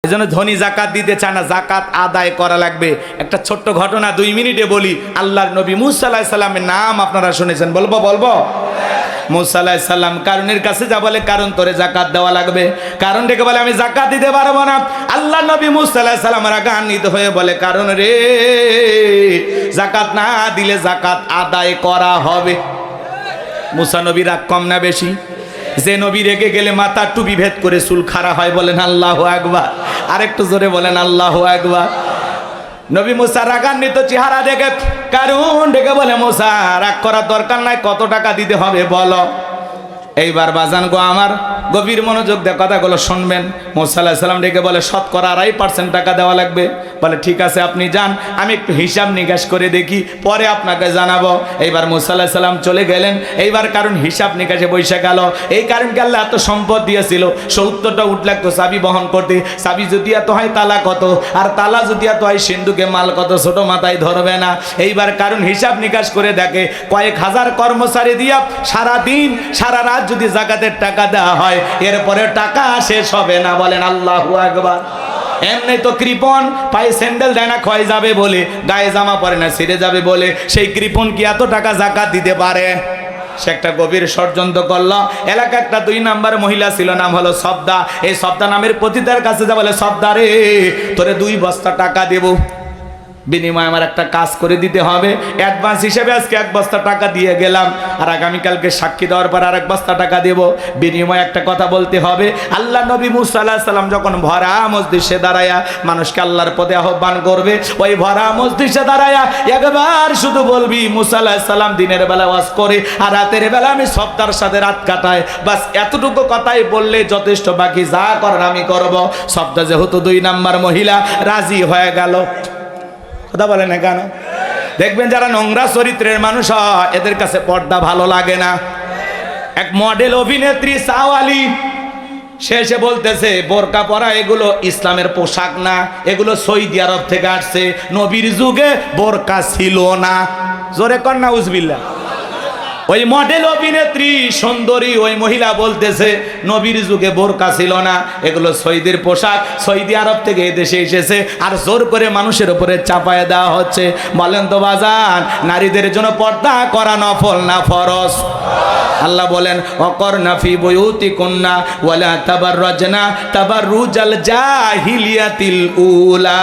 এজন্য ধনী জাকাত দিতে চায় না, জাকাত আদায় করা লাগবে। একটা ছোট্ট ঘটনা 2 মিনিটে বলি। আল্লাহর নবী মুসা আলাইহিস সালামের নাম আপনারা শুনেছেন, বলবো? মুসা আলাইহিস সালাম কারুনের কাছে যা বলে, কারণ তোরে জাকাত দেওয়া লাগবে। কারণ ডেকে বলে আমি জাকাত দিতে পারবো না। আল্লাহর নবী মুসা আলাইহিস সালাম রাগান্বিত হয়ে বলে, কারণ রে, জাকাত না দিলে জাকাত আদায় করা হবে। মুসা নবী রাগ কম না বেশি? যে নবী রেগে গেলে মাথা টুপি ভেদ করে চুল খাড়া হয়, বলেন আল্লাহু আকবার। আরেকটু জোরে বলেন আল্লাহু আকবার। নবী মুসা রাগান্বিত চেহারা দেখে কারণ ডেকে বলে, মুসা রাগ করার দরকার নাই, কত টাকা দিতে হবে বলো। এইবার বাজান গো আমার, গভীর মনোযোগ দিয়ে কথাগুলো শুনবেন। মুসা আলাইহিস সালাম ডেকে বলে, শতকরা 2.5% টাকা দেওয়া লাগবে। বলে ঠিক আছে আপনি যান, আমি একটু হিসাব নিকাশ করে দেখি, পরে আপনাকে জানাবো। এইবার মুসা আলাইহিস সালাম চলে গেলেন। এইবার কারণ হিসাব নিকাশে বসে গেল। এই কারণকে আল্লাহ এত সম্পদ দিয়েছিল, 70টা উট লাগতো চাবি বহন করতে। চাবি যদি এত হয় তালা কত, আর তালা যদি এত হয় সিন্ধুকে মাল কত, ছোট মাথায় ধরবে না। এইবার কারণ হিসাব নিকাশ করে দেখে, কয়েক হাজার কর্মচারী দিয়া সারা দিন সারা রাত যদি জাকাতের টাকা দেওয়া হয়, এরপরে টাকা শেষ হবে না। বলেন আল্লাহু আকবার। এমনি তো কৃপণ, পায়ে স্যান্ডেল দেয় না ক্ষয় যাবে বলে, গায়ে জামা পরে না ছিঁড়ে যাবে বলে, সেই কৃপণ কি এত টাকা জাকাত দিতে পারে? সে একটা গভীর ষড়যন্ত্র করলো। এলাকা একটা 2 নাম্বার মহিলা ছিল, নাম হলো সবদা। এই সবদা নামের পতিতার কাছে যা বলে, সবদা রে, তোরে 2 বস্তা টাকা দেব, বিনিময়ে আমার একটা কাজ করে দিতে হবে। অ্যাডভান্স হিসেবে আজকে 1 বস্তা টাকা দিয়ে গেলাম, আর আগামীকালকে সাক্ষী দেওয়ার পর আর 1 বস্তা টাকা দেব, বিনিময়ে একটা কথা বলতে হবে। আল্লাহ নবী মুসা আলাইহিস সালাম যখন ভরা মজলিসে দাঁড়ায়া মানুষকে আল্লাহর পথে আহ্বান করবে, ওই ভরা মজলিসে দাঁড়ায়া একবার শুধু বলবি, মুসা আলাইহিস সালাম দিনের বেলা ওয়াজ করে আর রাতের বেলা আমি সবদার সাথে রাত কাটাই, বাস এতটুকু কথাই বললে যথেষ্ট, বাকি যা করার আমি করব। সবদা যেহেতু 2 নাম্বার মহিলা, রাজি হয়ে গেল। কথা বলে না কেন? দেখবেন যারা নোংরা চরিত্রের মানুষ হয়, এদের কাছে পর্দা ভালো লাগে না। এক মডেল অভিনেত্রী সাওয়ালি, সে এসে বলতেছে বোরকা পরা এগুলো ইসলামের পোশাক না, এগুলো সৌদি আরব থেকে আসছে, নবীর যুগে বোরকা ছিল না। জোরে কর না উজবিল্লাহ। ওই মডেল অভিনেত্রী সুন্দরী ওই মহিলা বলতেছে নবীর যুগে বোরকা ছিল না, এগুলো সৌদির পোশাক, সৌদি আরব থেকে এদেশে এসেছে, আর জোর করে মানুষের উপরে চাপায় দেওয়া হচ্ছে। বলেন তো বাজান, নারীদের জন্য পর্দা করা নফল না ফরজ? আল্লাহ বলেন, অকরনা ফি বুয়ুতিকুন্না ওয়ালা তাবাররাজনা তাবাররুজাল জাহিলিয়াতিল উলা।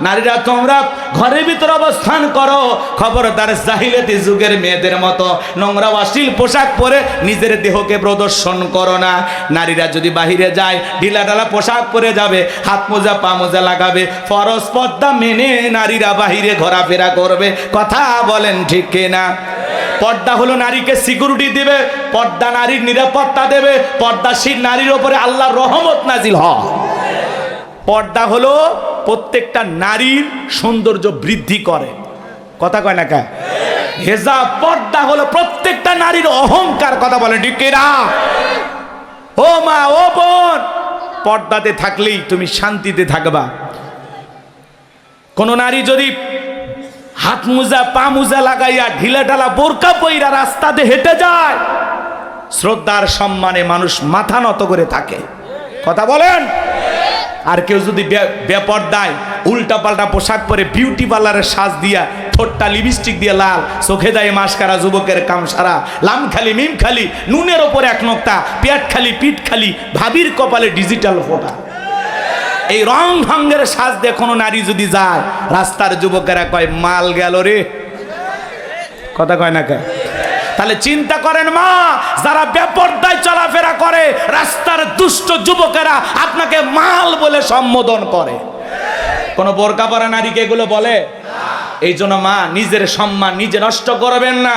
নারীরা তোমরা ঘরের ভিতর অবস্থান করো, খবরদার জাহিলিয়াতি যুগের মেয়েদের মতো নোংরা অশ্লীল পোশাক পরে নিজের দেহকে প্রদর্শন করো না। নারীরা যদি বাহিরে যায়, ঢিলাঢালা পোশাক পরে যাবে, হাত মোজা পা মোজা লাগাবে, ফরজ পর্দা মেনে নারীরা বাহিরে ঘোরাফেরা করবে। কথা বলেন ঠিক কিনা? পর্দা হলো নারীকে সিকিউরিটি দিবে, পর্দা নারীর নিরাপত্তা দেবে, পর্দাশীল নারীর উপরে আল্লাহর রহমত নাজিল হয়। পর্দা হলো প্রত্যেকটা নারীর সৌন্দর্য বৃদ্ধি করে। কথা কয় না কে? হেজাব পর্দা হলো প্রত্যেকটা নারীর অহংকার। কথা বলেন ঠিক কিনা? ও মা, ও বোন, পর্দাতে থাকলেই তুমি শান্তিতে থাকবা। কোন নারী যদি হাত মোজা পা মোজা লাগাইয়া ঢিলাঢালা বোরকা পইরা রাস্তাতে হেঁটে যায়, শ্রদ্ধার সম্মানে মানুষ মাথা নত করে থাকে। কথা বলেন। আর কেউ যদি বেপরদায় উল্টা পাল্টা পোশাক পরে বিউটি পার্লারের সাজ দিয়া, ঠোঁটটা লিপস্টিক দিয়ে লাল, চোখে দেয় মাস্কারা, যুবকের কাম সারা, লাম খালি মিম খালি, নুনের ওপরে 1 নোক্তা, পেট খালি পিঠ খালি, ভাবির কপালে ডিজিটাল ফোঁটা, এই রং ঢঙ্গের সাজ দিয়ে কোনো নারী যদি যায়, রাস্তার যুবকেরা কয় মাল গেল রে। কথা কয় না কে? তাহলে চিন্তা করেন মা, যারা বেপরদায় চলাফেরা করে, রাস্তার দুষ্ট যুবকেরা আপনাকে মাল বলে সম্বোধন করে। কোন বোরকা পরা নারীকে এগুলো বলে? এই জন্য মা, নিজের সম্মান নিজে নষ্ট করবেন না।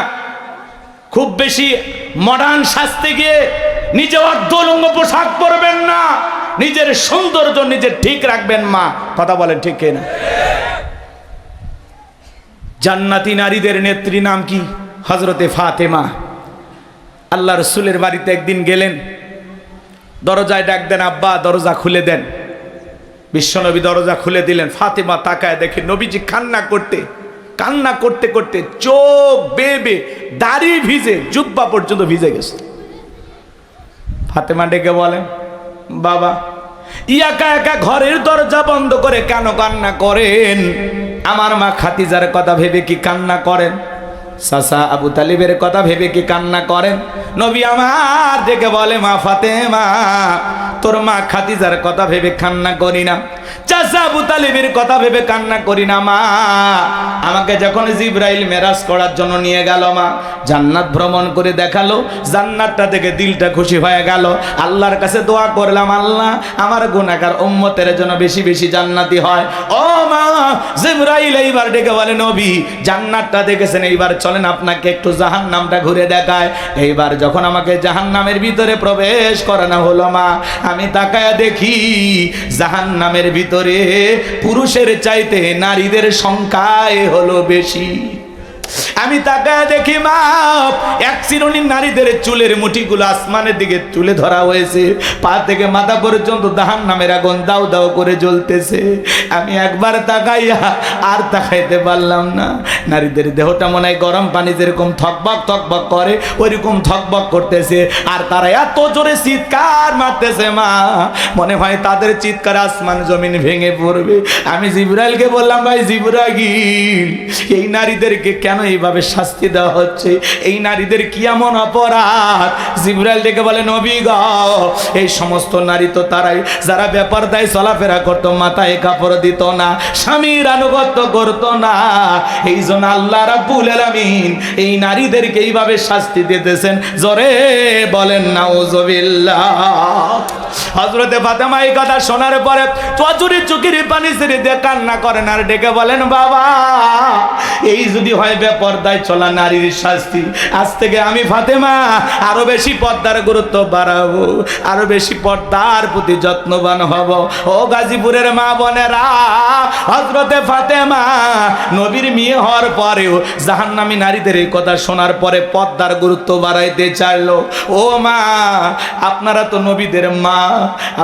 খুব বেশি মডার্ন সাজতে গিয়ে নিজে অর্ধলঙ্গ পোশাক পরবেন না। নিজের সৌন্দর্য নিজে ঠিক রাখবেন মা। কথা বলেন ঠিক কিনা? জান্নাতি নারীদের নেত্রী নাম কি? হযরতে ফাতেমা। আল্লাহ রাসূলের বাড়িতে একদিন গেলেন, দরজায় ডাক দেন, আব্বা দরজা খুলে দেন। বিশ্বনবী দরজা খুলে দিলেন। ফাতেমা তাকায় দেখে নবীজি কান্না করতে করতে চোখ বেবে, দাড়ি ভিজে, জুব্বা পর্যন্ত ভিজে গেছে। ফাতেমা ডেকে বলেন, বাবা একা একা ঘরের দরজা বন্ধ করে কেন কান্না করেন? আমার মা খাদিজার কথা ভেবে কি কান্না করেন? চাচা আবু তালিবের কথা ভেবে কি কান্না করেন? নবী আমার ডেকে বলে, মা ফাতেমা, তোর মা খাদিজার কথা ভেবে কান্না করি না, চাচা আবু তালিবের কথা ভেবে কান্না করি না। মা, আমাকে যখন জিবরাইল মেরাজ করার জন্য নিয়ে গেল, মা জান্নাত ভ্রমণ করে দেখালো, জান্নাতটা দেখে দিলটা খুশি হয়ে গেল। আল্লাহর কাছে দোয়া করলাম, আল্লাহ আমার গুনাহগার উম্মতের জন্য বেশি বেশি জান্নাতি হয়। ও মা, জিবরাইল এইবার ডেকে বলে, নবী জান্নাতটা দেখেছেন, এইবার চলেন আপনাকে একটু জাহান্নামটা ঘুরে দেখায়। এইবার যখন আমাকে জাহান্নামের ভিতরে প্রবেশ করানো হলো, মা আমি তাকায়া দেখি জাহান্নামের ভিতরে পুরুষের চাইতে নারীদের সংখ্যাই হলো বেশি। আমি তাকায় দেখি, মা এক শ্রেণীর নারীদের চুলের মুঠিগুলো আসমানের দিকে তুলে ধরা হয়েছে, পা থেকে মাথা পর্যন্ত জাহান্নামের আগুন দাউ দাউ করে জ্বলতেছে। আমি একবার তাকাইয়া আর তাকাইতে পারলাম না। নারীদের দেহটা মনে হয় গরম পানি যেরকম থকবক থকবক করে ওইরকম থকবক করতেছে, আর তারা এত জোরে চিৎকার মারতেছে, মা মনে হয় তাদের চিৎকার আসমান জমিন ভেঙে পড়বে। আমি জিবরাইলকে বললাম, ভাই জিবরাইল, এই নারীদেরকে কেন এইভাবে শাস্তি দেওয়া হচ্ছে? এই নারীদের কি এমন অপরাধ? জিবরাইল ডেকে বলে, নবী গো, এই সমস্ত নারী তো তারাই যারা ব্যাপার দায় চলাফেরা করতো, মাথায় কাপড় দিত না, স্বামীর আনুগত্য করতো না। এই জন্য আল্লাহ রাব্বুল আলামিন এই নারীদেরকে এইভাবে শাস্তি দিতেছেন। জোরে বলেন নাউজুবিল্লাহ। হযরতে ফাতেমা এই কথা শোনার পরে চোখের চোখের পানি ছেড়ে দিয়ে কান্না করেন আর ডেকে বলেন, বাবা এই যদি হয় বেপরদায় চলা নারীর শাস্তি, আজ থেকে আমি ফাতেমা আরো বেশি পর্দার গুরুত্ব বাড়াবো, আরো বেশি পর্দার প্রতি যত্নবান হব। ও গাজীপুরের মা বোনেরা, হযরতে ফাতেমা নবীর মেয়ে হওয়ার পরেও জাহান্নামী নারীদের এই কথা শোনার পরে পর্দার গুরুত্ব বাড়াইতে চাইলো। ও মা, আপনারা তো নবীদের মা,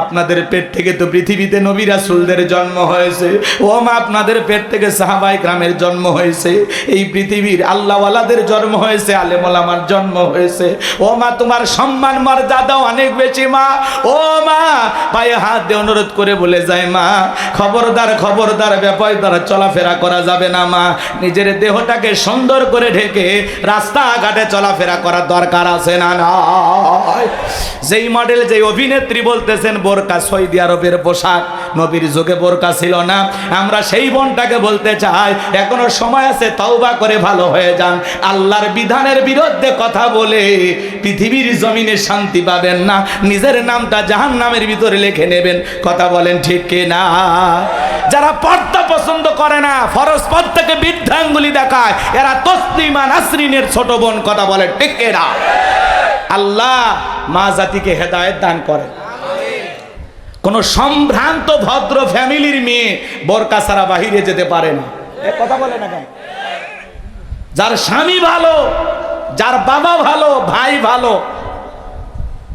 আপনাদের পেট থেকে তো পৃথিবীতে নবী রাসূলদের জন্ম হয়েছে। ও মা, আপনাদের পেট থেকে সাহাবায়ে কেরামের জন্ম হয়েছে, এই পৃথিবীর আল্লাহওয়ালাদের জন্ম হয়েছে, আলেম ওলামার জন্ম হয়েছে। ও মা, তোমার সম্মান মর্যাদা অনেক বেশি মা। ও মা, পায়ে হাত দিয়ে অনুরোধ করে বলে যায়, মা খবরদার খবরদার ব্যাপার দ্বারা চলাফেরা করা যাবে না। মা নিজের দেহটাকে সুন্দর করে ঢেকে রাস্তাঘাটে চলাফেরা করার দরকার আছে না? নয়। যেই মডেল, যেই অভিনেত্রী বলতেছেন বোরকা সৌদি আরবের পোশাক, নবীর যুগে বোরকা ছিল না। আমরা সেই বোনটাকে বলতে চাই, এখনো সময় আছে, তওবা করে ভালো হয়ে যান। আল্লাহর বিধানের বিরুদ্ধে কথা বলে পৃথিবীর জমিনে শান্তি পাবেন না, নিজের নামটা জাহান্নামের ভিতরে লিখে নেবেন। কথা বলেন ঠিক কি না? যারা পর্দা পছন্দ করে না, ফরজ পর্দাকে বৃদ্ধাঙ্গুলি দেখায়, এরা তসলিমা নাসরিনের ছোট বোন। কথা বলেন ঠিক কি না? আল্লাহ মা জাতিকে হেদায়েত দান করেন। কোন সম্ভ্রান্ত ভদ্র ফ্যামিলির মেয়ে বোরকা ছাড়া বাহিরে যেতে পারে না। কথা বলে না কেন? যার স্বামী ভালো, যার বাবা ভালো, ভাই ভালো,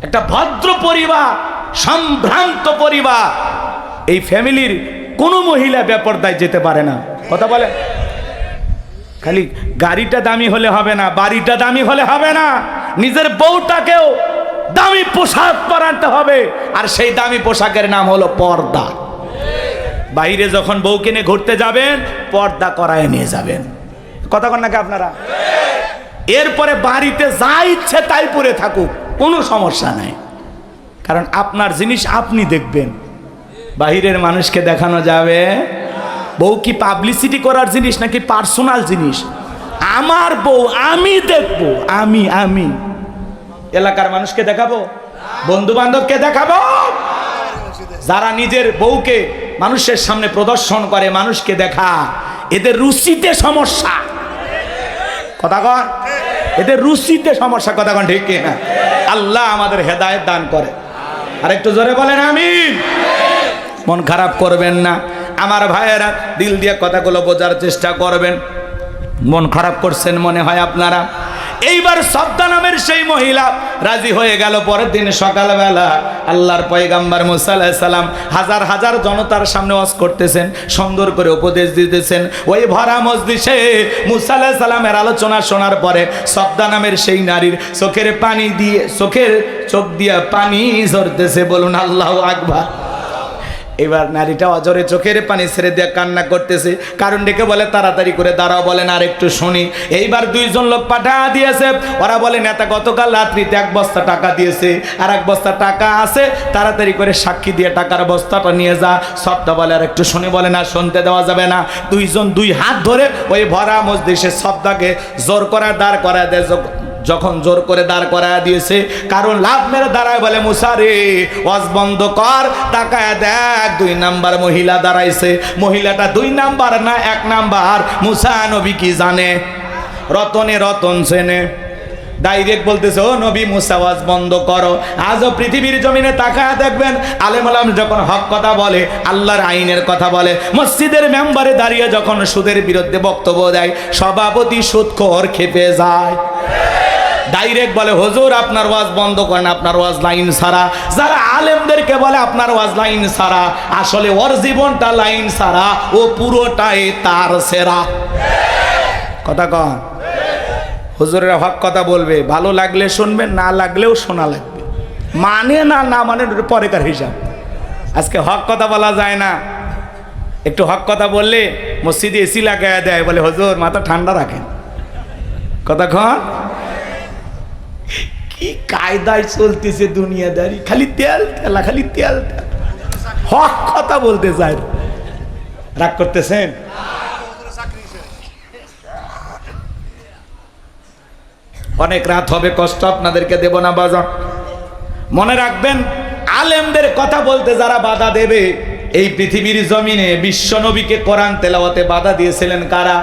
একটা ভদ্র পরিবার, সম্ভ্রান্ত পরিবার, এই ফ্যামিলির কোনো মহিলা বেপরদায় যেতে পারে না। কথা বলে। খালি গাড়িটা দামি হলে হবে না, বাড়িটা দামি হলে হবে না, নিজের বউটাকেও দামি পোশাক পরাতে হবে, আর সেই দামি পোশাকের নাম হলো পর্দা। বাইরে যখন বউকে নিয়ে ঘুরতে যাবেন, পর্দা করায় নিয়ে যাবেন। কথা কন নাকি আপনারা? এরপরে বাড়িতে যা ইচ্ছে তাই পরে থাকুক, কোনো সমস্যা নাই, কারণ আপনার জিনিস আপনি দেখবেন, বাহিরের মানুষকে দেখানো যাবে। বউ কি পাবলিসিটি করার জিনিস নাকি পার্সোনাল জিনিস? আমার বউ আমি দেখবো, আমি এলাকার মানুষকে দেখাবো, বন্ধু বান্ধবকে দেখাবো? যারা নিজের বউকে মানুষের সামনে প্রদর্শন করে, মানুষকে দেখা, এদের রুচিতে সমস্যা। কথা কন, এদের রুচিতে সমস্যা। কথা কন ঠিক কিনা? আল্লাহ আমাদের হেদায়েত দান করে। আর একটু জোরে বলেন আমিন। মন খারাপ করবেন না আমার ভাইয়েরা, দিল দিয়ে কথাগুলো বোঝার চেষ্টা করবেন। মন খারাপ করছেন মনে হয় আপনারা। এইবার সফদা নামের সেই মহিলা রাজি হয়ে গেল। পরের দিন সকালবেলা আল্লাহর পয়গাম্বর মুসা আলাইহিস সালাম হাজার হাজার জনতার সামনে ওয়াজ করতেছেন, সুন্দর করে উপদেশ দিতেছেন। ওই ভরা মজলিসে মুসা আলাইহিস সালামের আলোচনা শোনার পরে সফদা নামের সেই নারীর চোখের পানি দিয়ে, চোখ দিয়ে পানি ঝরতেছে। বলুন আল্লাহু আকবার। এবার নারীটা অজরে চোখের পানি ছেড়ে দিয়ে কান্না করতেছে, কারণ ডেকে বলে তাড়াতাড়ি করে দাঁড়াও, বলেন আর একটু শুনি। এইবার দুইজন লোক পাঠা দিয়েছে, ওরা বলে নেতা গতকাল রাত্রিতে 1 বস্তা টাকা দিয়েছে, আর 1 বস্তা টাকা আছে, তাড়াতাড়ি করে সাক্ষী দিয়ে টাকার বস্তাটা নিয়ে যা। সবটা বলে আর একটু শুনি, বলে না শুনতে দেওয়া যাবে না। দুইজন 2 হাত ধরে ওই ভরা মজলিসে সবটাকে জোর করে দাঁড় করা দেয়। যখন জোর করে দাঁড় করায় দিয়েছে, কারণ লাভ মেরে দাঁড়ায়, বলে মুসা রে ওয়াজ বন্ধ কর, তাকায় দেখ 2 নাম্বার মহিলা দাঁড়াইছে। মহিলাটা 2 নাম্বার না 1 নাম্বার, মুসা নবী কি জানে, রতনে রতন চেনে। ডাইরেক্ট বলতেছে, ও নবী মুসা ওয়াজ বন্ধ করো। আজও পৃথিবীর জমিনে তাকায় দেখবেন আলেম ওলাম যখন হক কথা বলে, আল্লাহর আইনের কথা বলে, মসজিদের মেম্বারে দাঁড়িয়ে যখন সুদের বিরুদ্ধে বক্তব্য দেয়, সভাপতি সুদখোর খেপে যায়। ডাইরেক্ট বলে, হুজুর আপনার ওয়াজ বন্ধ করেন, আপনার ওয়াজ লাইন ছাড়া। যারা আলেমদেরকে বলে আপনার ওয়াজ লাইন ছাড়া, আসলে ওর জীবনটা লাইন ছাড়া, ও পুরোটাই তার সেরা। কথা কন, হুজুরের হক কথা বলবে, ভালো লাগলে শুনবেন, না লাগলেও শোনা লাগবে, মানে না না মানে পরেকার হিসাব। আজকে হক কথা বলা যায় না, একটু হক কথা বললে মসজিদে এসি লাগায় দেয়, বলে হুজুর মাথা ঠান্ডা রাখেন। কথা কন, কি কায়দায় চলতেছে দুনিয়াদারি, খালি তেল তেলা, খালি তেল তেল। হক কথা বলতে চায়, রাগ করতেছেন? অনেক রাত হবে, কষ্ট আপনাদেরকে দেব না বাজার। মনে রাখবেন, আলেমদের কথা বলতে যারা বাধা দেবে, এই পৃথিবীর জমিনে বিশ্ব নবীকে কোরআন তেলাওয়াতে বাধা দিয়েছিলেন কারা?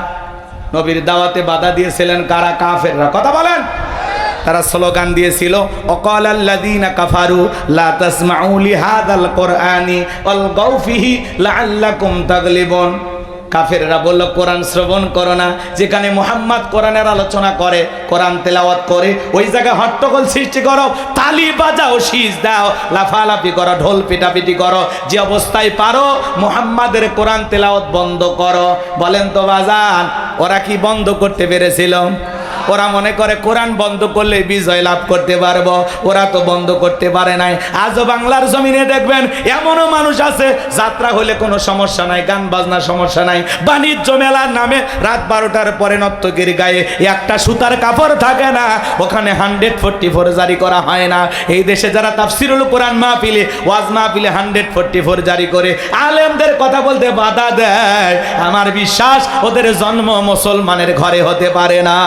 নবীর দাওয়াতে বাধা দিয়েছিলেন কারা? কাফেররা। কথা বলেন। তারা স্লোগান দিয়েছিল, অকালাল্লাযীনা কাফারু লা তাসমাউ লিহাযাল কুরআনি ওয়ালগাউ ফিহি লাআল্লাকুম তাগলিবুন। কাফেররা বলল, কোরআন শ্রবণ করো না। যেখানে মুহাম্মদ কোরআনের আলোচনা করে, কোরআন তেলাওয়াত করে, ওই জায়গায় হট্টগোল সৃষ্টি করো, তালি বাজাও, শীষ দাও, লাফালাফি করো, ঢোল পিটাপিটি করো, যে অবস্থায় পারো মুহাম্মাদের কোরআন তেলাওয়াত বন্ধ করো। বলেন তো বাজান, ওরা কি বন্ধ করতে পেরেছিল? ওরা মনে করে কোরআন বন্ধ করলে বিজয় লাভ করতে পারবো, ওরা তো বন্ধ করতে পারে নাই। আজও বাংলার জমিনে দেখবেন এমনও মানুষ আছে, যাত্রা হলে কোনো সমস্যা নাই, গান বাজনা সমস্যা নাই, বাণিজ্য মেলার নামে রাত 12টার পরে নর্তকীর গায়ে একটা সুতার কাপড় থাকে না, ওখানে 144 জারি করা হয় না। এই দেশে যারা তাফসিরুল কোরআন মাহফিলে, ওয়াজ মাহফিলে 144 জারি করে আলেমদের কথা বলতে বাধা দেয়, আমার বিশ্বাস ওদের জন্ম মুসলমানের ঘরে হতে পারে না।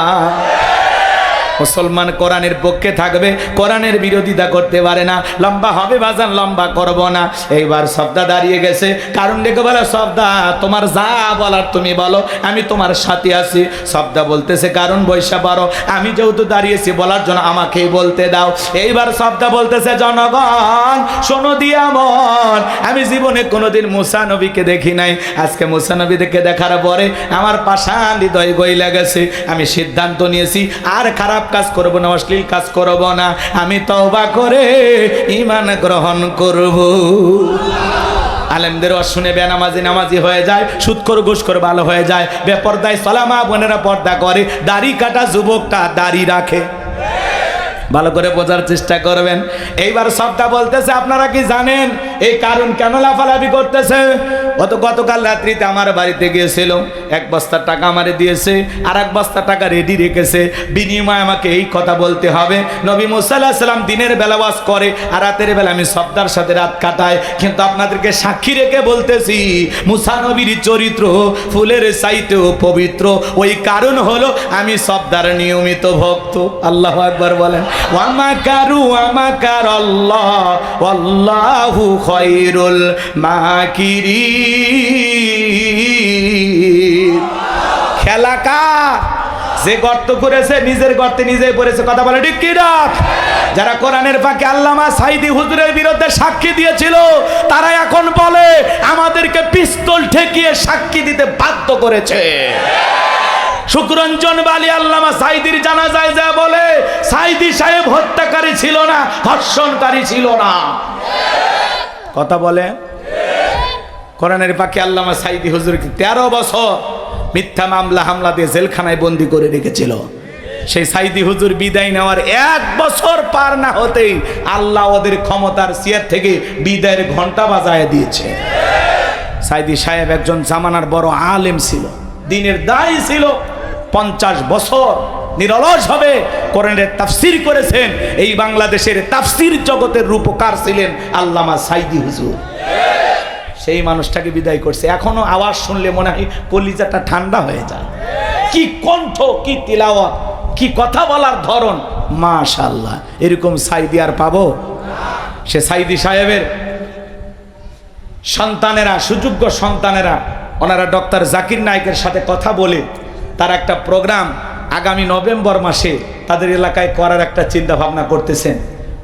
মুসলমান কোরআনের পক্ষে থাকবে, কোরআনের বিরোধিতা করতে পারে না। লম্বা হবে বাজান, লম্বা করব না। এইবার সবদা দাঁড়িয়ে গেছে, কারণ ডেকে বলে, সবদা তোমার যা বলার তুমি বলো, আমি তোমার সাথে আছি। সবদা বলতেছে, কারণ বৈশা পারো, আমি যেহেতু দাঁড়িয়েছি বলার জন্য আমাকেই বলতে দাও। এইবার সবদা বলতেছে, জনগণ শোনো দিয়া মন, আমি জীবনে কোনোদিন মুসা নবীকে দেখি নাই, আজকে মুসা নবীকে দেখার পরে আমার পাষাণ হৃদয় গইলা গেছে। আমি সিদ্ধান্ত নিয়েছি আর খারাপ কাজ করব না, অশ্লীল কাজ করব না, আমি তওবা করে ঈমান গ্রহণ করব। আলেমদের শুনে বেনামাজি নামাজি হয়ে যায়, সুদখোর ঘুষখোর ভালো হয়ে যায়, বেপরদায় সালামা বোনেরা পর্দা করে, দাড়ি কাটা যুবকটা দাড়ি রাখে। ভালো করে বোঝার চেষ্টা করবেন। এইবার সবটা বলতেছে, আপনারা কি জানেন এই কারণ কেন লাফালাফি করতেছে? গতকাল রাত্রিতে আমার বাড়িতে গিয়েছিল, 1 বস্তা টাকা আমারে দিয়েছে, আর 1 বস্তা টাকা রেডি রেখেছে, বিনিময়ে আমাকে এই কথা বলতে হবে। নবী মুসা আলাইহিস সালাম দিনের বেলা ওয়াজ করে, আর রাতের বেলা আমি সবদার সাথে রাত কাটাই। কিন্তু আপনাদেরকে সাক্ষী রেখে বলতেছি, মুসা নবীর চরিত্র ফুলের চাইতেও পবিত্র। ওই কারণ হলো আমি সবদার নিয়মিত ভক্ত। আল্লাহু আকবার বলেন। ওয়ামাকারু ওয়ামাকারাল্লাহ ওয়াল্লাহু খায়রুল মাকিরিন। খেলা কার? যে গর্ত করেছে নিজের গর্তে নিজেই পড়েছে। কথা বলে ঠিক কি না? যারা কোরআনের ফাঁকে আল্লামা সাঈদী হুজুরের বিরুদ্ধে সাক্ষী দিয়েছিল, তারা এখন বলে আমাদেরকে পিস্তল ঠেকিয়ে সাক্ষী দিতে বাধ্য করেছে। শুকরঞ্জন বালি আল্লামা সাঈদীর জানাজায় যা বলে, সাঈদী সাহেব হত্যাকারী ছিল না, ধর্ষণকারী ছিল না। কথা বলে। কোরআনের পাকে আল্লামা সাঈদী হুজুরকে 13 বছর মিথ্যা মামলা হামলা দিয়ে জেলখানায় বন্দি করে রেখেছিল। সেই সাইদি হুজুর বিদায় নেওয়ার 1 বছর পার না হতেই আল্লাহ ওদের ক্ষমতার চেয়ার থেকে বিদায়ের ঘন্টা বাজায় দিয়েছে। সাইদি সাহেব একজন জামানার বড় আলেম ছিল, দ্বীনের দায়ী ছিল। 50 বছর নিরলসভাবে কোরআনের তাফসীর করেছেন। এই বাংলাদেশের তাফসীর জগতের রূপকার ছিলেন আল্লামা সাইদি হুজুর। সেই মানুষটাকে বিদায় করছে। এখনো আওয়াজ শুনলে মনে হয় কলিজাটা ঠান্ডা হয়ে যায়। কি কণ্ঠ, কি তিলাওয়াত, কি কথা বলার ধরন, মাশাআল্লাহ। এরকম সাইদি আর পাবো? সে সাইদি সাহেবের সন্তানেরা, সুযোগ্য সন্তানেরা, ওনারা ডক্টর জাকির নায়েকের সাথে কথা বলে তার একটা প্রোগ্রাম আগামী নভেম্বর মাসে তাদের এলাকায় করার একটা চিন্তা ভাবনা করতেছেন।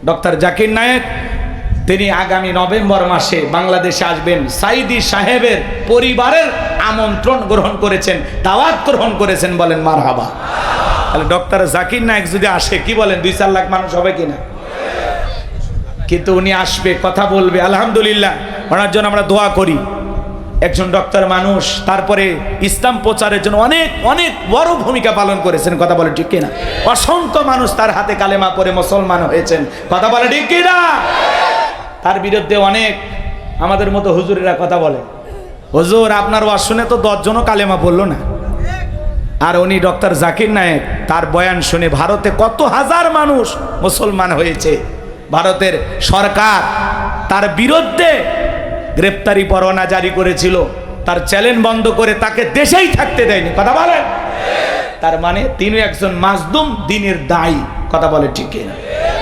ডক্টর জাকির নায়েক তিনি আগামী নভেম্বর মাসে বাংলাদেশে আসবেন। সাইদি সাহেবের পরিবারের আমন্ত্রণ গ্রহণ করেছেন, দাওয়াত গ্রহণ করেছেন। বলেন মারহাবা। তাহলে ডক্টর জাকির নায়েক যদি আসে, কি বলেন 2-4 লাখ মানুষ হবে কিনা? কিন্তু উনি আসবে, কথা বলবে। আলহামদুলিল্লাহ, ওনার জন্য আমরা দোয়া করি। একজন ডক্টর মানুষ, তারপরে ইসলাম প্রচারের জন্য অনেক অনেক বড় ভূমিকা পালন করেছেন। কথা বলে ঠিক কিনা? অসংখ্য মানুষ তার হাতে কালেমা পড়ে মুসলমান হয়েছেন। কথা বলে ঠিক কিনা? তার বিরুদ্ধে অনেক আমাদের মতো হুজুরেরা কথা বলে, হুজুর আপনার ওয়াজ শুনে তো 10 জনও কালেমা পড়লো না। আর উনি ডক্টর জাকির নায়েক, তার বয়ান শুনে ভারতে কত হাজার মানুষ মুসলমান হয়েছে। ভারতের সরকার তার বিরুদ্ধে গ্রেপ্তারি পরোয়ানা জারি করেছিল, তার চ্যানেল বন্ধ করে তাকে দেশেই থাকতে দেয়নি। কথা বলেন? তার মানে তিনি একজন মাজলুম দ্বীনের দায়ী। কথা বলে ঠিক কিনা?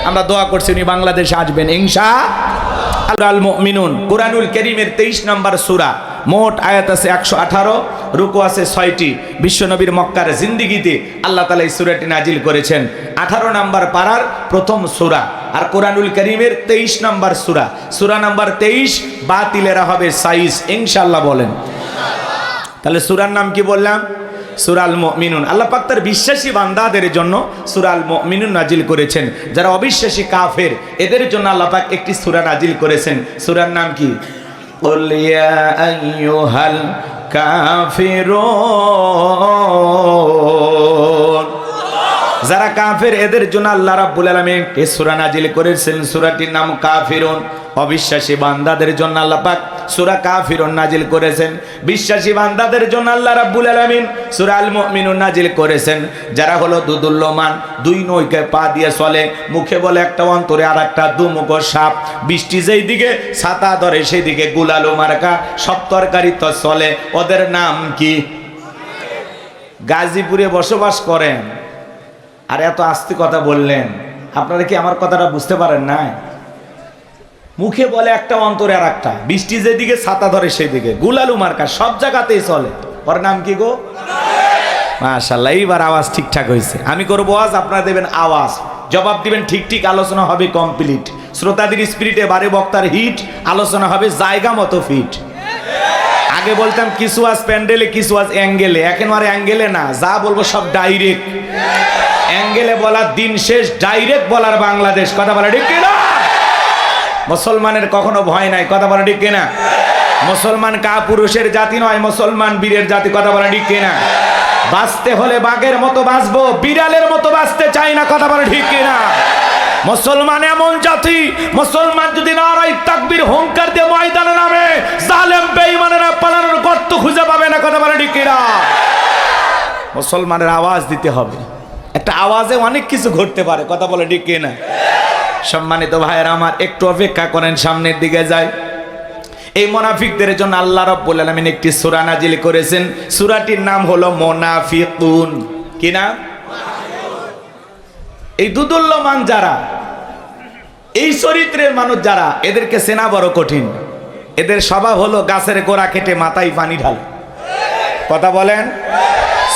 আমরা দোয়া করছি উনি বাংলাদেশে আসবেন ইনশাআল্লাহ। আল মুমিনুন কুরআনুল কারীমের 23 নম্বর সূরা, মোট আয়াত আছে 118, রুকু আছে 6টি। বিশ্বনবীর মক্কার জিন্দেগিতে আল্লাহ তাআলা এই সূরাটি নাজিল করেছেন। 18 নম্বর পারার প্রথম সূরা, আর কুরআনুল কারীমের 23 নম্বর সূরা। সূরা নাম্বার 23 বাতিলেরা হবে 22 ইনশাআল্লাহ। বলেন তাহলে সূরার নাম কি বললাম? সূরা আল মুমিনুন। আল্লাহ পাক তার বিশ্বাসী বান্দাদের জন্য সূরা আল মুমিনুন নাজিল করেছেন। যারা অবিশ্বাসী কাফের এদের জন্য আল্লাহ পাক একটি সূরা নাজিল করেছেন। সূরার নাম কি? কুল ইয়া আইয়ুহাল কাফিরুন। যারা কাফের এদের জন্য আল্লাহ রাব্বুল আলামিন এই সূরা নাজিল করেছেন। সূরাটির নাম কাফিরুন। অবিশ্বাসী বান্দাদের জন্য আল্লাহ পাক সূরা কাফিরুন নাজিল করেছেন। বিশ্বাসী বান্দাদের জন্য আল্লাহ রাব্বুল আলামিন সূরা আল মুমিনুন নাজিল করেছেন। যারা হলো দুদুল্যমান, 2 নৌকায় পা দিয়ে চলে, মুখে বলে একটা, অন্তরে আর একটা, দুমুখ সাপ। বৃষ্টি যেই দিকে ছাতা ধরে সেই দিকে গুলালো মার্কা, সব তরকারি তো চলে। ওদের নাম কি? গাজীপুরে বসবাস করেন আর এত আস্তে কথা বললেন, আপনারা কি আমার কথাটা বুঝতে পারেন না? মুখে বলে একটা, অন্তরে আর একটা, বৃষ্টি যেদিকে ছাতা ধরে সেই দিকে গুলালু মার্কা, সব জায়গাতেই চলে। ওর নাম কি গো? মাশাআল্লাহ, এইবার আওয়াজ ঠিকঠাক হয়েছে। আমি করবো আওয়াজ, আপনারা দেবেন আওয়াজ, জবাব দিবেন ঠিক ঠিক। আলোচনা হবে কমপ্লিট। শ্রোতাদের স্পিরিটে বারে বক্তার হিট, আলোচনা হবে জায়গা মতো ফিট। আগে বলতাম কিছু আজ প্যান্ডেলে, কিছু আজ অ্যাঙ্গেলে। এখন আর অ্যাঙ্গেলে না, যা বলবো সব ডাইরেক্ট। অ্যাঙ্গেলে বলার দিন শেষ, ডাইরেক্ট বলার বাংলাদেশ। কথা বলা ঠিক কিনা? মুসলমানের কখনো ভয় নাই। কথা বলা ঠিক কিনা? মুসলমান কাপুরুষের জাতি নয়, মুসলমান বীরের জাতি। কথা বলা ঠিক কিনা? বাঁচতে হলে বাঘের মতো বাঁচবো, বিড়ালের মতো বাঁচতে চাই না। কথা বলা ঠিক কিনা? মুসলমান এমন জাতি, মুসলমান যদি নারায়ে তাকবীর হুঙ্কার দিয়ে ময়দানে নামে, জালেম বেঈমানেরা পালানোর গর্ত খুঁজে পাবে না। কথা বলা ঠিক কিনা? মুসলমানের আওয়াজ দিতে হবে। একটা আওয়াজে অনেক কিছু ঘটতে পারে। কথা বলে ঠিক কিনা? সম্মানিত ভাইয়েরা আমার, একটু অপেক্ষা করেন, সামনের দিকে যাই। এই মুনাফিকদের জন্য আল্লাহ রাব্বুল আলামিন একটি সূরা নাজিল করেছেন। সূরাটির নাম হলো মুনাফিকুন। কি নাম? এই দুদুল্যমান যারা, এই চরিত্রের মানুষ যারা, এদেরকে চেনা বড় কঠিন। এদের স্বভাব হলো গাছের গোড়া কেটে মাথায় পানি ঢাল। কথা বলেন?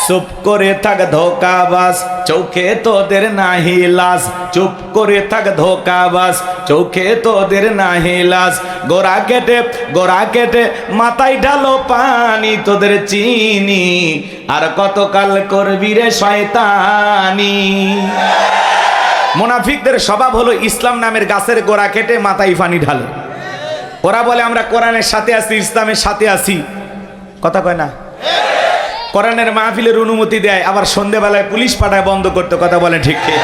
চুপ করে থাক ধোকাবাজ, চোখে তোদের নাহি লাজ। চুপ করে থাক ধোকাবাজ, চোখে তোদের নাহি লাজ। গোড়া কেটে মাথায় ঢালো পানি, তোদের চিনি আর কতকাল করবি রে শয়তানি। মুনাফিকদের স্বভাব হলো ইসলাম নামের গাছের গোড়া কেটে মাথায় পানি ঢালে। ওরা বলে আমরা কোরআনের সাথে আছি, ইসলামের সাথে আছি। কথা কয় না? কোরআনের মাহফিলের অনুমতি দেয়, আবার সন্ধ্যেবেলায় পুলিশ পাঠায় বন্ধ করতে। কথা বলে ঠিক কি?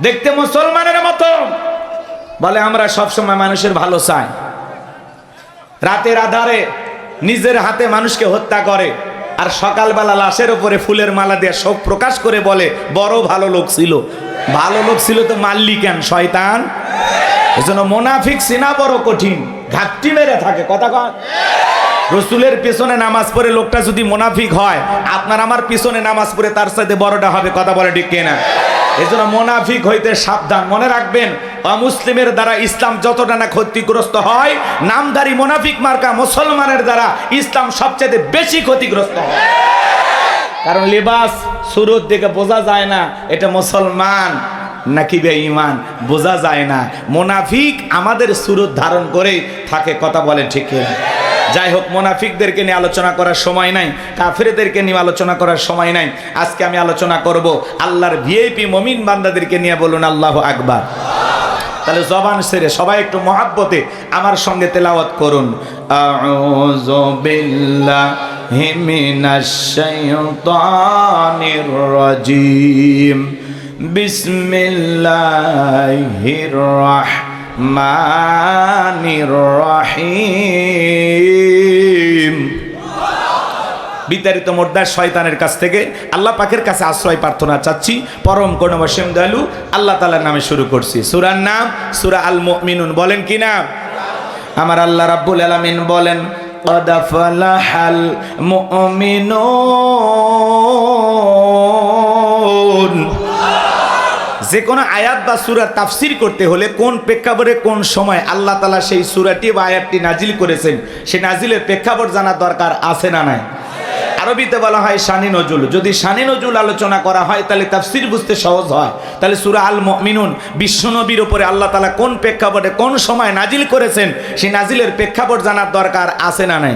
দেখতে মুসলমানের মতো বলে আমরা সবসময় মানুষের ভালো চাই, রাতের আধারে নিজের হাতে মানুষকে হত্যা করে, আর সকালবেলা লাশের উপরে ফুলের মালা দিয়ে শোক প্রকাশ করে বলে বড় ভালো লোক ছিল। ভালো লোক ছিল তো মারলি কেন শয়তান? এজন্য মুনাফিক চেনা বড় কঠিন, ঘাটতি মেরে থাকে। কথা কয় রসুলের পেছনে নামাজ পড়ে লোকটা যদি মুনাফিক হয়, আপনার আমার পিছনে নামাজ পড়ে তার সাথে বড়টা হবে। কথা বলে ঠিক কিনা? এজন্য মুনাফিক হইতে সাবধান। মনে রাখবেন, অমুসলিমের দ্বারা ইসলাম যতটা না ক্ষতিগ্রস্ত হয়, নামধারী মুনাফিক মার্কা মুসলমানের দ্বারা ইসলাম সবচেয়ে বেশি ক্ষতিগ্রস্ত হয়। কারণ লিবাস শুরুর দিকে বোঝা যায় না এটা মুসলমান নাকি বেঈমান, বোঝা যায় না। মুনাফিক আমাদের সুরত ধারণ করে থাকে। কথা বলে ঠিক কিনা? যাই হোক, মুনাফিকদেরকে নিয়ে আলোচনা করার সময় নাই, কাফেরদেরকে নিয়ে আলোচনা করার সময় নাই। আজকে আমি আলোচনা করব আল্লাহর ভিআইপি মুমিন বান্দাদেরকে নিয়ে। বলুন আল্লাহু আকবার। তাহলে জবান ছেড়ে সবাই একটু মহাব্বতে আমার সঙ্গে তেলাওয়াত করুন। আউযু বিল্লাহি মিনাশ শাইতানির রাজিম। বিসমিল্লাহির রাহমানির রহিম। বিতাড়িত মোর্দার শয়তানের কাছ থেকে আল্লাহ পাকের কাছে আশ্রয় প্রার্থনা চাচ্ছি। পরম করুণাময় দয়ালু আল্লাহ তাআলার নামে শুরু করছি। সূরার নাম সূরা আল মুমিনুন। বলেন কি নাম? আমার আল্লাহ রাব্বুল আলামিন বলেন قد فلح المؤمنون। যে কোনো আয়াত বা সূরা তাফসীর করতে হলে কোন প্রেক্ষাপটে কোন সময় আল্লাহ তাআলা সেই সূরাটি বা আয়াতটি নাজিল করেছেন, সেই নাজিলের প্রেক্ষাপট জানা দরকার আছে না নাই? আরবিতে বলা হয় শানি নজুল। যদি শানি নজুল আলোচনা করা হয় তাহলে তাফসীর বুঝতে সহজ হয়। তাহলে সূরা আল মুমিনুন বিশ্বনবীর উপরে আল্লাহ তাআলা কোন প্রেক্ষাপটে কোন সময় নাজিল করেছেন, সেই নাজিলের প্রেক্ষাপট জানার দরকার আছে না নাই?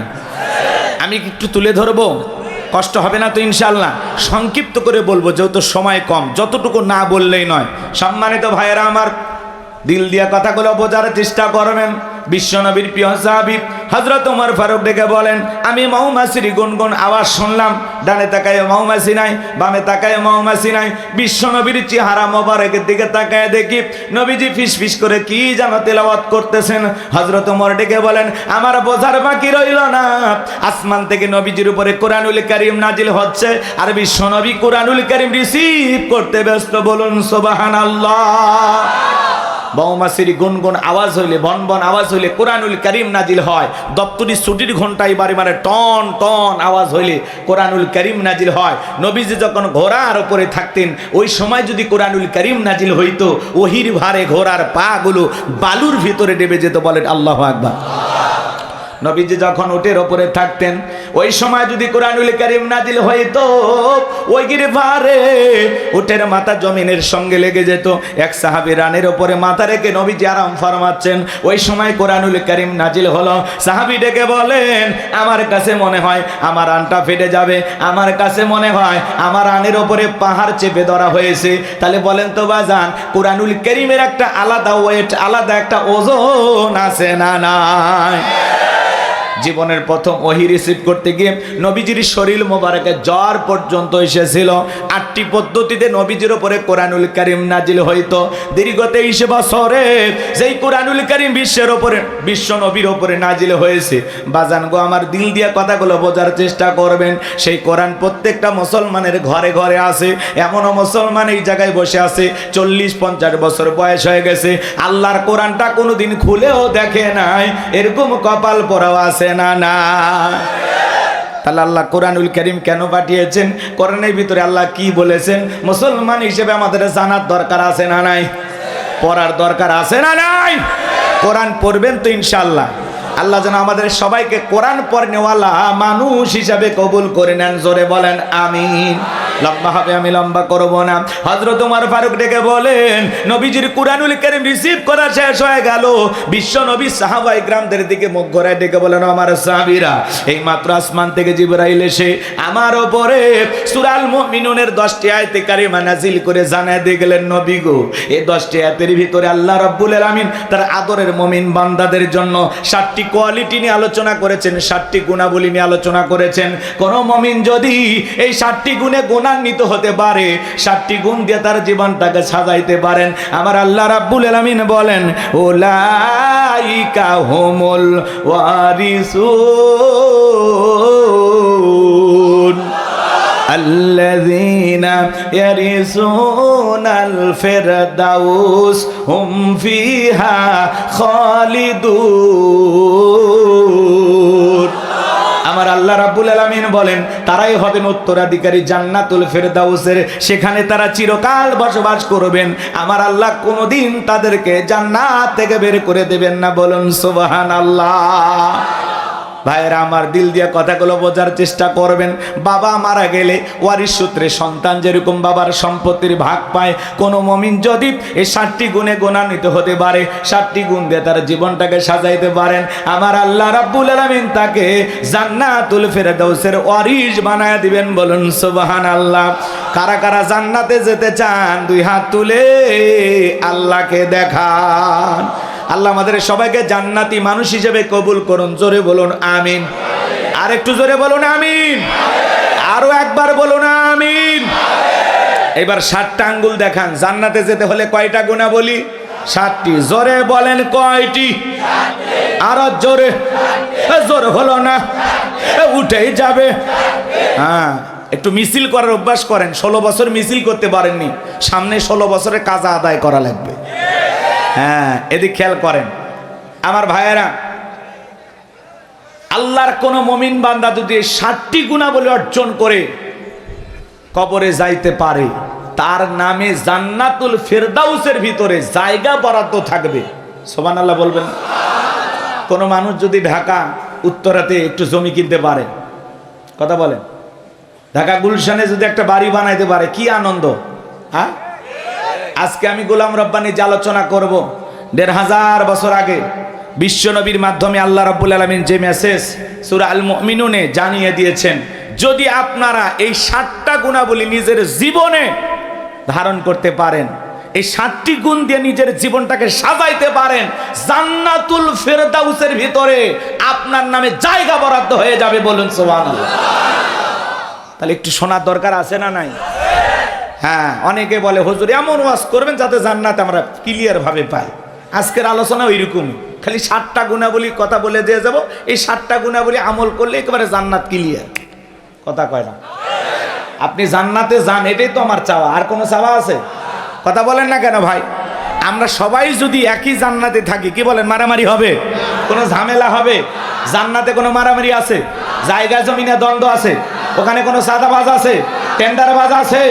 আমি একটু তুলে ধরবো, কষ্ট হবে না তো ইনশাআল্লাহ? সংক্ষিপ্ত করে বলবো যেহেতু সময় কম, যতটুকু না বললেই নয়। সম্মানিত ভাইয়েরা আমার, দিল দিয়া কথাগুলো বোঝার চেষ্টা করবেন। বিশ্বনবীর প্রিয় সাহাবী হযরত ওমর ফারুক ডেকে বলেন, আমি মৌমাছির গুনগুন আওয়াজ শুনলাম। ডানে তাকায় মৌমাছি নাই, বামে তাকায় মৌমাছি নাই। বিশ্বনবীর চেহারা মোবারকের দিকে তাকায় দেখি নবীজি ফিসফিস করে কি যেন তেলাওয়াত করতেছেন। হযরত ওমর ডেকে বলেন, আমার বোঝার বাকি রইল না, আসমান থেকে নবীজির উপরে কোরআনুল কারীম নাজিল হচ্ছে, আর বিশ্বনবী কোরআনুল কারীম রিসিভ করতে ব্যস্ত। বলুন সুবহানাল্লাহ। মৌমাছির গুনগুন আওয়াজ হইলে, বনবন আওয়াজ হইলে কোরআনুল কারীম নাজিল হয়। দপ্তরি ছুটির ঘন্টায় বারে বারে টন টন আওয়াজ হইলে কোরআনুল কারীম নাজিল হয়। নবীজি যখন ঘোড়ার উপরে থাকতেন, ওই সময় যদি কোরআনুল কারীম নাজিল হইতো, ওহির ভারে ঘোড়ার পা গুলো বালুর ভিতরে ডেবে যেত। বলেন আল্লাহু আকবার। নবীজি যখন উটের ওপরে থাকতেন, ওই সময় যদি কোরআনুল কারীম নাজিল হইতো, ওই গিরভারে উটের মাথা জমিনের সঙ্গে লেগে যেত। এক সাহাবী রানের ওপরে মাথা রেখে নবীজি আরাম ফরমাচ্ছেন, ওই সময় কোরআনুল কারীম নাজিল হলো। সাহাবী ডেকে বলেন, আমার কাছে মনে হয় আমার রানটা ফেটে যাবে, আমার কাছে মনে হয় আমার রানের ওপরে পাহাড় চেপে ধরা হয়েছে। তাহলে বলেন তো বাজান, কোরআনুল কারীমের একটা আলাদা ওয়েট, আলাদা একটা ওজন আছে না নাই? জীবনের প্রথম ওহী রিসিভ করতে গিয়ে নবীজির শরীর মোবারকে জ্বর পর্যন্ত এসেছিল। 8টি পদ্ধতিতে নবীজির উপরে কোরআনুল কারীম নাজিল হইতো। দীর্ঘ 23 বছরে যেই কোরআনুল কারীম বিশ্বের উপরে, বিশ্ব নবীর উপরে নাজিল হয়েছে। বাজান গো, আমার দিল দিয়ে কথাগুলো বোঝার চেষ্টা করবেন। সেই কোরআন প্রত্যেকটা মুসলমানের ঘরে ঘরে আছে। এমনও মুসলমান এই জায়গায় বসে আছে 40-50 বছর বয়স হয়ে গেছে, আল্লাহর কোরআনটা কোনোদিন খুলেও দেখে নাই। এরকম কপাল পরাও আছে না না? তাহলে আল্লাহ কোরআনুল কারীম কেন পাঠিয়েছেন? কোরআনের ভিতরে আল্লাহ কি বলেছেন মুসলমান হিসেবে আমাদের জানার দরকার আছে না নাই? পড়ার দরকার আছে না নাই? কোরআন পড়বেন তো ইনশাআল্লাহ। আল্লাহ যেন আমাদের সবাইকে কোরআন পড়নেওয়ালা মানুষ হিসাবে কবুল করে নেন। জোরে বলেন আমিন। লম্বা হবে, আমি লম্বা করব না। হযরত ওমর ফারুক ডেকে বলেন, নবীজির কুরআনুল কারীম রিসিভ করা শেষ হয়ে গেল। বিশ্ব নবী সাহাবায়ে কিরামদের দিকে মুখ ঘোরায় ডেকে বলেন, আমার সাহাবীরা, এই মাত্র আসমান থেকে জিবরাইল এসে আমার উপরে সূরা আল মুমিনুনের 10টি আয়াতে কারিমা নাযিল করে জানায় দিয়ে গেলেন, নবী গো, এই 10টি আয়াতের ভিতরে আল্লাহ রাব্বুল আলামিন তার আদরের মুমিন বান্দাদের জন্য 7টি কোয়ালিটি নিয়ে আলোচনা করেছেন, 7টি গুণাবলী নিয়ে আলোচনা করেছেন। কোন মুমিন যদি এই 7টি গুণে গুণান্বিত হতে পারে, 7টি গুণ দিয়ে তার জীবনটাকে সাজাইতে পারেন, আমার আল্লাহ রাব্বুল আলামিন বলেন, উলাইকা হুমুল ওয়ারিসুন আল্লাযীনা ইয়ারিসুনাল ফিরদাউস হুম ফিহা খালিদুন। আমার আল্লাহ রাব্বুল আলামিন বলেন, তারাই হবেন উত্তরাধিকারী জান্নাতুল ফেরদাউসের, সেখানে তারা চিরকাল বসবাস করবেন। আমার আল্লাহ কোনোদিন তাদেরকে জান্নাত থেকে বের করে দেবেন না, বলুন সুবহানাল্লাহ। ভাইয়েরা আমার, দিল দিয়ে কথাগুলো বোঝার চেষ্টা করবেন। বাবা মারা গেলে ওয়ারিশ সূত্রে সন্তান যেরকম বাবার সম্পত্তির ভাগ পায়, কোন মুমিন যদি এই 7টি গুণে গুণান্বিত হতে পারে, 7টি গুণ দিয়ে তার জীবনটাকে সাজাইতে পারেন, আমার আল্লাহ রাব্বুল আলামিন তাকে জান্নাতুল ফেরদাউসের ওয়ারিশ বানায় দিবেন, বলুন সুবহানাল্লাহ। কারা কারা জান্নাতে যেতে চান, 2 হাত তুলে আল্লাহকে দেখান। আল্লাহ আমাদের সবাইকে জান্নাতি মানুষ হিসেবে কবুল করুন, জোরে বলুন আমিন। আর একটু জোরে বলুন আমিন, আরো একবার বলুন আমিন। এবার 7টা আঙ্গুল দেখান। জান্নাতে যেতে হলে কয়টা গুণাবলী? 7টি। জোরে বলেন কয়টি? আরো জোরে। জোরে হলো না, উঠেই যাবে। হ্যাঁ, একটু মিছিল করার অভ্যাস করেন। 16 বছর মিছিল করতে পারেননি, সামনে 16 বছরের কাজা আদায় করা লাগবে। হ্যাঁ, এদিক খেয়াল করেন আমার ভাইয়েরা। আল্লাহর কোন মুমিন বান্দা যদি 7টি গুণাবলী অর্জন করে কবরে যাইতে পারে, তার নামে জান্নাতুল ফেরদাউসের ভিতরে জায়গা বরাদ্দ থাকবে। সুবহানাল্লাহ বলবেন। কোন মানুষ যদি ঢাকা উত্তরাতে একটু জমি কিনতে পারে, কথা বলেন, ঢাকা গুলশানে যদি একটা বাড়ি বানাইতে পারে, কি আনন্দ। হ্যাঁ, আজকে আমি গোলাম রব্বানী যে আলোচনা করব, 1500 বছর আগে বিশ্ব নবীর মাধ্যমে আল্লাহ রাব্বুল আলামিন যে মেসেজ সূরা আল মুমিনুনে জানিয়ে দিয়েছেন, যদি আপনারা এই 7টা গুণাবলী নিজের জীবনে ধারণ করতে পারেন, এই 7টি গুণ দিয়ে নিজের জীবনটাকে সাজাইতে পারেন, জান্নাতুল ফেরদাউসের ভিতরে আপনার নামে জায়গা বরাদ্দ হয়ে যাবে, বলুন সুবহানাল্লাহ। তাহলে একটু শোনার দরকার আছে না নাই? হ্যাঁ, অনেকে বলে হুজুর এমন ওয়াজ করবেন যাতে জান্নাত আমরা ক্লিয়ার ভাবে পাই। আজকের আলোচনা ওইরকমই, খালি 7টা গুণাবলীর কথা বলে দিয়ে যাব, এই 7টা গুণাবলী আমল করলে একেবারে জান্নাত ক্লিয়ার। কথা কয় না? আপনি জান্নাতে যান, এটাই তো আমার চাওয়া। আর কোনো চাওয়া আছে? কথা বলেন না কেন ভাই? আমরা সবাই যদি একই জান্নাতে থাকি, কি বলেন, মারামারি হবে? কোনো ঝামেলা হবে? জান্নাতে কোনো মারামারি আছে? জায়গা জমিনে দ্বন্দ্ব আছে? ওখানে কোনো সাদাবাজ আছে? টেন্ডারবাজ আছে?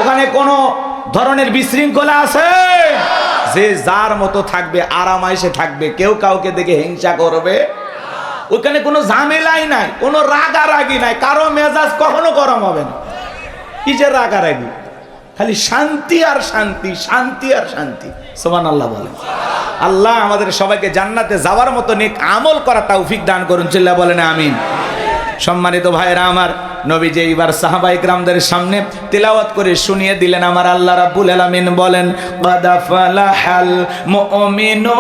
ওখানে কোনো ধরনের বিশৃঙ্খলা আছে? যে যার মতো থাকবে, আরামাইশে থাকবে, কেউ কাউকে দেখে হিংসা করবে। ওখানে কোনো ঝামেলাই নাই, কোনো রাগারাগি নাই, কারো মেজাজ কখনো গরম হবে না। কি যে রাগারাগি, খালি শান্তি আর শান্তি, শান্তি আর শান্তি। সুবহানাল্লাহ বলেন। আল্লাহ আমাদের সবাইকে জান্নাতে যাওয়ার মতো নেক আমল করা তৌফিক দান করুন, চিল্লা বলেন আমিন। সম্মানিত ভাইরা আমার, নবীজি এইবার সাহাবায়ে কিরামদের সামনে তেলাওয়াত করে শুনিয়ে দিলেন। আমার আল্লাহ রাব্বুল আলামিন বলেন, ক্বাদ ফালাহাল মুমিনুন।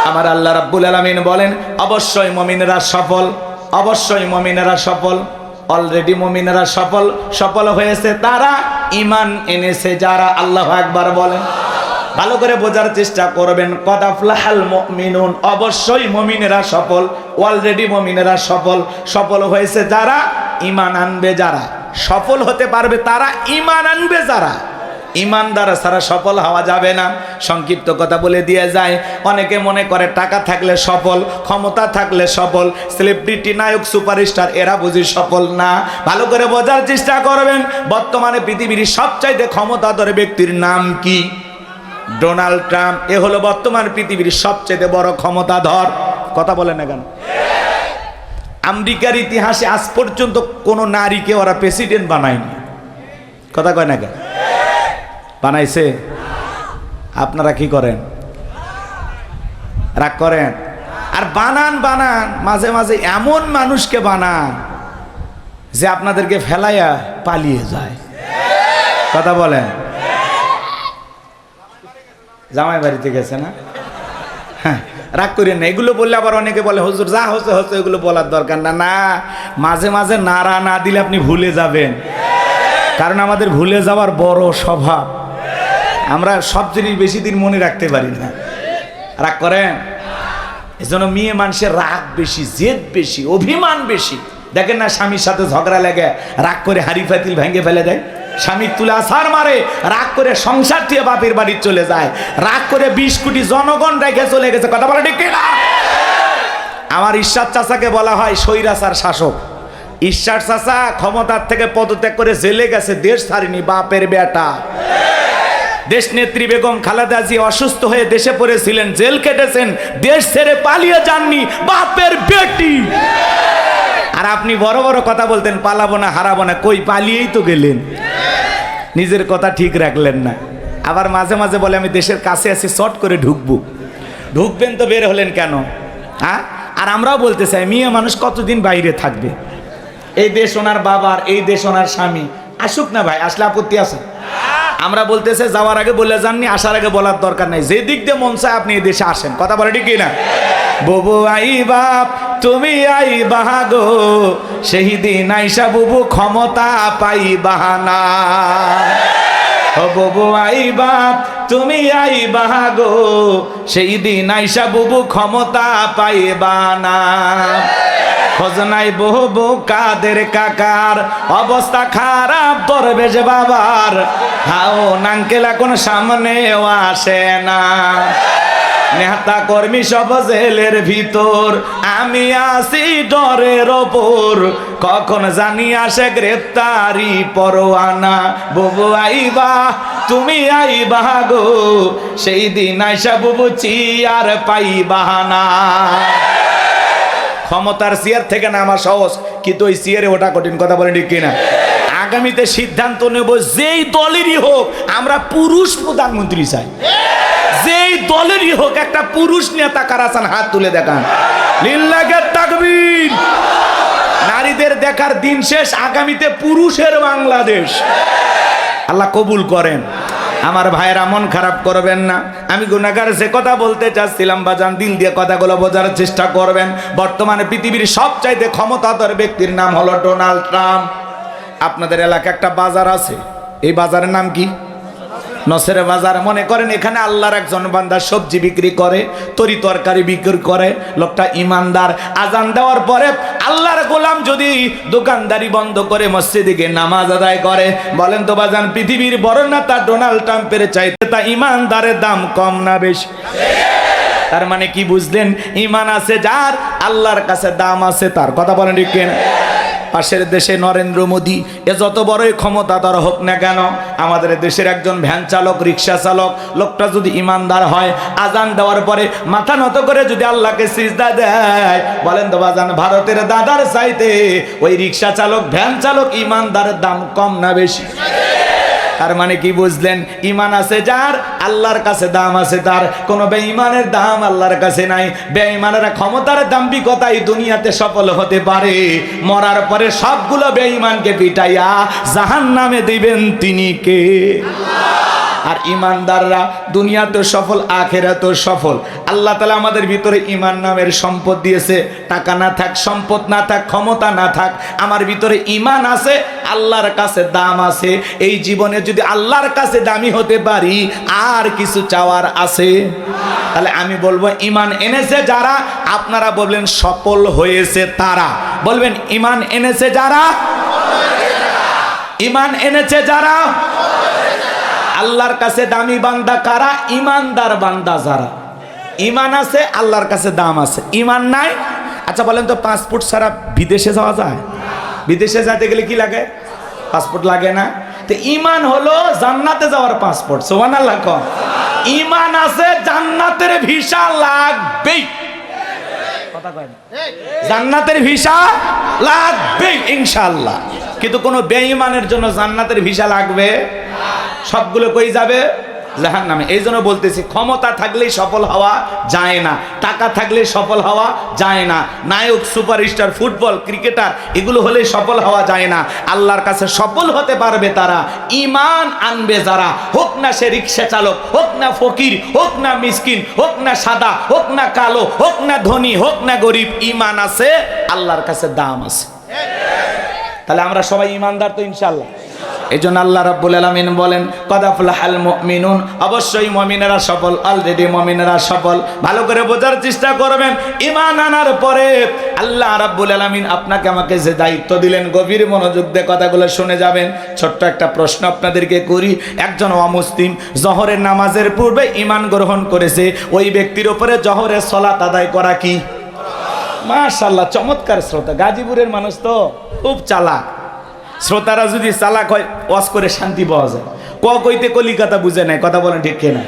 আমার আল্লাহ রাব্বুল আলামিন বলেন, অবশ্যই মুমিনেরা সফল, অবশ্যই মুমিনেরা সফল। অলরেডি মুমিনেরা সফল। সফল হয়েছে তারা, ঈমান এনেছে যারা। আল্লাহু আকবার বলেন। ভালো করে বোঝার চেষ্টা করবেন। ক্বাদ আফলাহাল মুমিনুন, অবশ্যই মুমিনেরা সফল। অলরেডি মুমিনেরা সফল। সফল হয়েছে যারা, ঈমান আনবে যারা। সফল হতে পারবে তারা, ঈমান আনবে যারা। ঈমানদার ছাড়া সফল হওয়া যাবে না। সংক্ষিপ্ত কথা বলে দিয়ে যায়, অনেকে মনে করে টাকা থাকলে সফল, ক্ষমতা থাকলে সফল, সেলিব্রিটি, নায়ক, সুপারস্টার এরা বুঝি সফল না। ভালো করে বোঝার চেষ্টা করবেন। বর্তমানে পৃথিবীর সবচাইতে ক্ষমতাধর ব্যক্তির নাম কি? Donald Trump. এ হলো বর্তমান পৃথিবীর সবচেয়ে বড় ক্ষমতাধর। কথা বলেন না কেন? আমেরিকার ইতিহাসে আজ পর্যন্ত কোনো নারীকে ওরা প্রেসিডেন্ট বানায়নি। কথা কয় না কেন? বানাইছে? আপনারা কি করেন? রাগ করেন? আর বানান মাঝে মাঝে এমন মানুষকে বানান যে আপনাদেরকে ফেলাইয়া পালিয়ে যায়। কথা বলেন? জামাই বাড়িতে গেছে না? হ্যাঁ, রাগ করেন না। এগুলো বললে আবার অনেকে বলে হুজুর যা হচ্ছে হচ্ছে, এগুলো বলার দরকার না। না, মাঝে মাঝে নাড়া না দিলে আপনি ভুলে যাবেন, কারণ আমাদের ভুলে যাওয়ার বড় স্বভাব। আমরা সব জিনিস বেশি দিন মনে রাখতে পারি না। রাগ করেন? এজন্য মেয়ে মানুষের রাগ বেশি, জেদ বেশি, অভিমান বেশি। দেখেন না, স্বামীর সাথে ঝগড়া লেগে রাগ করে হাড়ি পাতিল ভেঙে ফেলে দেয়, স্বামীর তুলা সার মারে, রাগ করে সংসার দিয়ে বাপের বাড়ি চলে যায়, রাগ করে 20 কোটি জনগণ রেখে চলে গেছে। কথা বলে ঠিক না? আমার ঈশ্বর চাচাকে বলা হয় স্বৈরাচার শাসক। ঈশ্বর চাচা ক্ষমতার থেকে পদত্যাগ করে জেলে গেছে, দেশ ছাড়েনি, বাপের বেটা। দেশ নেত্রী বেগম খালেদা জিয়া অসুস্থ হয়ে দেশে পড়েছিলেন, জেল কেটেছেন, দেশ ছেড়ে পালিয়ে যাননি, বাপের বেটি। আর আপনি বড় বড় কথা বলতেন পালাবো না, হারাবো না, কই পালিয়েই তো গেলেন, নিজের কথা ঠিক রাখলেন না। আবার মাঝে মাঝে বলে আমি দেশের কাছে আছি, শর্ট করে ঢুকবেন তো বের হলেন কেন? হ্যাঁ, আর আমরাও বলতে চাই মেয়ে মানুষ কতদিন বাইরে থাকবে? এই দেশ ওনার বাবার, এই দেশ ওনার স্বামী, আসুক না ভাই, আসলে আপত্তি আছে? আমরা বলতেছে যাওয়ার আগে বলে যাননি, আসার আগে বলার দরকার নাই, যে দিক দিয়ে মন চায় আপনি এই দেশে আসেন। কথা বলে ঠিক না? বুবু আই বাপ তুমি আই বাহাগো, সেই দিন আইসা বুবু ক্ষমতা পাই বাহানা। ও বুবু আই বাপ তুমি আই বাহাগো, সেই দিন আইসা বুবু ক্ষমতা পাই বাহানা। খোঁজনাই বহু কাদের কাকার, অবস্থা খারাপ দরবেশ বাবার, হাও নাঙ্কেল এখন সামনেও আসে না। নেতা কর্মী সব জেলের ভিতর, আমি আসি ডরের ওপর, কখন জানি আসে গ্রেফতারি পরোয়ানা। বুবু আইবা তুমি আইবা গো, সেই দিন আইসা বুবু চিয়ার পাই বাহানা। ক্ষমতার চেয়ার থেকে নামা সহজ, কিন্তু ওই চেয়ারে ওটা কঠিন। কথা বলে ঠিক কিনা? আগামীতে সিদ্ধান্ত নেব, যেই দলেরই হোক আমরা পুরুষ প্রধানমন্ত্রী চাই। যেই দলেরই হোক একটা পুরুষ নেতা কারা চান? হাত তুলে দেখান। লিল্লাহে তাকবীর। নারীদের দেখার দিন শেষ, আগামীতে পুরুষের বাংলাদেশ। আল্লাহ কবুল করেন। আমার ভাইয়েরা মন খারাপ করবেন না, আমি গুনাহগার যে কথা বলতে চাচ্ছিলাম বাজান, দিল দিয়ে কথাগুলো বোঝার চেষ্টা করবেন। বর্তমানে পৃথিবীর সবচাইতে ক্ষমতাধর ব্যক্তির নাম হলো ডোনাল্ড ট্রাম্প। আপনাদের এলাকায় একটা বাজার আছে, এই বাজারের নাম কি? নসের বাজার। মনে করেন এখানে আল্লাহর একজন বান্দা সবজি বিক্রি করে, তরি তরকারি বিক্রি করে, লোকটা ইমানদার। আজান দেওয়ার পরে আল্লাহর গোলাম যদি দোকানদারি বন্ধ করে মসজিদে গিয়ে নামাজ আদায় করে, বলেন তো বাজান পৃথিবীর বড় নেতা ডোনাল্ড ট্রাম্পের চাইতে তা ইমানদারের দাম কম না বেশি? তার মানে কি বুঝলেন? ইমান আছে যার, আল্লাহর কাছে দাম আছে তার। কথা বলেন ঠিক কিনা? পাশের দেশে নরেন্দ্র মোদী, এ যত বড়ই ক্ষমতাধর হোক না কেন, আমাদের দেশের একজন ভ্যান চালক, রিক্সা চালক, লোকটা যদি ইমানদার হয়, আজান দেওয়ার পরে মাথা নত করে যদি আল্লাহকে সিজদা দেয়, বলেন তো বাজান ভারতের দাদার চাইতে ওই রিক্সা চালক, ভ্যান চালক ইমানদারের দাম কম না বেশি? তার মানে কি বুঝলেন? ইমান আছে যার, আল্লাহর কাছে দাম আছে তার। কোন বেঈমানের দাম আল্লাহর কাছে নাই। বেঈমানেরা ক্ষমতার দাম্ভিকতায় দুনিয়াতে সফল হতে পারে, মরার পরে সবগুলো বেঈমানকে পিটাইয়া জাহান্নামে দিবেন তিনি কে? আর ইমানদাররা দুনিয়াতে সফল, আখিরাতে সফল। আল্লাহ তাআলা আমাদের ভিতরে ইমান নামের সম্পদ দিয়েছে। টাকা না থাক, সম্পদ না থাক, ক্ষমতা না থাক, আমার ভিতরে ইমান আছে, আল্লাহর কাছে দাম আছে। এই জীবনে যদি আল্লাহর কাছে দামি হতে পারি, আর কিছু চাওয়ার আছে? তাহলে আমি বলবো ইমান এনেছে যারা, আপনারা বলবেন সফল হয়েছে তারা। বলবেন ইমান এনেছে যারা, ইমান এনেছে যারা। আল্লাহর কাছে দামি বান্দা কারা? ইমানদার বান্দা যারা। ইমান আছে, আল্লাহর কাছে দাম আছে। ইমান নাই, আচ্ছা বলেন তো পাসপোর্ট ছাড়া বিদেশে যাওয়া যায়? বিদেশে যেতে গেলে কি লাগে? পাসপোর্ট লাগে না? তো ইমান হলো জান্নাতে যাওয়ার পাসপোর্ট। সুবহানাল্লাহ কও। ইমান আছে, জান্নাতের ভিসা লাগবেই। কথা কয় না। জান্নাতের ভিসা লাগবে ইনশাআল্লাহ, কিন্তু কোনো বেঈমানের জন্য জান্নাতের ভিসা লাগবে? সবগুলো কই যাবে? জাহান্নামে। এই জন্য বলতেছি, ক্ষমতা থাকলেই সফল হওয়া যায় না, টাকা থাকলেই সফল হওয়া যায় না, নায়ক, সুপারস্টার, ফুটবল, ক্রিকেটার এগুলো হলেই সফল হওয়া যায় না। আল্লাহর কাছে সফল হতে পারবে তারা ঈমান আনবে যারা, হোক না সে রিক্সা চালক, হোক না ফকির, হোক না মিসকিন, হোক না সাদা, হোক না কালো, হোক না ধনী, হোক না গরিব, ঈমান আছে, আল্লাহর কাছে দাম আছে। তাহলে আমরা সবাই ঈমানদার তো ইনশাআল্লাহ। এই জন্য আল্লাহ রাব্বুল আলামিন বলেন কদ আফলাহাল মুমিনুন, অবশ্যই মুমিনেরা সফল, অলরেডি মুমিনেরা সফল। ভালো করে বোঝার চেষ্টা করবেন। ঈমান আনার পরে আল্লাহ রাব্বুল আলামিন আপনাকে আমাকে যে দায়িত্ব দিলেন, গভীর মনোযোগ দিয়ে কথাগুলো শুনে যাবেন। ছোট্ট একটা প্রশ্ন আপনাদেরকে করি, একজন অমুসলিম জোহরের নামাজের পূর্বে ঈমান গ্রহণ করেছে, ওই ব্যক্তির উপরে জোহরের সালাত আদায় করা কি? মাশাআল্লাহ, চমৎকার শ্রোতা। গাজীপুরের মানুষ তো খুব চালাক। শ্রোতারা যদি চালাক হয়, ওয়াজ করে শান্তি পাওয়া যায়। কইতে কলিকাতা বুঝে নেয়, কথা বলেন ঠিক কিনা?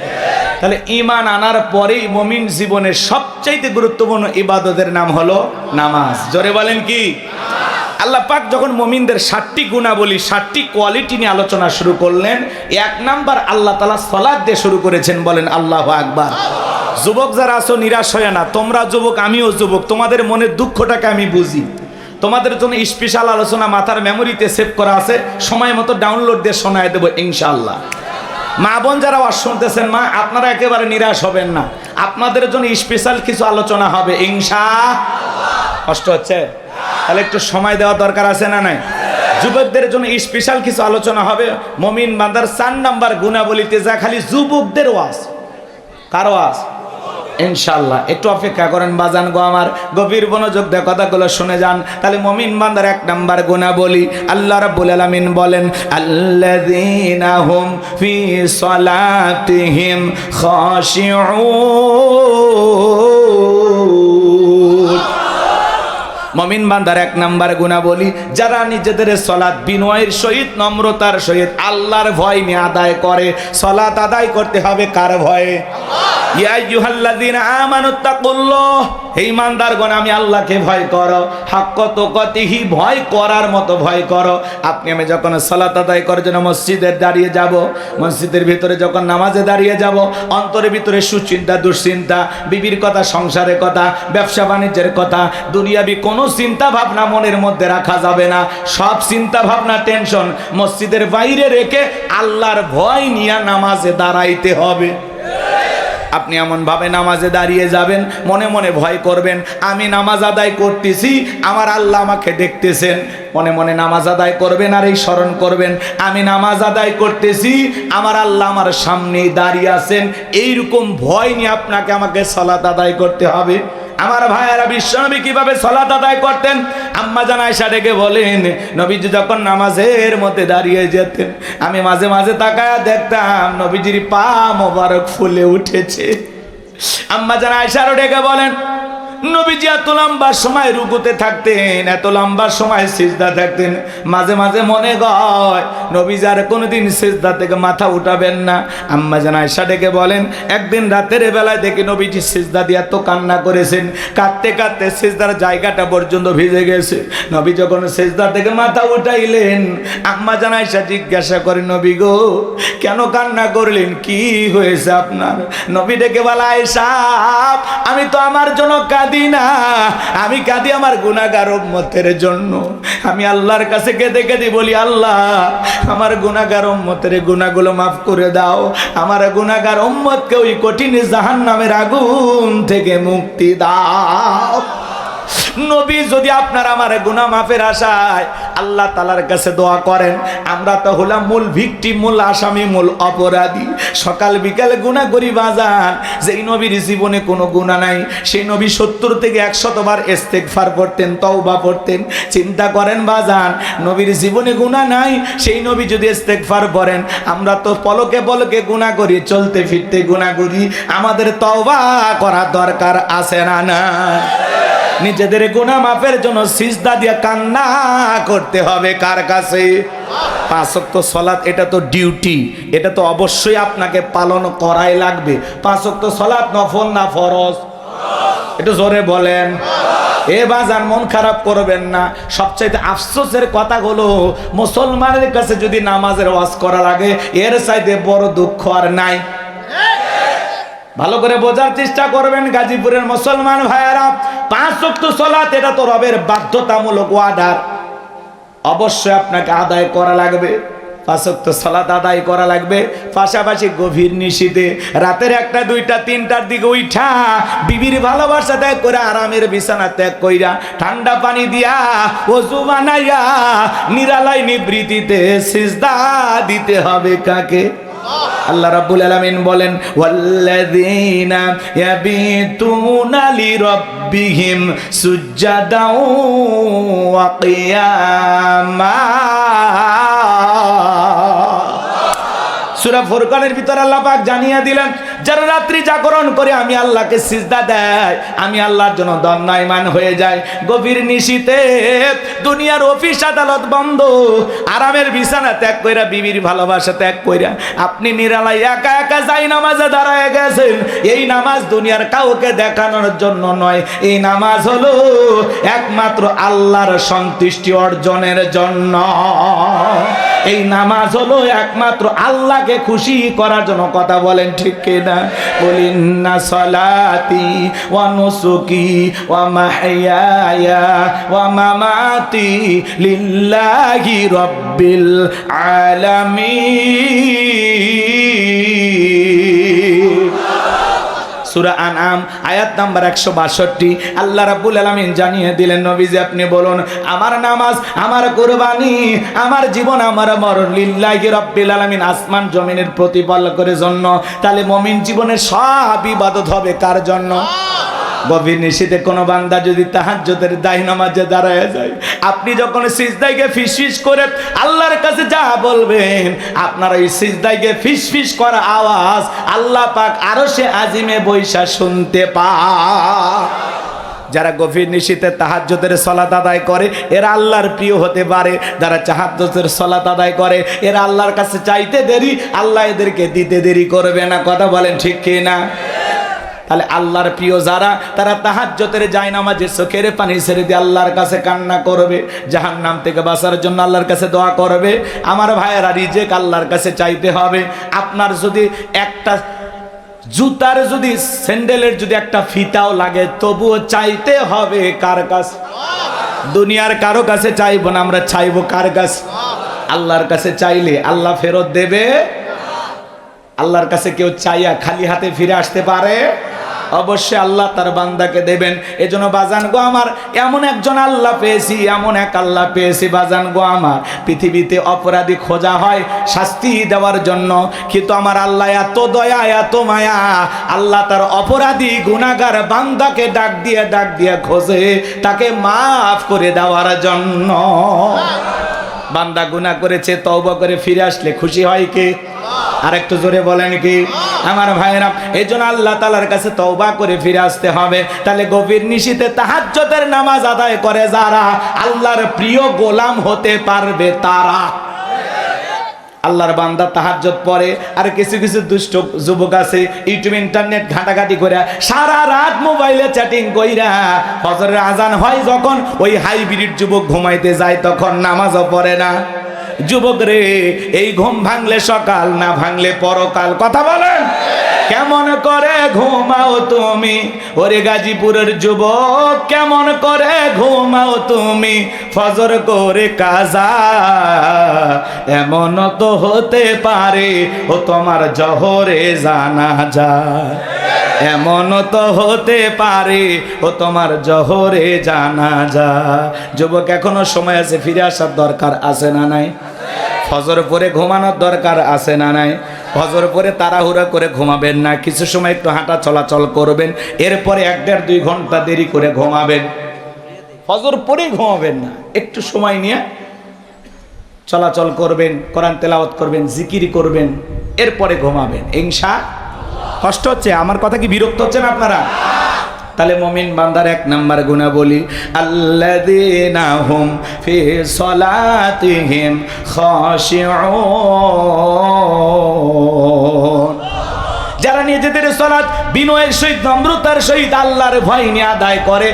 তাহলে ঈমান আনার পরেই মুমিন জীবনের সবচাইতে গুরুত্বপূর্ণ ইবাদতের নাম হলো নামাজ। জোরে বলেন কি? আল্লাহ পাক যখন মুমিনদের 7টি গুণাবলী, 7টি কোয়ালিটি নিয়ে আলোচনা শুরু করলেন, 1 নাম্বার আল্লাহ তাআলা সালাত দিয়ে শুরু করেছেন। বলেন আল্লাহু আকবার। যুবক যারা আছো নিরাশ হয় না, তোমরা যুবক, আমিও যুবক, তোমাদের মনের দুঃখটাকে আমি বুঝি। তোমাদের জন্য স্পেশাল আলোচনা মাথার মেমোরিতে সেভ করা আছে, সময় মতো ডাউনলোড দিয়ে শোনায় দেবো ইনশাআল্লাহ। মা বোন যারা ওয়াজ শুনতেছেন, মা আপনারা একেবারে নিরাশ হবেন না, আপনাদের জন্য স্পেশাল কিছু আলোচনা হবে ইনশাআল্লাহ। কষ্ট হচ্ছে? তাহলে একটু সময় দেওয়া দরকার আছে না নাই? যুবকদের জন্য স্পেশাল কিছু আলোচনা হবে। মুমিন বান্দার 4 নাম্বার গুণাবলীতে যা খালি যুবকদের ওয়াজ। কার ওয়াজ? ইনশাআল্লাহ। একটু অপেক্ষা করেন বাজান গো আমার, গভীর মনোযোগ দিয়ে কথাগুলো শুনে যান। তাহলে মুমিন বান্দার 1 নাম্বার গুণাবলী, আল্লাহ রাব্বুল আলামিন বলেন আল্লাযীনা হুম ফি সালাতিহিম খাশিউন। মুমিন বান্দার 1 নাম্বার গুণাবলী, যারা নিজেদের সালাত বিনয়ের সহিত, নম্রতার সহিত, আল্লাহর ভয় নিয়ে আদায় করে। সালাত আদায় করতে হবে কার ভয়ে? ইয়া আইয়ুহাল্লাযীনা আমানুত্তাকুল্লাহ, হে ঈমানদারগণ আমি আল্লাহকে ভয় করো, হাক্কা তুকাতিহি, ভয় করার মতো ভয় করো। আপনি আমি যখন সালাত আদায় করার জন্য মসজিদে দাঁড়িয়ে যাব, মসজিদের ভিতরে যখন নামাজে দাঁড়িয়ে যাব, অন্তরের ভিতরে সুচিন্তা, দুশ্চিন্তা, বিবির কথা, সংসারের কথা, ব্যবসা বাণিজ্যের কথা, দুনিয়াবি কোনো চিন্তা ভাবনা মনের মধ্যে রাখা যাবে না। সব চিন্তা ভাবনা, টেনশন মসজিদের বাইরে রেখে আল্লাহর ভয় নিয়ে নামাজে দাঁড়াইতে হবে। আপনি এমন ভাবে নামাজে দাঁড়িয়ে যাবেন, মনে মনে ভয় করবেন, আমি নামাজ আদায় করতেছি, আমার আল্লাহ আমাকে দেখতেছেন। মনে মনে নামাজ আদায় করবেন আর এই স্মরণ করবেন, আমি নামাজ আদায় করতেছি, আমার আল্লাহ আমার সামনেই দাঁড়িয়ে আছেন। এইরকম ভয় নিয়ে আপনাকে আমাকে সালাত আদায় করতে হবে। আমার ভাইয়েরা, বিশ্বনবী কিভাবে সালাত আদায় করতেন? আম্মা জান আয়েশা ডেকে বলেন, নবীজি যখন নামাজের মধ্যে দাঁড়িয়ে যেতেন, আমি মাঝে মাঝে তাকায়া দেখতাম নবীজির পা মোবারক ফুলে উঠেছে। আম্মা জান আয়েশারও ডেকে বলেন, নবীজি এত লম্বা সময় রুকুতে থাকতেন, এত লম্বা সময় সিজদা থাকতেন, মাঝে মাঝে মনে হয় নবীজি আর কোনোদিন সিজদা থেকে মাথা উঠাবেন না। আম্মা জান আয়েশা ডেকে বলেন, একদিন রাতের বেলায় দেখি নবীজি সিজদা দিয়ে এত কান্না করেছেন, কাঁদতে কাঁদতে সিজদার জায়গাটা পর্যন্ত ভিজে গেছে। নবী যখন সিজদা থেকে মাথা উঠাইলেন, আম্মা জান আয়েশা জিজ্ঞাসা করে, নবী গো কেন কান্না করলেন, কি হয়েছে আপনার? নবী ডেকে বলে, আয়েশা আমি তো আমার জন্য কাঁদি না, আমি কাঁদি আমার গুনাহগার উম্মতের জন্য। আমি আল্লাহর কাছে কেঁদে কেঁদে বলি, আল্লাহ আমার গুনাহগার উম্মতের গুনাহগুলো মাফ করে দাও, আমার গুনাহগার উম্মতকে ওই কঠিন জাহান্নামের আগুন থেকে মুক্তি দাও। নবী যদি আপনার আমার গুনাহ মাফের আশায় আল্লাহ তাআলার কাছে দোয়া করেন, আমরা তো হলাম মূল ভিকটিম, মূল আসামি, মূল অপরাধী। সকাল বিকাল গুনাহ করি বাজান। যেই নবীর জীবনে কোনো গুনাহ নাই, সেই নবী 70 থেকে 100 বার ইস্তেগফার পড়তেন, তওবা পড়তেন। চিন্তা করেন বাজান, নবীর জীবনে গুনাহ নাই, সেই নবী যদি ইস্তেগফার পড়েন, আমরা তো পলকে পলকে গুনাহ করি, চলতে ফিরতে গুনাহ করি। আমাদের তওবা করা দরকার আছে না? না, নিজেদের গুনাহ মাফের জন্য সিজদা দিয়ে কান্না করতে হবে কার কাছে? 5 ওয়াক্ত সালাত, এটা তো ডিউটি, এটা তো অবশ্যই আপনাকে পালন করাই লাগবে। 5 ওয়াক্ত সালাত নফল না ফরজ? একটু জোরে বলেন। এ বাজার মন খারাপ করবেন না। সবচাইতে আফসোসের কথা হলো মুসলমানের কাছে যদি নামাজের ওয়াজ করা লাগে এর চাইতে বড় দুঃখ আর নাই। ভালো করে বোঝার চেষ্টা করবেন গাজীপুরের মুসলমান ভাইয়েরা, 5 ওয়াক্ত সালাত এটা তো রবের বাধ্যতামূলক অর্ডার, অবশ্যই আপনাকে আদায় করা লাগবে। 5 ওয়াক্ত সালাত আদায় করা লাগবে। পাশাপাশি গভীর নিশীথে রাতের 1টা 2টা 3টার দিকে উঠা বিবির ভালোবাসা ত্যাগ করে আরামের বিছানা ত্যাগ কইরা ঠান্ডা পানি দিয়া ওযু বানাইয়া নিরালাই নিবৃত্তিতে সিজদা দিতে হবে কাকে? আল্লাহ রাব্বুল আলামিন বলেন ওয়াল্লাযীনা ইয়াবিতুনা লিরাব্বিহিম সুজদাও ওয়া কিয়ামা। সূরা ফুরকানের ভিতর আল্লাহ পাক জানিয়ে দিলেন যারা রাত্রি জাগরণ করে আমি আল্লাহকে সিজদা দেয়, আমি আল্লাহর জন্য দণ্ডায়মান হয়ে যায়। গভীর নিশীথে দুনিয়ার অফিস আদালত বন্ধ, আরামের বিছানা ত্যাগ কইরা বিবির ভালোবাসা ত্যাগ কইরা আপনি নিরালাই একা একা যাই নামাজে দাঁড়ায় গেছেন। এই নামাজ দুনিয়ার কাউকে দেখানোর জন্য নয়, এই নামাজ হলো একমাত্র আল্লাহর সন্তুষ্টি অর্জনের জন্য। এই নামাজ হলো একমাত্র আল্লাহকে খুশি করার জন্য। কথা বলেন ঠিক কিনা? বলিন্না সলাতি ওয়া নুসুকি ওয়া মাহইয়ায়া ওয়া মামাতি লিল্লাহি রাব্বিল আলামিন। সূরা আনআম আয়াত নাম্বার 162 আল্লাহ রাব্বুল আলামিন জানিয়ে দিলেন নবীজি আপনি বলুন আমার নামাজ, আমার কুরবানি, আমার জীবন, আমার মরণ লিল্লাহি রাব্বিল আলামিন, আসমান জমিনের প্রতিপাল করে জন্য। তাহলে মুমিন জীবনের সব ইবাদত হবে কার জন্য? গভীর নিশীথে কোনো বান্দা যদি তাহাজ্জুদের দায় নামাজে দাঁড়ায় যায়, আপনি যখন সিজদায় গিয়ে ফিসফিস করে আল্লাহর কাছে যা বলবেন, আপনার ওই সিজদায় গিয়ে ফিসফিস করা আওয়াজ আল্লাহ পাক আরশে আজিমে বৈশা শুনতে পায়। যারা গভীর নিশীথে তাহাজ্জুদের সালাত আদায় করে এরা আল্লাহর প্রিয় হতে পারে। যারা তাহাজ্জুদের সালাত আদায় করে এরা আল্লাহর কাছে চাইতে দেরি, আল্লাহ এদেরকে দিতে দেরি করবে না। কথা বলেন ঠিক কি না? তাহলে আল্লাহর প্রিয় যারা, তারা তাহাজ্জুদের জায়নামাজে চোখের পানি ছেড়ে দিয়ে আল্লাহর কাছে কান্না করবে, জাহান্নাম থেকে বাঁচার জন্য আল্লাহর কাছে দোয়া করবে। আমার ভাইয়েরা, রিজিক আল্লাহর কাছে চাইতে হবে। আপনার যদি একটা জুতার যদি স্যান্ডেলের যদি একটা ফিতাও লাগে তবুও চাইতে হবে কার কাছে? দুনিয়ার কারো কাছে চাইবো না, আমরা চাইবো কার কাছে? আল্লাহর কাছে চাইলে আল্লাহ ফেরত দেবে। আল্লাহর কাছে কেউ চাইয়া খালি হাতে ফিরে আসতে পারে? অবশ্যই আল্লাহ তার বান্দাকে দেবেন। এজন্য বাজান গো আমার, এমন একজন আল্লাহ পেয়েছি, এমন এক আল্লাহ পেয়েছি বাজান গো আমার। পৃথিবীতে অপরাধী খোঁজা হয় শাস্তি দেওয়ার জন্য, কিন্তু আমার আল্লাহ এত দয়া এত মায়া, আল্লাহ তার অপরাধী গুনাহগার বান্দাকে ডাক দিয়ে খোঁজে তাকে মাফ করে দেওয়ার জন্য। বান্দা গুনাহ করেছে, তওবা করে ফিরে আসলে খুশি হয় কে? আর একটু জোরে বলেন কি? আমার ভাইরা, এই জন্য আল্লাহ তাআলার কাছে তওবা করে ফিরে আসতে হবে। তাহলে গভীর নিশীথে তাহাজ্জুদের নামাজ আদায় করে যারা আল্লাহর প্রিয় গোলাম হতে পারবে তারা। আল্লাহর বান্দা তাহাজ্জুদ পড়ে, আর কিছু কিছু দুষ্ট যুবক আছে ইউটিউব ইন্টারনেট ঘাটাঘাটি করে সারা রাত মোবাইলে চ্যাটিং কইরা ফজরের আজান হয় যখন, ওই হাইব্রিড যুবক ঘুমাইতে যায় তখন নামাজও পড়ে না। যুবক রে, এই ঘুম ভাঙলে সকাল, না ভাঙলে পরকাল। কথা বলেন, কেমন করে ঘুমাও তুমি? ওরে গাজীপুরের যুবক, কেমন করে ঘুমাও তুমি? ফজর করে কাজা, এমন তো হতে পারে ও তোমার জহরে জানাজা। এমন তো হতে পারে ও তোমার জহরে জানাজা। যুবক, এখনো সময় আছে, ফিরে আসার দরকার আছে না নাই? ফজর পরে ঘুমানোর দরকার আছে না নাই? ফজর পরে তাড়াহুড়া করে ঘুমাবেন না, কিছু সময় একটু হাঁটা চলাচল করবেন, এরপরে 1-1.5-2 ঘন্টা দেরি করে ঘুমাবেন। ফজর পরেই ঘুমাবেন না, একটু সময় নিয়ে চলাচল করবেন, কোরআন তেলাওয়াত করবেন, জিকির করবেন, এরপরে ঘুমাবেন ইনশাআল্লাহ। কষ্ট হচ্ছে? আমার কথা কি বিরক্ত হচ্ছেন আপনারা? তাহলে মুমিন বান্দার 1 নাম্বার গুণাবলী, আল্লাযীনা হুম ফি সলাতিহিম খাশিউন। যারা নিজেদের সালাত বিনয়ের সহিত নম্রতার সহিত আল্লাহর ভয় নিয়ে আদায় করে,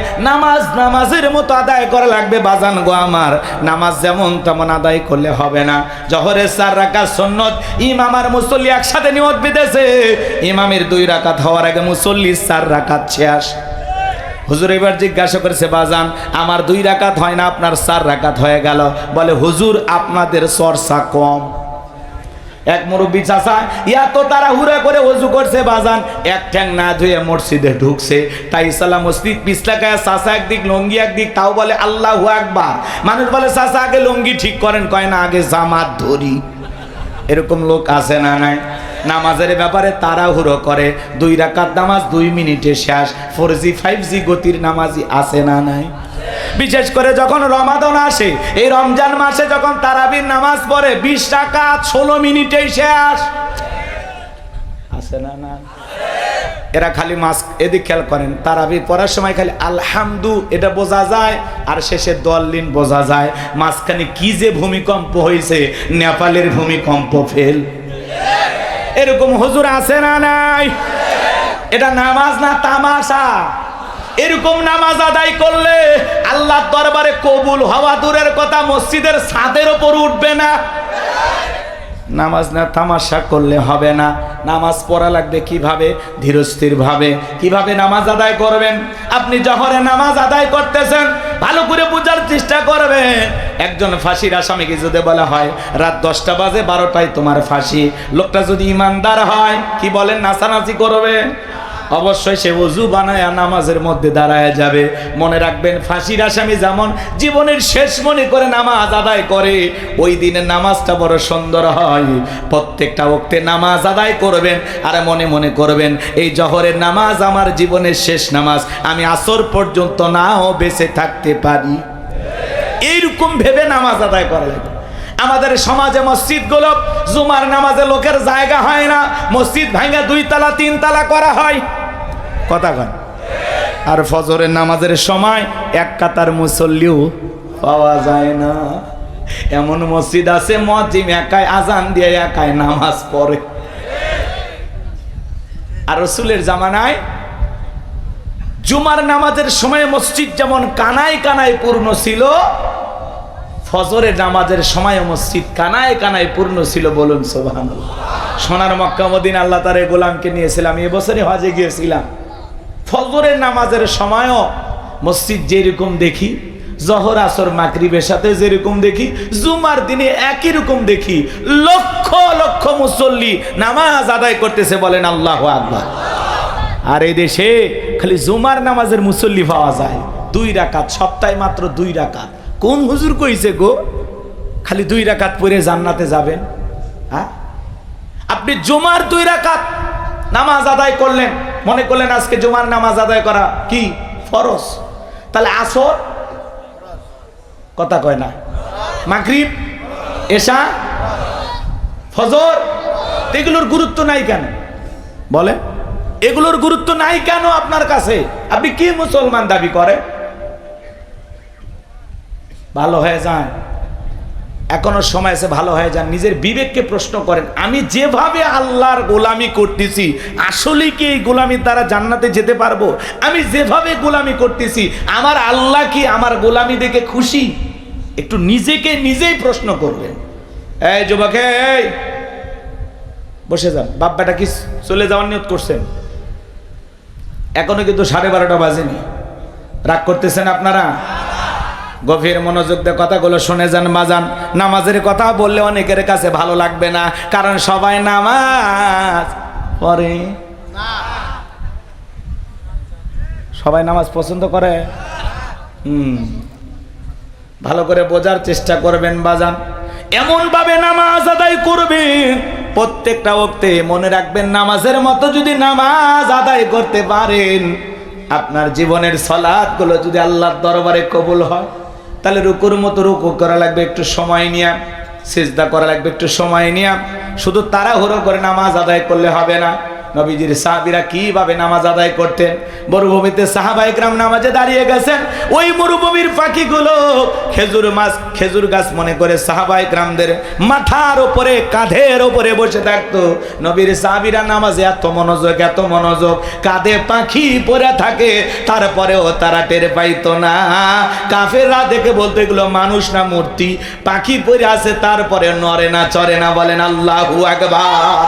নামাজের মতো আদায় করা লাগবে বাজান গো আমার। নামাজ যেমন তেমন আদায় করলে হবে না। জোহরের 4 রাকাত সুন্নত, ইমাম আর মুসল্লি একসাথে নিয়ত বিদেছে, ইমামের 2 রাকাত হওয়ার আগে মুসল্লি 4 রাকাত শেষ। হুজুর এবার জিজ্ঞাসা করেছে, বাজান আমার 2 রাকাত হয় না, আপনার 4 রাকাত হয়ে গেল। বলে হুজুর আপনাদের চর্চা কম। এক মুরব্বী চাচা এত তাড়াহুড়া করে ওযু করছে বাজান, এক ঠ্যাং না ধুয়ে মসজিদে ঢুকছে। তাই সালাম মসজিদ পিছলাকায়, চাচা একদিক লঙ্গি একদিক, তাও বলে আল্লাহু আকবার। মানুষ বলে চাচা আগে লঙ্গি ঠিক করেন, কয় না আগে জামাত ধরি। এরকম লোক আছে না নাই? নামাজের ব্যাপারে তাড়াহুড়ো করে, 2 রাকাত নামাজ 2 মিনিটে শেষ। 4G 5G গতির নামাজি আছে না নাই? বিশেষ করে যখন রমাদান আসে, এই রমজান মাসে যখন তারাবির নামাজ পড়ে 20 রাকাত 16 মিনিটেই শেষ। আছে না না? এরা খালি মাস্ক এদিক খেয়াল করেন, তারাবি পড়ার সময় খালি আলহামদু এটা বোঝা যায়, আর শেষে দলিন বোঝা যায়। মাঝখানে কি যে ভূমিকম্প হয়েছে, নেপালের ভূমিকম্প ফেল। এরকম হুজুর আছে না নাই? এটা নামাজ না তামাশা? এরকম নামাজ আদায় করলে আল্লাহর দরবারে কবুল হওয়া দূরের কথা, মসজিদের ছাদের উপর উঠবে না। নামাজ না তামাশা করলে হবে না। নামাজ পড়া লাগবে কিভাবে? ধীরস্থির ভাবে। কিভাবে নামাজ আদায় করবেন? আপনি জোহরে নামাজ আদায় করতেছেন, ভালো করে বোঝার চেষ্টা করবেন। একজন ফাঁসির আসামিকে যদি বলা হয় রাত 10টা বাজে 12টায় তোমার ফাঁসি, লোকটা যদি ইমানদার হয় কি বলেন? নাচানাচি করবে? অবশ্যই সে ওযু বানায় নামাজের মধ্যে দাঁড়ায় যাবে। মনে রাখবেন, ফাঁসির আসামি যেমন জীবনের শেষ মনে করে নামাজ আদায় করে, ওই দিনের নামাজটা বড় সুন্দর হয়। প্রত্যেকটা ওয়াক্তে নামাজ আদায় করবেন, আর মনে মনে করবেন এই জোহরের নামাজ আমার জীবনের শেষ নামাজ, আমি আসর পর্যন্ত নাও বেঁচে থাকতে পারি। এইরকম ভেবে নামাজ আদায় করা লাগে। আমাদের সমাজে মসজিদগুলো জুমার নামাজে লোকের জায়গা হয় না, মসজিদ ভাঙা 2 তলা 3 তলা করা হয়। কথা কন। আর ফজরের নামাজের সময় 1 কাতার মুসল্লিও পাওয়া যায় না। এমন মসজিদ আছে মুয়াজ্জিন একাই আজান দিয়ে একাই নামাজ পড়ে। আর রাসূলের জামানায় জুমার নামাজের সময় মসজিদ যেমন কানায় কানায় পূর্ণ ছিল, ফজরের নামাজের সময় মসজিদ কানায় কানায় পূর্ণ ছিল। বলুন সুবহানাল্লাহ। সোনার মক্কা মদিনা আল্লাহ তার গোলামকে নিয়েছিলাম, এবছরে হজে গিয়েছিলাম। ফজরের নামাজের সময়ও মসজিদ যেরকম দেখি, জোহর আসর মাগরিবের সাথে যেরকম দেখি, জুমার দিনে একই রকম দেখি। লক্ষ লক্ষ মুসল্লি নামাজ আদায় করতেছে, বলেন আল্লাহু আকবার। আর এই দেশে খালি জুমার নামাজের মুসল্লি পাওয়া যায় 2 রাকাত, সপ্তাহে মাত্র 2 রাকাত। কোন হুজুর কইছে গো খালি 2 রাকাত পড়ে জান্নাতে যাবেন? হ্যাঁ, আপনি জুমার 2 রাকাত নামাজ আদায় করলেন, মনে করলেন আজকে জুমার নামাজ আদায় করা কি ফরজ, তাহলে আসর কথা কয় না, মাগরিব, এশা, ফজর, এগুলোর গুরুত্ব নাই কেন? বলে এগুলোর গুরুত্ব নাই কেন আপনার কাছে? আপনি কি মুসলমান দাবি করে? ভালো হয়ে যান, এখনো সময় আছে, ভালো হয়ে যান। নিজের বিবেককে প্রশ্ন করেন, আমি যেভাবে আল্লাহর গোলামি করতেছি আসলে কি এই গোলামির দ্বারা জান্নাতে যেতে পারবো? আমি যেভাবে গোলামি করতেছি আমার আল্লাহ কি আমার গোলামি দেখে খুশি? একটু নিজেকে নিজেই প্রশ্ন করবেন। এই যুবক, এই বসে যান। বাপ বেটা কি চলে যাওয়ার নিয়ত করছেন? এখনো কিন্তু 12:30 বাজেনি। রাগ করতেছেন আপনারা? গভীর মনোযোগ দিয়ে কথাগুলো শুনে যান বাজান। নামাজের কথা বললে অনেকের কাছে ভালো লাগবে না, কারণ সবাই নামাজ পড়ে না। সবাই নামাজ পছন্দ করে? ভালো করে বোঝার চেষ্টা করবেন বাজান। এমন ভাবে নামাজ আদায় করবেন প্রত্যেকটা ওয়াক্তে, মনে রাখবেন নামাজের মতো যদি নামাজ আদায় করতে পারেন, আপনার জীবনের সালাতগুলো যদি আল্লাহর দরবারে কবুল হয়, তাহলে রুকুর মতো রুকু করা লাগবে একটু সময় নিয়ে, সিজদা করা লাগবে একটু সময় নিয়ে। শুধু তাড়াহুড়ো করে নামাজ আদায় করলে হবে না। নবীজির সাহাবীরা কিভাবে নামাজ আদায় করতেন। মরুভূমিতে সাহাবায়ে কেরাম নামাজে দাঁড়িয়ে গেছেন, ওই মরুভূমির পাখিগুলো খেজুর গাছ মনে করে সাহাবায়ে কেরামদের মাথার উপরে কাঁধের উপরে বসে থাকতো। নবীর সাহাবীরা নামাজে এত মনোযোগ, কাঁধে পাখি পড়ে থাকে, তারপরেও তারা টের পাইতো না। কাফেররা দেখে বলতে এগুলো মানুষ না মূর্তি, পাখি পড়ে আছে, তারপরে নড়ে না চড়ে না। বলেন আল্লাহু আকবার।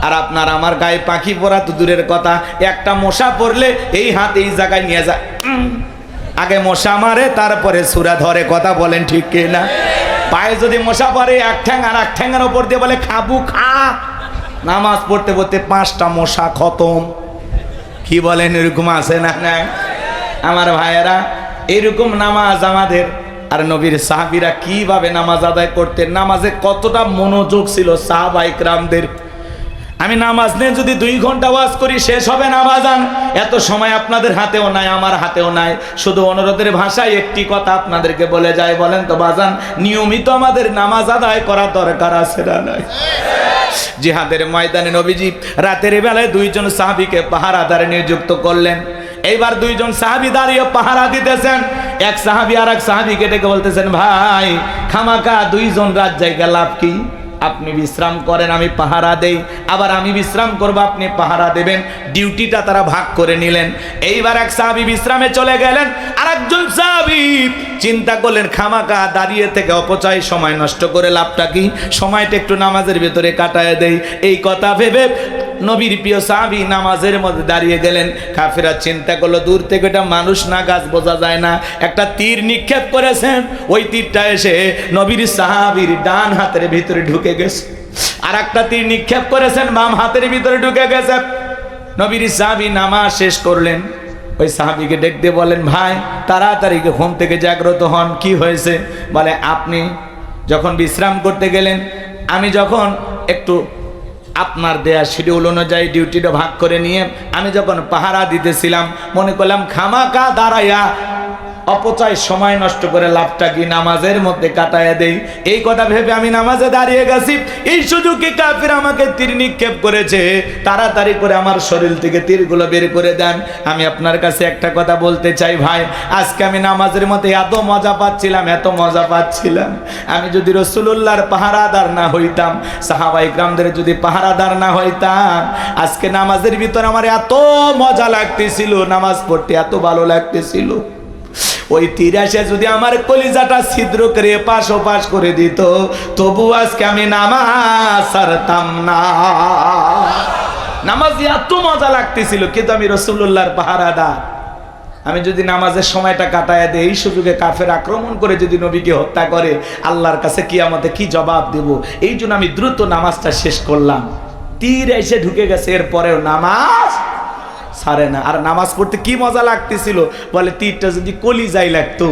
আর আপনার আমার গায়ে পাখি পড়া তো দূরের কথা, একটা মশা পড়লে এই হাত এই জায়গায় নিয়ে যায়, আগে মশা মারে তারপরে সূরা ধরে। কথা বলেন ঠিক কি না? পায়ে যদি মশা পড়ে এক ঠ্যাং আর এক ঠ্যাঙের উপর দিয়ে বলে খাবু খা। নামাজ পড়তে পড়তে 5টা মশা খতম। কি বলেন? এরকম আছে না? আমার ভাইয়েরা, এরকম নামাজ আমাদের। আর নবীর সাহাবীরা কিভাবে নামাজ আদায় করতেন, নামাজে কতটা মনোযোগ ছিল সাহাবায়ে কেরামদের। আমি নামাজ নিয়ে যদি 2 ঘন্টা ওয়াজ করি শেষ হবে না বাজান। এত সময় আপনাদের হাতেও নাই, আমার হাতেও নাই। শুধু অনুরোধের ভাষায় একটি কথা আপনাদেরকে বলে যায়, বলেন তো বাজান, নিয়মিত আমাদের নামাজ আদায় করা দরকার আছে না নাই? জিহাদের ময়দানে নবীজি রাতের বেলায় 2 জন সাহাবীকে পাহারাদারে নিযুক্ত করলেন। এইবার 2 জন সাহাবী দাঁড়িয়ে পাহারা দিতেছেন। এক সাহাবী আর এক সাহাবীকে ডেকে বলতেছেন, ভাই খামাকা 2 জন রাত জায়গা লাভ কি? আপনি বিশ্রাম করেন, আমি পাহারা দেই, আবার আমি বিশ্রাম করব, আপনি পাহারা দেবেন। ডিউটিটা তারা ভাগ করে নিলেন। এইবার এক সাহাবী বিশ্রামে চলে গেলেন, আর একজন সাহাবী চিন্তা করলেন খামাকা দাঁড়িয়ে থেকে অপচয় সময় নষ্ট করে লাভটা কি, সময়টা একটু নামাজের ভিতরে কাটায় দেই। এই কথা ভেবে নবীর প্রিয় সাহাবী নামাজের মধ্যে দাঁড়িয়ে গেলেন। কাফেররা চিন্তা করলো দূর থেকে এটা মানুষ না গাছ বোঝা যায় না, একটা তীর নিক্ষেপ করেছেন, ওই তীরটা এসে নবীর সাহাবীর ডান হাতের ভিতরে ঢুকে গেছে। আর একটা তীর নিক্ষেপ করেছেন, বাম হাতের ভিতরে ঢুকে গেছে। নবীর সাহাবী নামাজ শেষ করলেন, ওই সাহাবীকে দেখতে বলেন, ভাই তাড়াতাড়ি ঘুম থেকে জাগ্রত হন, কি হয়েছে? বলে আপনি যখন বিশ্রাম করতে গেলেন, আমি যখন একটু আপনার দেয়া শিডিউল অনুযায়ী ডিউটিটা ভাগ করে নিয়ে আমি যখন পাহারা দিতেছিলাম, মনে করলাম খামাকা দাঁড়াইয়া অপচয় সময় নষ্ট করে লাভটা কি, নামাজের মধ্যে কাটাইয়া দেই। এই কথা ভেবে আমি নামাজে দাঁড়িয়ে গেছি। এই সুযোগে কাফির আমাকে তীর নিক্ষেপ করেছে, তাড়াতাড়ি করে আমার শরীর থেকে তীরগুলো বের করে দেন। আমি আপনার কাছে একটা কথা বলতে চাই ভাই, আজকে আমি নামাজের মধ্যে এত মজা পাচ্ছিলাম, আমি যদি রাসূলুল্লাহর পাহারাদার না হইতাম, সাহাবায়ে কেরামদের যদি পাহারাদার না হইতাম, আজকে নামাজের ভিতর আমার এত মজা লাগতেছিল, নামাজ পড়তে এত ভালো লাগতেছিল। ওই তীর এসে যদি আমার কলিজাটা ছিদ্র করে পাশ ও পাশ করে দিত, তবু আজকে আমি নামাজ ছাড়তাম না। নামাজ এত মজা লাগতেছিল, কিন্তু আমি রাসূলুল্লাহর পাহারাদার। আমি যদি নামাজের সময়টা কাটায় দেই, এই সুযোগে কাফের আক্রমণ করে যদি নবীকে হত্যা করে, আল্লাহর কাছে কিয়ামতে কি জবাব দেব? এই জন্য আমি দ্রুত নামাজটা শেষ করলাম। তীর এসে ঢুকে গেছে, এরপরেও নামাজ ছাড়ে না। আর নামাজ পড়তে কি মজা লাগতেছিল, বলে তীরটা যদি কলিজায় লাগতো,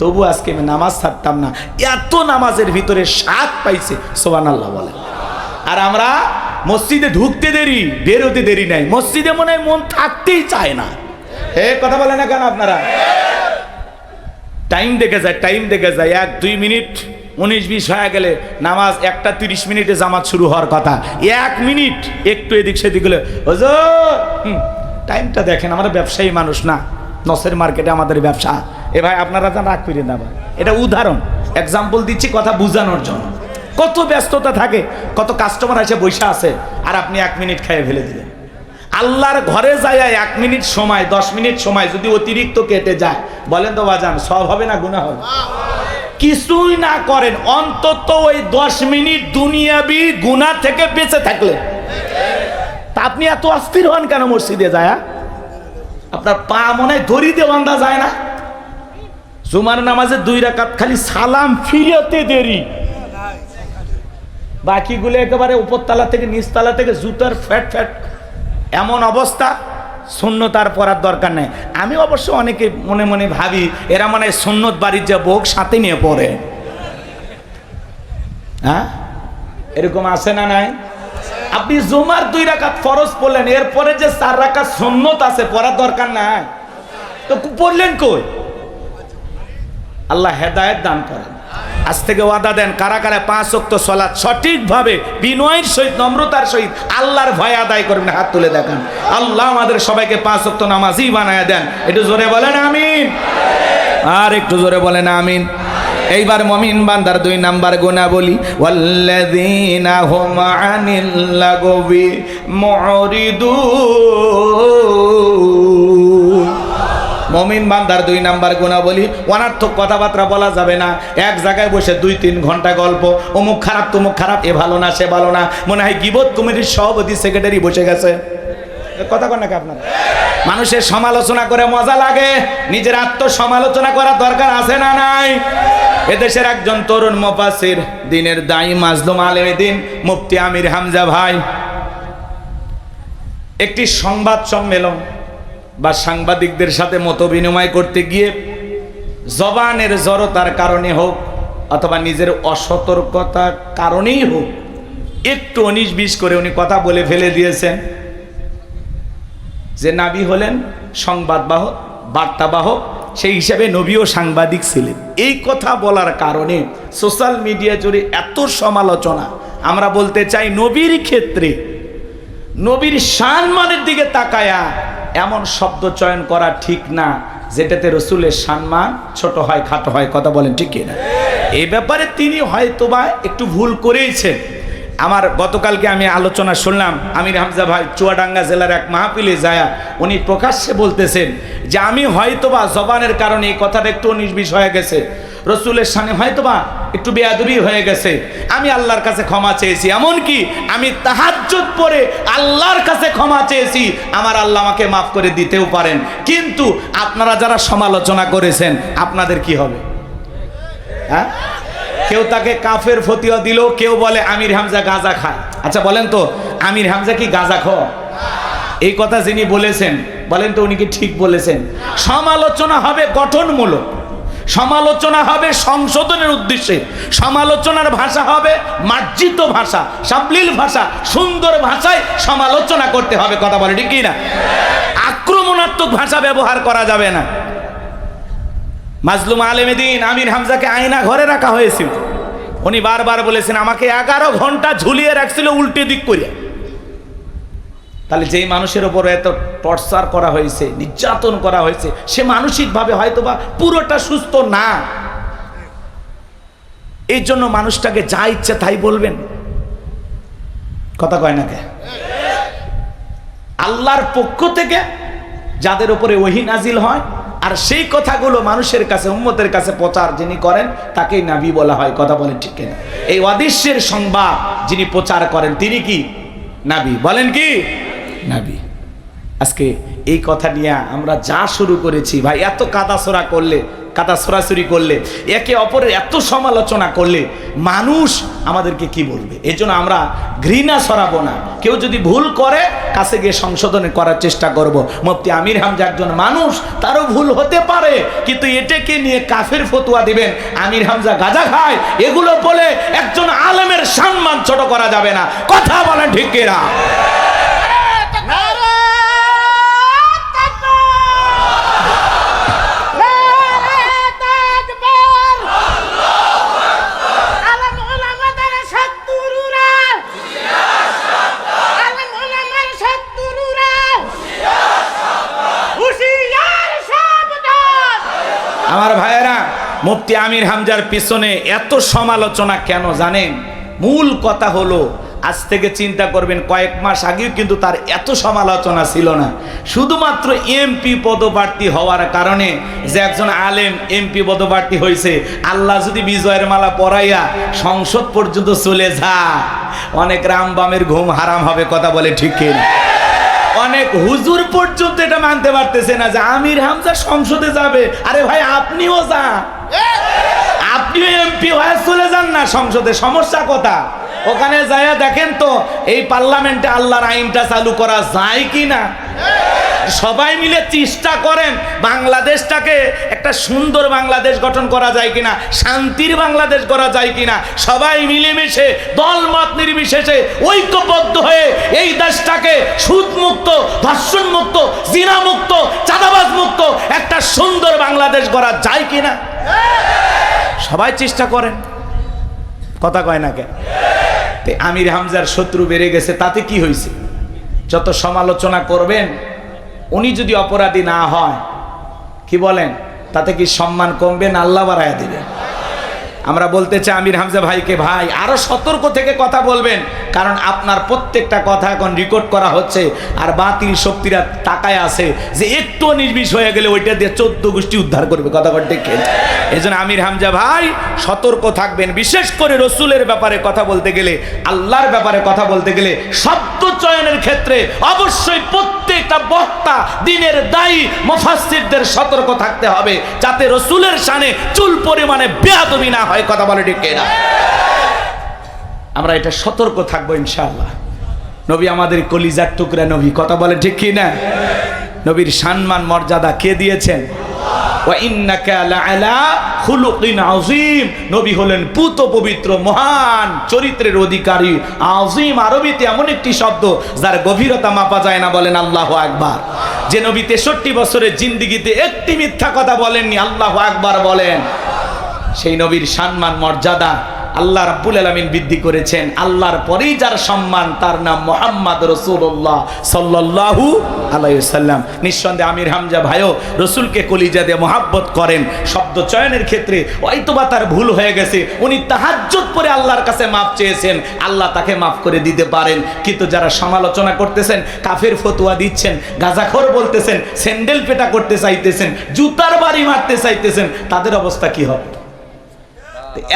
তবু আজকে আমি নামাজ ছাড়তাম না। এত নামাজের ভিতরে স্বাদ পাইছে, সুবহানাল্লাহ বলে। আর আমরা মসজিদে ঢুকতে দেরি, বেরোতে দেরি নাই, মসজিদে মনে হয় মন থাকতেই চায় না। কথা বলে না কেন আপনারা? টাইম দেখে যায় 1-2 মিনিট 19-20 হয়ে গেলে নামাজ 1:30 মিনিটে জামাত শুরু হওয়ার কথা, 1 মিনিট একটু এদিক সেদিক হলে হুজুর টাইমটা দেখেন। আমরা ব্যবসায়ী মানুষ না, নসের মার্কেটে আমাদের ব্যবসা। এ ভাই আপনারা তো রাগ করেন না ভাই, এটা উদাহরণ, এক্সাম্পল দিচ্ছি কথা বোঝানোর জন্য। কত ব্যস্ততা থাকে, কত কাস্টমার এসে বসে আছে, আর আপনি 1 মিনিট খেয়ে ফেলে দিলেন। আল্লাহর ঘরে যায় 1 মিনিট সময়, 10 মিনিট সময় যদি অতিরিক্ত কেটে যায়, বলেন তো বাজান সওয়াব হবে না গুনাহ হবে? কিছুই না করেন, অন্তত ওই 10 মিনিট দুনিয়াবি গুনাহ থেকে বেঁচে থাকলে, তা আপনি এত অস্থির হন কেন মসজিদে যায়? আপনার পা মনে হয় দড়ি দিয়ে বাঁধা যায় না? জুমার নামাজে 2 রাকাত খালি সালাম ফিরাতে দেরি, বাকিগুলো একেবারে উপরতলা থেকে নিচতলা থেকে জুতার ফ্যাট এমন অবস্থা। সুন্নত আর পড়ার দরকার নেই। আমি অবশ্য অনেকে মনে মনে ভাবি এরা মানে সুন্নত বাড়ির যে বোক সাথে নিয়ে পড়ে, হ্যাঁ এরকম আছে না নাই? আপনি জুমার 2 রাকাত ফরজ পড়লেন, এরপরে যে 4 রাকাত সুন্নত আছে পড়ার দরকার নাই, তো পড়লেন কই? আল্লাহ হেদায়েত দান করেন। আজ থেকে ওয়াদা দেন, কারা কারা 5 ওয়াক্ত সালাত সঠিকভাবে বিনয়ের সহিত নম্রতার সহিত আল্লাহর ভয় আদায় করবেন, হাত তুলে দেখান। আল্লাহ আমাদের সবাইকে 5 ওয়াক্ত নামাজি বানায় দেন। একটু জোরে বলেন আমিন, আর একটু জোরে বলেন আমিন। এইবার মুমিন বান্দার 2 নাম্বার গুণাবলী, ওয়াল্লাযীনা হুম আনিল লাগবি মুরিদুন। মুমিন বান্দার 2 নাম্বার গুণাবলী, অনার্থক কথাবার্তা বলা যাবে না। এক জায়গায় বসে 2-3 ঘন্টা গল্প, অমুক খারাপ তমুক খারাপ, এ ভালো না সে ভালো না, মনে হয় গীবত কমিটির সভাপতি সেক্রেটারি বসে গেছে। কথা কন নাকি আপনারা? মানুষের সমালোচনা করে মজা লাগে, নিজের আত্মসমালোচনা করার দরকার আছে না নাই? এদেশের একজন তরুণ মুফাসসির, দ্বীনের দায়ী, মাজলুম আলেমে দ্বীন মুফতি আমির হামজা ভাই একটি সংবাদ সম্মেলন বা সাংবাদিকদের সাথে মত বিনিময় করতে গিয়ে জবানের জড়তার কারণে হোক অথবা নিজের অসতর্কতার কারণেই হোক একটু 19-20 করে উনি কথা বলে ফেলে দিয়েছেন যে নবী হলেন সংবাদবাহক, বার্তাবাহক, সেই হিসাবে নবীও সাংবাদিক ছিলেন। এই কথা বলার কারণে সোশ্যাল মিডিয়া জুড়ে এত সমালোচনা। আমরা বলতে চাই, নবীর ক্ষেত্রে নবীর সম্মানের দিকে তাকায়া এমন শব্দ চয়ন করা ঠিক না যেটাতে রসুলের সম্মান ছোট হয়, খাটো হয়। কথা বলেন ঠিক কিনা? এই ব্যাপারে তিনি হয়তোবা একটু ভুল করেইছেন। আমার গতকালকে আমি আলোচনা শুনলাম, আমির হামজা ভাই চুয়াডাঙ্গা জেলার এক মাহফিলে যায় উনি প্রকাশ্যে বলতেছেন যে আমি হয়তোবা জবানের কারণে এই কথাটা একটু 19-20 হয়ে গেছে, রসুলের সামনে হয়তোবা একটু বেয়াদবি হয়ে গেছে, আমি আল্লাহর কাছে ক্ষমা চেয়েছি। এমনকি আমি তাহাজ্জুদ পড়ে আল্লাহর কাছে ক্ষমা চেয়েছি, আমার আল্লাহ আমাকে মাফ করে দিতেও পারেন। কিন্তু আপনারা যারা সমালোচনা করেছেন, আপনাদের কি হবে? হ্যাঁ, কেউ তাকে কাফের ফতোয়া দিল, কেউ বলে আমির হামজা গাঁজা খায়। আচ্ছা বলেন তো, আমির হামজা কি গাঁজা খায়? এই কথা যিনি বলেছেন, বলেন তো উনি কি ঠিক বলেছেন? সমালোচনা হবে গঠনমূলক, সমালোচনা হবে সংশোধনের উদ্দেশ্যে, সমালোচনার ভাষা হবে মার্জিত ভাষা, সাবলীল ভাষা, সুন্দর ভাষায় সমালোচনা করতে হবে। কথা বলে ঠিক কি না? আক্রমণাত্মক ভাষা ব্যবহার করা যাবে না। মাজলুম আলেমে দ্বীন আমির হামজাকে আয়না ঘরে রাখা হয়েছিল। উনি বারবার বলেছেন আমাকে 11 ঘন্টা ঝুলিয়ে রাখছিল উল্টে দিক করে। তাহলে যেই মানুষের উপর এত টর্চার করা হয়েছে, নির্যাতন করা হয়েছে, সে মানসিকভাবে হয়তোবা পুরোটা সুস্থ না। এই জন্য মানুষটাকে যা ইচ্ছে তাই বলবেন? কথা কয় না কে? আল্লাহর পক্ষ থেকে যাদের উপরে ওহী নাজিল হয় আর সেই কথাগুলো মানুষের কাছে, উম্মতের কাছে প্রচার যিনি করেন তাকেই নবী বলা হয়। কথা বলেন ঠিক কিনা? এই অদৃশ্যের সংবাদ যিনি প্রচার করেন তিনি কি নবী? বলেন কি নবী? আজকে এই কথা নিয়ে আমরা যা শুরু করেছি ভাই, এত কাদাছোড়া করলে, কাদা ছোড়াছুরি করলে, একে অপরের এত সমালোচনা করলে মানুষ আমাদেরকে কি বলবে? এই জন্য আমরা ঘৃণা ছড়াবো না। কেউ যদি ভুল করে কাছে গিয়ে সংশোধন করার চেষ্টা করব। মুফতি আমির হামজা একজন মানুষ, তারও ভুল হতে পারে, কিন্তু এটাকে নিয়ে কাফের ফতোয়া দিবেন আমির হামজা গাঁজা খায় এগুলো বলে একজন আলেমের সম্মান ছোট করা যাবে না। কথা বলেন ঠিক কিনা? আমার ভাইয়েরা, মুফতি আমির হামজার পিছনে এত সমালোচনা কেন জানেন? মূল কথা হলো, আজ থেকে চিন্তা করবেন কয়েক মাস আগেও কিন্তু তার এত সমালোচনা ছিল না। শুধুমাত্র এমপি পদপ্রার্থী হওয়ার কারণে যে একজন আলেম এমপি পদপ্রার্থী হয়েছে, আল্লাহ যদি বিজয়ের মালা পরাইয়া সংসদ পর্যন্ত চলে যা, অনেক রামবামের ঘুম হারাম হবে। কথা বলে ঠিক কিনা? অনেক হুজুর পর্যন্ত এটা মানতে পারতেছে না যে আমির হামজা সংসদে যাবে। আরে ভাই আপনিও যান, আপনিও এমপি হয়ে চলে যান না সংসদে, সমস্যা কথা? ওখানে যাইয়া দেখেন তো এই পার্লামেন্টে আল্লাহর আইনটা চালু করা যায় কি না। সবাই মিলে চেষ্টা করেন বাংলাদেশটাকে একটা সুন্দর বাংলাদেশ গঠন করা যায় কিনা, শান্তির বাংলাদেশ করা যায় কিনা। সবাই মিলেমিশে দলমত নির্বিশেষে ঐক্যবদ্ধ হয়ে এই দেশটাকে সুদমুক্ত, ধর্ষণমুক্ত, জিনামুক্ত, চাঁদাবাজ মুক্ত একটা সুন্দর বাংলাদেশ করা যায় কিনা। সবাই চেষ্টা করেন। কথা কয় না কেন? আমির হামজার শত্রু বেড়ে গেছে, তাতে কি হয়েছে? যত সমালোচনা করবেন, উনি যদি অপরাধী না হয়, কি বলেন, তাতে কি সম্মান কমবে না আল্লাহ বাড়ায়া দিবেন? আমরা বলতে চাই আমির হামজা ভাইকে, ভাই আরো সতর্ক থেকে কথা বলবেন, কারণ আপনার প্রত্যেকটা কথা এখন রেকর্ড করা হচ্ছে, আর বাতিল শক্তিরা তাকায় আছে যে একটু নির্বিষ হয়ে গেলে ওইটা দিয়ে 14 গোষ্ঠী উদ্ধার করবে। কথা বলতে এই জন্য আমির হামজা ভাই সতর্ক থাকবেন, বিশেষ করে রসুলের ব্যাপারে কথা বলতে গেলে, আল্লাহর ব্যাপারে কথা বলতে গেলে, শব্দ চয়নের ক্ষেত্রে অবশ্যই প্রত্যেকটা বক্তা, দিনের দায়ী মুফাসসিরদের সতর্ক থাকতে হবে, যাতে রসুলের শানে চুল পরিমাণে বেয়াদবি না হয়। কথা বলে ঠিক না? আমরা এটা সতর্ক থাকবো ইনশাআল্লাহ। নবী আমাদের কলিজার টুকরা নবী, কথা বলে ঠিক কি না? নবীর সম্মান মর্যাদা কে দিয়েছেন? ওয়া ইন্নাকা লাআলা খুলুকিন আযীম, নবী হলেন পুত পবিত্র মহান চরিত্রের অধিকারী। আযীম আরবিতে এমন একটি শব্দ যার গভীরতা মাপা যায় না, বলেন আল্লাহু আকবার। যে নবী 63 বছরের জিন্দেগিতে একটি মিথ্যা কথা বলেননি, আল্লাহু আকবার বলেন। সেই নবীর সম্মান মর্যাদা আল্লাহ রাব্বুল আলামিন বৃদ্ধি করেছেন। আল্লাহর পরেই যার সম্মান, তার নাম মুহাম্মদ রাসূলুল্লাহ সাল্লাল্লাহু আলাইহি ওয়াসাল্লাম। নিঃসন্দেহে আমির হামজা ভাইও রসুলকে কলিজা দিয়ে মহাব্বত করেন। শব্দ চয়নের ক্ষেত্রে হয়তোবা তার ভুল হয়ে গেছে, উনি তাহাজ্জুদ পড়ে আল্লাহর কাছে মাফ চেয়েছেন, আল্লাহ তাকে মাফ করে দিতে পারেন। কিন্তু যারা সমালোচনা করতেছেন, কাফের ফতোয়া দিচ্ছেন, গাঁজাখোর বলতেছেন, স্যান্ডেল পেটা করতে চাইতেছেন, জুতার বাড়ি মারতে চাইতেছেন, তাদের অবস্থা কি হবে?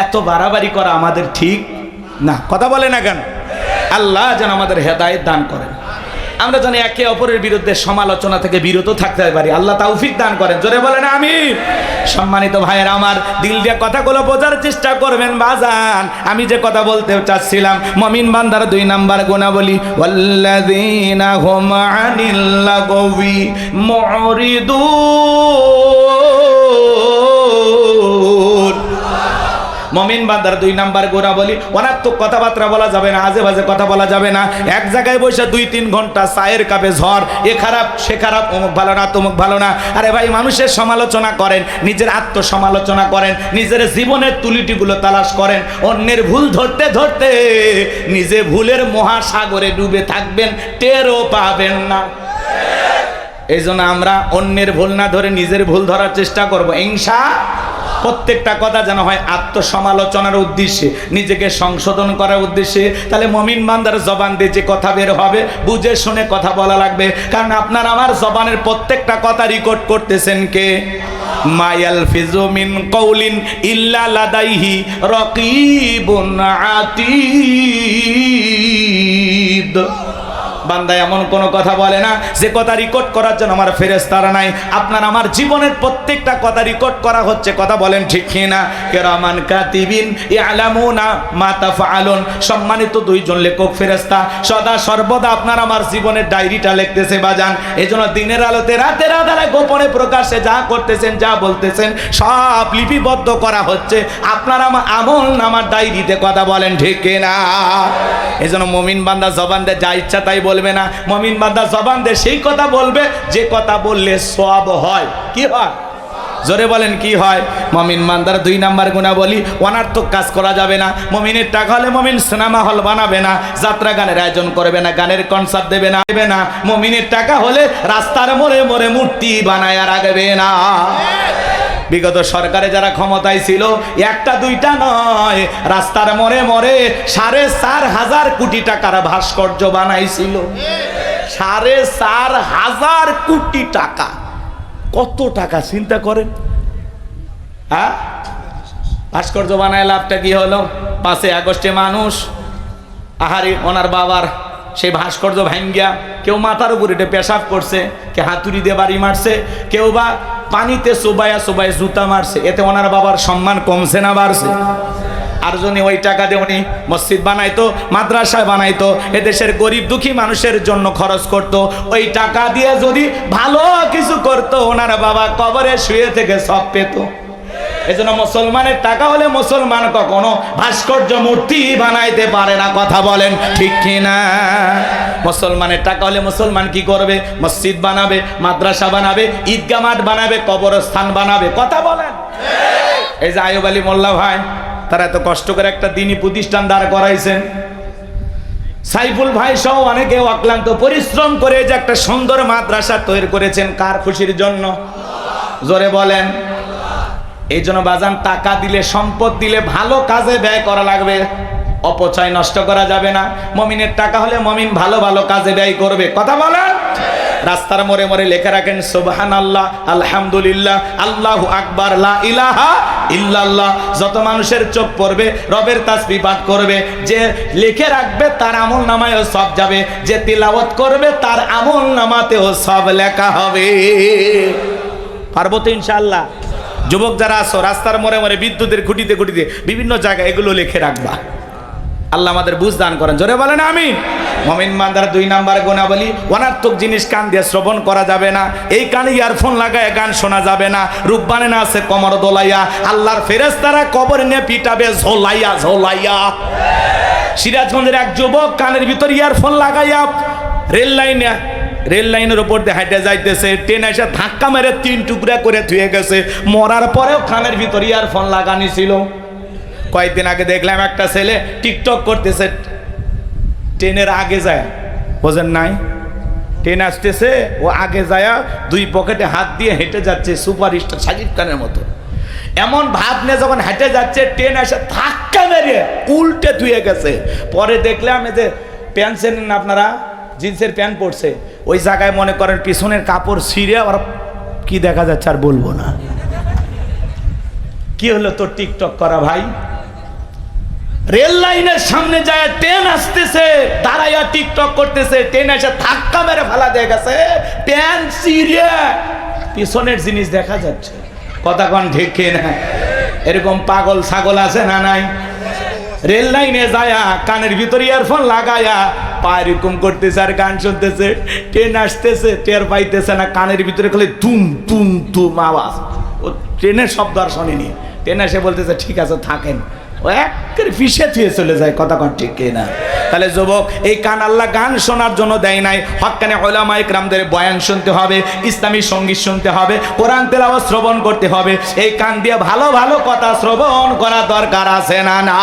এত বাড়াবাড়ি করা আমাদের ঠিক না। কথা বলে না কেন? আল্লাহ যেন আমাদের হেদায়েত দান করেন, আমরা যেন একে অপরের বিরুদ্ধে সমালোচনা থেকে বিরত থাকতে পারি। আল্লাহ তৌফিক দান করেন, জোরে বলেন আমিন। সম্মানিত ভাইয়েরা আমার, দিল দিয়ে কথাগুলো বোঝার চেষ্টা করবেন বাজান। আমি যে কথা বলতে চাচ্ছিলাম, মুমিন বান্দার 2 নাম্বার গুণাবলী, ওয়াল্লাযীনা হুম আনিল লাগবি মুরিদুন। মুমিন বান্দার 2 নাম্বার গুণাবলী, অনাত্মক কথাবার্তা বলা যাবে না, আজে বাজে কথা বলা যাবে না। এক জায়গায় বসে 2-3 ঘন্টা চায়ের কাপে ঝড়, এ খারাপ সে খারাপ, অমুক ভালো না তমুক ভালো না। আরে ভাই, মানুষের সমালোচনা করেন, নিজের আত্মসমালোচনা করেন, নিজের জীবনের তুলিটিগুলো তালাশ করেন। অন্যের ভুল ধরতে ধরতে নিজে ভুলের মহাসাগরে ডুবে থাকবেন, টেরও পাবেন না। এই জন্য আমরা অন্যের ভুল না ধরে নিজের ভুল ধরার চেষ্টা করবো ইনশাআল্লাহ। প্রত্যেকটা কথা যেন হয় আত্মসমালোচনার উদ্দেশ্যে, নিজেকে সংশোধন করার উদ্দেশ্যে। তাহলে মুমিন বান্দার জবান দিয়ে যে কথা বের হবে, বুঝে শুনে কথা বলা লাগবে, কারণ আপনার আমার জবানের প্রত্যেকটা কথা রেকর্ড করতেছেন কে? মা ইয়ালফিজু মিন কওলিন ইল্লা লাদাইহি রাকিবুন আতীদ। বান্দা এমন কোনো কথা বলে না যে কথা রেকর্ড করার জন্য আমার ফেরেশতারা নাই। আপনার আমার জীবনের প্রত্যেকটা কথা রেকর্ড করা হচ্ছে, কথা বলেন ঠিক কিনা? কিরামান কাতিবিন ইয়ালামুনা মা তাফআলুন। সম্মানিত 2 জন লেখক ফেরেশতা সদা সর্বদা আপনার আমার জীবনের ডায়েরিটা লিখতেছে বাজান। এজন্য দিনের আলোতে রাতের আধারে গোপনে প্রকাশ্যে যা করতেছেন, যা বলতেছেন, সব লিপিবদ্ধ করা হচ্ছে আপনার আমার আমল নামার ডায়েরিতে। কথা বলেন ঠিক কিনা? এজন্য মুমিন বান্দা জবান দিয়ে যা ইচ্ছা তাই বলবে না। মুমিন বান্দা জবান দিয়ে সেই কথা বলবে যে কথা বললে সওয়াব হয়। কি হয়? জোরে বলেন কি হয়? মুমিন বান্দার 2 নাম্বার গুণাবলী, অনার্থক কাজ করা যাবে না। মুমিনের টাকা হলে মুমিন সিনেমা হল বানাবে না, যাত্রা গানের আয়োজন করবে না, গানের কনসার্ট দেবে না। মুমিনের টাকা হলে রাস্তার মোড়ে মোড়ে মূর্তি বানায় রাখবে না। বিগত সরকারে যারা ক্ষমতায় ছিল, 1টা 2টা নয়, রাস্তার মোড়ে মোড়ে 4.5 কোটি টাকার ভাস্কর্য বানাইছিল। 4.5 কোটি টাকা। কত টাকা চিন্তা করেন? হ্যাঁ, ভাস্কর্য বানায় লাভটা কি হলো? 5 আগস্টে মানুষ আহারে ওনার বাবার সেই ভাস্কর্য ভাঙ্গিয়া কেউ মাথার উপরে পেশাব করছে, কেউ হাতুড়ি দিয়ে বাড়ি মারছে, কেউ বা পানিতে চোবায়া জুতা মারছে। এতে ওনার বাবার সম্মান কমছে না বাড়ছে? আর যদি ওই টাকা দিয়ে উনি মসজিদ বানাইতো, মাদ্রাসা বানাইতো, এদেশের গরিব দুঃখী মানুষের জন্য খরচ করত, ওই টাকা দিয়ে যদি ভালো কিছু করতো, ওনার বাবা কবরে শুয়ে থেকে সব পেত। এজন্য মুসলমানের টাকা হলে মুসলমান কখনো ভাস্কর্য মূর্তি বানাইতে পারে না। কথা বলেন ঠিক কিনা? মুসলমানের টাকা হলে মুসলমান কি করবে? মসজিদ বানাবে, মাদ্রাসা বানাবে, ঈদগাহ মাঠ বানাবে, কবরস্থান বানাবে। কথা বলেন। এই যে আইয়ুব আলী মোল্লা ভাই, তারা এত কষ্ট করে একটা দিনী প্রতিষ্ঠান দাঁড় করাইছেন। সাইফুল ভাই সহ অনেকে অক্লান্ত পরিশ্রম করে যে একটা সুন্দর মাদ্রাসা তৈরি করেছেন, কার খুশির জন্য? জোরে বলেন। এই জন্য বাজান, টাকা দিলে, সম্পদ দিলে ভালো কাজে ব্যয় করা লাগবে, অপচয় নষ্ট করা যাবে না। মমিনের টাকা হলে মমিন ভালো ভালো কাজে ব্যয় করবে। কথা বলেন। রাস্তার মোড়ে মোড়ে লেখা রাখেন সুবহানাল্লাহ, আলহামদুলিল্লাহ, আল্লাহু আকবার, লা ইলাহা ইল্লাল্লাহ। যত মানুষের চোখ পড়বে রবের তাসবিহ পাঠ করবে, যে লিখে রাখবে তার আমল নামায়ও সব যাবে, যে তিলাওয়াত করবে তার আমল নামাতেও সব লেখা হবে। পারবো তো ইনশাআল্লাহ? যুবক যারা আছো, রাস্তার মোড়ে মোড়ে বিদ্যুতের খুঁটিতে খুঁটিতে বিভিন্ন জায়গায় এগুলো লিখে রাখবা। আল্লাহ আমাদের বুঝ দান করেন। জোরে বলেন আমিন। মুমিন বান্দার 2 নাম্বার গুণাবলী, অনার্থক জিনিস কান দিয়ে শ্রবণ করা যাবে না। এই কানে ইয়ারফোন লাগায় গান শোনা যাবে না। রূপবানে না আছে কমর দোলাইয়া, আল্লাহর ফেরেশতারা কবর নিয়ে পিটাবে ঝোলাইয়া ঝোলাইয়া। সিরাজগঞ্জের এক যুবক কানের ভিতর ইয়ারফোন লাগাইয়া রেল লাইনের উপর দিয়ে হাঁটে যাইতেছে, ট্রেন এসে ধাক্কা মেরে 3 টুকরা করে ধুয়ে গেছে। মরার পরেও কানের ভিতর ইয়ারফোন লাগানি ছিল। কয়েকদিন আগে দেখলাম একটা ছেলে টিকটক করতেছে, ট্রেনের আগে যায়, বোঝেন নাই? ট্রেন আসতেছে, ও আগে যায় 2 পকেটে হাত দিয়ে হেঁটে যাচ্ছে, সুপারস্টার সাকিব খানের মতো। এমন ভাব নিয়ে যখন হেঁটে যাচ্ছে, ট্রেন এসে ধাক্কা মেরে উল্টে ধুয়ে গেছে। পরে দেখলাম এই যে প্যান্ট চেনেন আপনারা, জিন্সের প্যান্ট পরছে, ওই জায়গায় মনে করেন পিছনের কাপড় ছিঁড়ে আর কি দেখা যাচ্ছে আর বলবো না। কি হলো তোর টিকটক করা ভাই? রেল লাইনের সামনে যায়, ট্রেন আসতেছে, দাঁড়াইয়া টিকটক করতেছে, ট্রেন এসে ধাক্কা মেরে ফেলা দিয়ে গেছে, প্যান্ট ছিঁড়ে পিছনের জিনিস দেখা যাচ্ছে। কথা কন ঠিক না? এরকম পাগল ছাগল আছে না নাই? রেল লাইনে যায়া কানের ভিতরে ইয়ারফোন লাগায়া পা এরকম করতেছে আর গান শুনতেছে। ট্রেন আসতেছে, টের পাইতেছে না, কানের ভিতরে খালি তুম তুম তুম আওয়াজ। ও ট্রেনের শব্দ আর শোনেনি। ট্রেন এসে বলতেছে ঠিক আছে থাকেন, ও একের ফিসে থুয়ে চলে যায়। কথা কন ঠিক না? তাহলে যুবক, এই কান আল্লাহ গান শোনার জন্য দেয় নাই। হক্কানে উলামা ইকরামদের বয়ান শুনতে হবে, ইসলামী সঙ্গীত শুনতে হবে, কোরআন তেলাওয়াত শ্রবণ করতে হবে। এই কান দিয়ে ভালো ভালো কথা শ্রবণ করা দরকার আছে না না?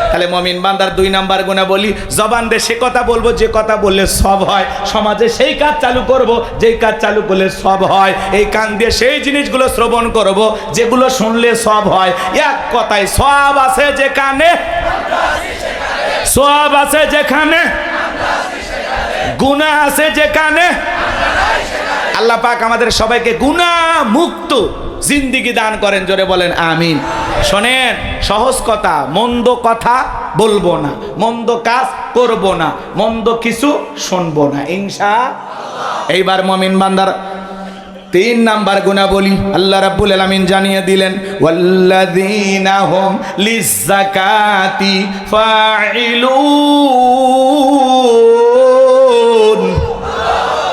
তাহলে মুমিন বান্দার 2 নাম্বার গুণাবলী, জবান দিয়ে সে কথা বলবো যে কথা বললে সব হয়, সমাজে সেই কাজ চালু করব যেই কাজ চালু করলে সব হয়। এই কান দিয়ে সেই জিনিসগুলো শ্রবণ করব যেগুলো শুনলে সব হয়। এক কথায় সব আছে যেখানে, সব আছে যেখানে, গুনাহ আছে যেখানে। আল্লাহ পাক আমাদের সবাইকে গুনাহ মুক্ত জিন্দেগি দান করেন। জোরে বলেন আমিন। শোনেন, সহজ কথা, মন্দ কথা বলবো না, মন্দ কাজ করব না, মন্দ কিছু শুনবো না ইনশাআল্লাহ। এইবার মুমিন বান্দার 3 নাম্বার গুণাবলী আল্লাহ রাব্বুল আলামিন জানিয়ে দিলেন, ওয়াল্লাযীনা হুম লিয-যাকাতি ফাঈলুন।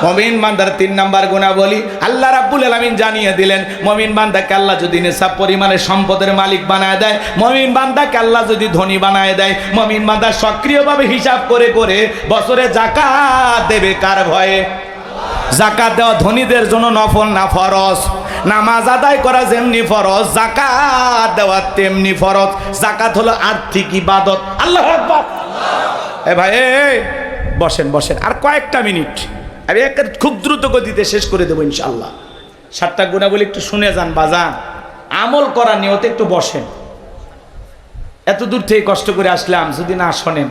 মুমিন বান্দার 3 নাম্বার গুণাবলী আল্লাহ রাব্বুল আলামিন জানিয়ে দিলেন, মুমিন বান্দাকে আল্লাহ যদি নিসাব পরিমাণে সম্পদের মালিক বানায় দেয়, মুমিন বান্দাকে আল্লাহ যদি ধনী বানায় দেয়, মুমিন বান্দা সক্রিয়ভাবে হিসাব করে করে বছরে যাকাত দেবে কার ভয়ে? যাকাত দেওয়া ধনীদের জন্য নফল না ফরজ। নামাজ আদায় করা যেমনি ফরজ, যাকাত দেওয়া তেমনি ফরজ। যাকাত হলো আর্থিক ইবাদত। আল্লাহু আকবার। এ ভাই বসেন বসেন, আর কয়েকটা মিনিট, আমি খুব দ্রুত গতিতে শেষ করে দেবো ইনশাআল্লাহ। 7টা গুণাবলী একটু শুনে যান বাজান, আমল করার নিয়তে একটু বসেন। এত দূর থেকে কষ্ট করে আসলাম, যদি না শোনেন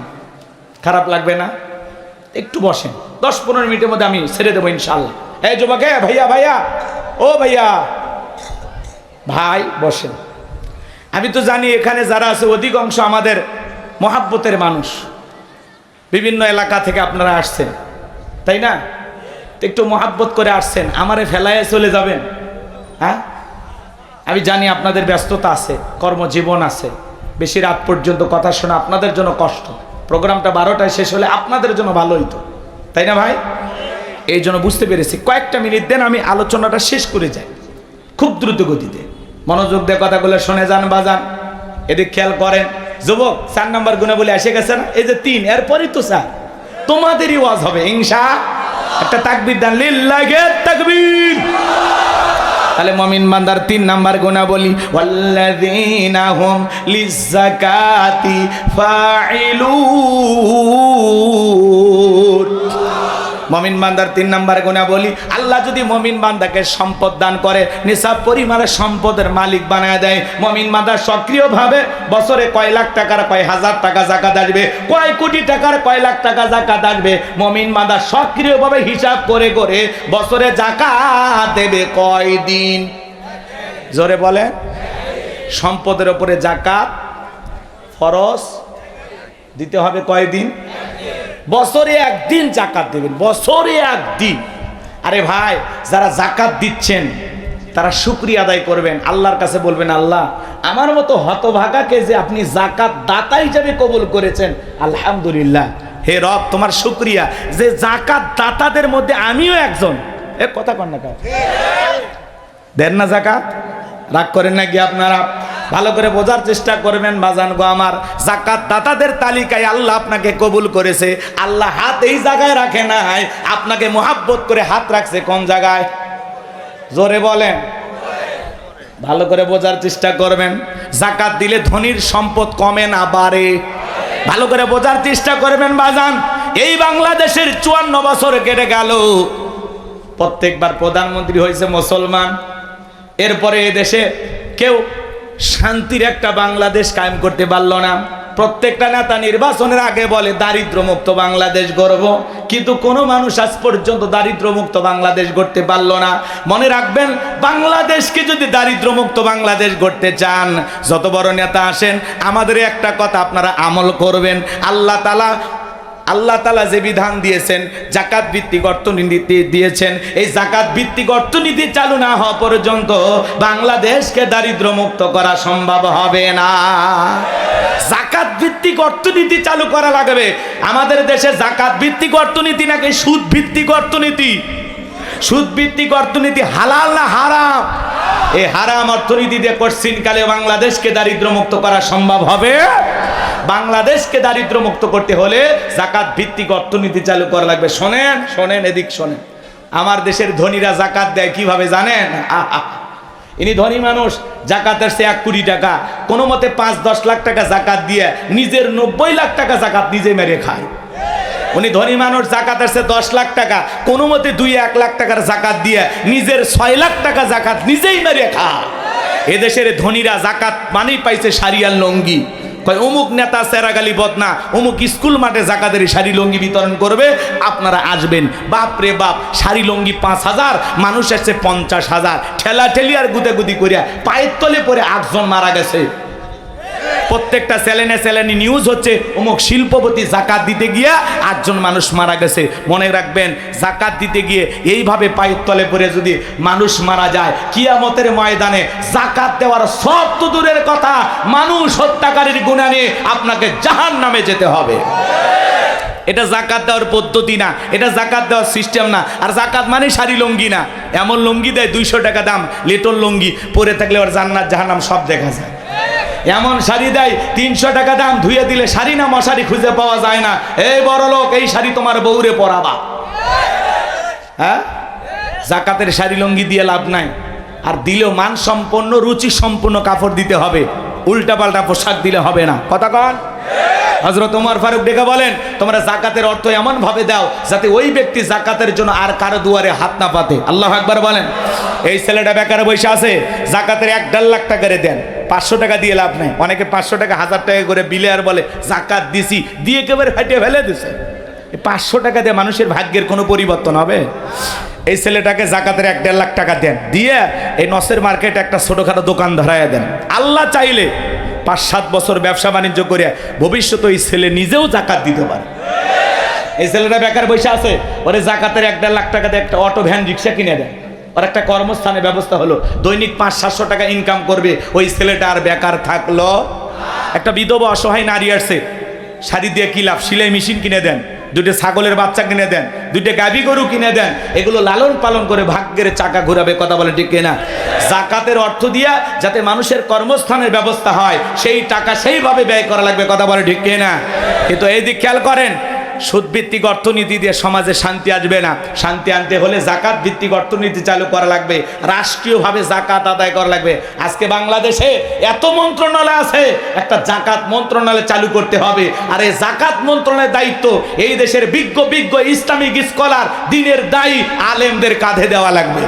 খারাপ লাগবে না? একটু বসেন, 10-15 মিনিটের মধ্যে আমি ছেড়ে দেবো ইনশাআল্লাহ। এই যুবক, ভাইয়া ভাইয়া, ও ভাইয়া ভাই বসেন। আমি তো জানি এখানে যারা আছে অধিকাংশ আমাদের মহাব্বতের মানুষ, বিভিন্ন এলাকা থেকে আপনারা আসছেন, তাই না? একটু মহাব্বত করে আসছেন, আমারে ফেলায় চলে যাবেন? হ্যাঁ, আমি জানি আপনাদের ব্যস্ততা আছে, কর্মজীবন আছে, বেশি রাত পর্যন্ত কথা শোনা আপনাদের জন্য কষ্ট। প্রোগ্রামটা 12টায় শেষ হলে আপনাদের জন্য ভালো হইতো, তাই না ভাই? এই জন্য বুঝতে পেরেছি, কয়েকটা মিনিট দেন, আমি আলোচনাটা শেষ করে যাই খুব দ্রুত গতিতে। মনোযোগ দিয়ে কথাগুলো শুনে যান বাজান, এদিক খেয়াল করেন। যুবক, 4 নাম্বার গুণাবলী এসে গেছে না? এই যে 3, এরপরই তো 4, তোমাদেরই ওয়াজ হবে ইনশাআল্লাহ। একটা তাকবীর দেন, লিল্লাহি তাকবীর। তাহলে মুমিন বান্দার 3 নাম্বার গুণাবলী, ওয়াল্লাযীনা হুম লিয-যাকাতি ফাইলুন। মুমিন বান্দার 3 নাম্বার গুণাবলী, আল্লাহ যদি মুমিন বান্দাকে সম্পদ দান করে, নিসাব পরিমাণের সম্পদের মালিক বানায় দেয়, মুমিন বান্দা সক্রিয়ভাবে বছরে কয় লাখ টাকার কয় হাজার টাকা যাকাত আসবে, কয় কোটি টাকার কয় লাখ টাকা যাকাত আসবে, মুমিন বান্দা সক্রিয়ভাবে হিসাব করে করে বছরে যাকাত দেবে কয় দিন? জোরে বলে। সম্পদের উপরে যাকাত ফরজ দিতে হবে কয় দিন? বছরে একদিন যাকাত দেবেন, বছরে একদিন। আরে ভাই, যারা যাকাত দিচ্ছেন তারা শুকরিয়া আদায় করবেন, আল্লাহর কাছে বলবেন, আল্লাহ আমার মতো হতভাগাকে যে আপনি যাকাত দাতা হিসেবে কবুল করেছেন, আলহামদুলিল্লাহ। হে রব, তোমার শুকরিয়া যে যাকাত দাতাদের মধ্যে আমিও একজন। এ কথা কন না, দেন না যাকাত? রাগ করেন নাকি আপনারা? ভালো করে বোঝার চেষ্টা করবেন বাজান গো আমার। যাকাত দাতাদের তালিকায় আল্লাহ আপনাকে কবুল করেছে। আল্লাহ হাত এই জায়গায় রাখে নাই, আপনাকে মোহাব্বত করে হাত রাখছে কোন জায়গায়? জোরে বলেন। ভালো করে বোঝার চেষ্টা করবেন। যাকাত দিলে ধনীর সম্পদ কমে না বাড়ে? ভালো করে বোঝার চেষ্টা করবেন বাজান। এই বাংলাদেশের 54 বছর কেটে গেল, প্রত্যেকবার প্রধানমন্ত্রী হয়েছে মুসলমান, এরপরে এ দেশে কেউ শান্তির একটা বাংলাদেশ কায়েম করতে পারলো না। প্রত্যেকটা নেতা নির্বাচনের আগে বলে দারিদ্র মুক্ত বাংলাদেশ গড়ব, কিন্তু কোনো মানুষ আজ পর্যন্ত দারিদ্র মুক্ত বাংলাদেশ গড়তে পারলো না। মনে রাখবেন, বাংলাদেশকে যদি দারিদ্র মুক্ত বাংলাদেশ গড়তে চান, যত বড় নেতা আসেন, আমাদের একটা কথা আপনারা আমল করবেন। আল্লাহ তাআলা যে বিধান দিয়েছেন, যাকাত ভিত্তিক অর্থনীতি দিয়েছেন, এই যাকাত ভিত্তিক অর্থনীতি চালু না হওয়া পর্যন্ত বাংলাদেশকে দারিদ্র মুক্ত করা সম্ভব হবে না। যাকাত ভিত্তিক অর্থনীতি চালু করা লাগবে। আমাদের দেশে যাকাত ভিত্তিক অর্থনীতি নাকি সুদ ভিত্তিক অর্থনীতি? সুদ ভিত্তিক অর্থনীতি হালাল না হারাম? এই হারাম অর্থনীতি দিয়ে কঠিনকালে বাংলাদেশকে দারিদ্র মুক্ত করা সম্ভব হবে? বাংলাদেশকে দারিদ্র মুক্ত করতে হলে যাকাত ভিত্তিক অর্থনীতি চালু করা লাগবে। শোনেন শোনেন, এদিক শোনেন। আমার দেশের ধনীরা যাকাত দেয় কিভাবে জানেন? ইনি ধনী মানুষ, যাকাতের সে 1 কোটি টাকা, কোনো মতে 5-10 লাখ টাকা যাকাত দিয়ে নিজের 90 লাখ টাকা যাকাত নিজে মেরে খায়। উনি ধনী মানুষ, যাকাতের সে 10 লাখ টাকা, কোনো মতে 2-1 লাখ টাকার যাকাত দিয়ে নিজের 6 লাখ টাকা যাকাত নিজেই মেরে খায়। এদেশের ধনীরা যাকাত মানেই পাইছে শাড়ি আর লঙ্গি। কয় অমুক নেতা সেরাগালি বদনা অমুক স্কুল মাঠে যাকাতের শাড়ি লঙ্গি বিতরণ করবে, আপনারা আসবেন। বাপ রে বাপ, শাড়ি লঙ্গি 5000, মানুষ আসছে 50,000। ঠেলা ঠেলি আর গুদাগুদি করিয়া পায়ের তলে পরে 8 জন মারা গেছে। প্রত্যেকটা চ্যানেলে নিউজ হচ্ছে অমুক শিল্পপতি যাকাত দিতে গিয়া 8 জন মানুষ মারা গেছে। মনে রাখবেন, যাকাত দিতে গিয়ে এইভাবে পায়ের তলে পড়ে যদি মানুষ মারা যায়, কিয়ামতের ময়দানে যাকাত দেওয়ার সব তো দূরের কথা, মানুষ হত্যাকারীর গুনাহ নিয়ে আপনাকে জাহান্নামে যেতে হবে। এটা যাকাত দেওয়ার পদ্ধতি না, এটা যাকাত দেওয়ার সিস্টেম না। আর যাকাত মানে শাড়ি লঙ্গি না। এমন লঙ্গি দেয় 200 টাকা দাম, লিটল লঙ্গি, পরে থাকলে ওর জান্নাত জাহান্নাম সব দেখা যায়। এমন শাড়ি দেয় 300 টাকা দাম, ধুয়ে দিলে শাড়ি না মশারি খুঁজে পাওয়া যায় না। এই বড় লোক, এই শাড়ি তোমার বউরে পরাবা। হ্যাঁ, যাকাতের শাড়ি লঙ্গি দিয়ে লাভ নাই। আর দিলেও মানসম্পন্ন রুচি সম্পূর্ণ কাপড় দিতে হবে, উল্টাপাল্টা পোশাক দিলে হবে না। কথা কন। হযরত ওমর ফারুক ডেকে বলেন, তোমরা যাকাতের অর্থ এমন ভাবে দাও যাতে ওই ব্যক্তি যাকাতের জন্য আর কারো দুয়ারে হাত না পাতে। আল্লাহু আকবার বলেন। এই ছেলেটা বেকার বসে আছে, যাকাতের 1.5 লাখ টাকা করে দেন, 500 টাকা দিয়ে লাভ নাই। অনেকে 500 টাকা 1000 টাকা করে বিলে আর বলে যাকাত দিছি, দিয়ে একেবারে ফাটিয়ে ফেলে দিছে। 500 টাকা দিয়ে মানুষের ভাগ্যের কোনো পরিবর্তন হবে? এই ছেলেটাকে যাকাতের 1.5 লাখ টাকা দেন, দিয়ে এই নসের মার্কেটে একটা ছোটখাটো দোকান ধরাইয়া দেন। আল্লাহ চাইলে 5-7 বছর ব্যবসা বাণিজ্য করে ভবিষ্যতে এই ছেলে নিজেও যাকাত দিতে পারে। এই ছেলেটা বেকার বসে আছে, ওরে যাকাতের 1.5 লাখ টাকা দিয়ে একটা অটো ভ্যান রিক্সা কিনে দেয়, ওর একটা কর্মস্থানের ব্যবস্থা হলো, দৈনিক 500-700 টাকা ইনকাম করবে। ওই ছেলেটা আর বেকার থাকলো। একটা বিধবা অসহায় নারী আসছে, শাড়ি দিয়ে কি লাভ, সেলাই মেশিন কিনে দেন, 2টা ছাগলের বাচ্চা কিনে দেন, 2টা গাভী গরু কিনে দেন, এগুলো লালন পালন করে ভাগ্যের চাকা ঘোরাবে। কথা বলে ঠিক কিনা? যাকাতের অর্থ দিয়া যাতে মানুষের কর্মস্থানের ব্যবস্থা হয়, সেই টাকা সেইভাবে ব্যয় করা লাগবে। কথা বলে ঠিক কিনা? কিন্তু এই দিক খেয়াল করেন, সুদ ভিত্তিক অর্থনীতি দিয়ে সমাজে শান্তি আসবে না। শান্তি আনতে হলে জাকাত ভিত্তিক অর্থনীতি চালু করা লাগবে, রাষ্ট্রীয়ভাবে জাকাত আদায় করা লাগবে। আজকে বাংলাদেশে এত মন্ত্রণালয় আছে, একটা জাকাত মন্ত্রণালয় চালু করতে হবে। আর এই জাকাত মন্ত্রণালয়ের দায়িত্ব এই দেশের বিজ্ঞ ইসলামিক স্কলার, দিনের দায়ী আলেমদের কাঁধে দেওয়া লাগবে।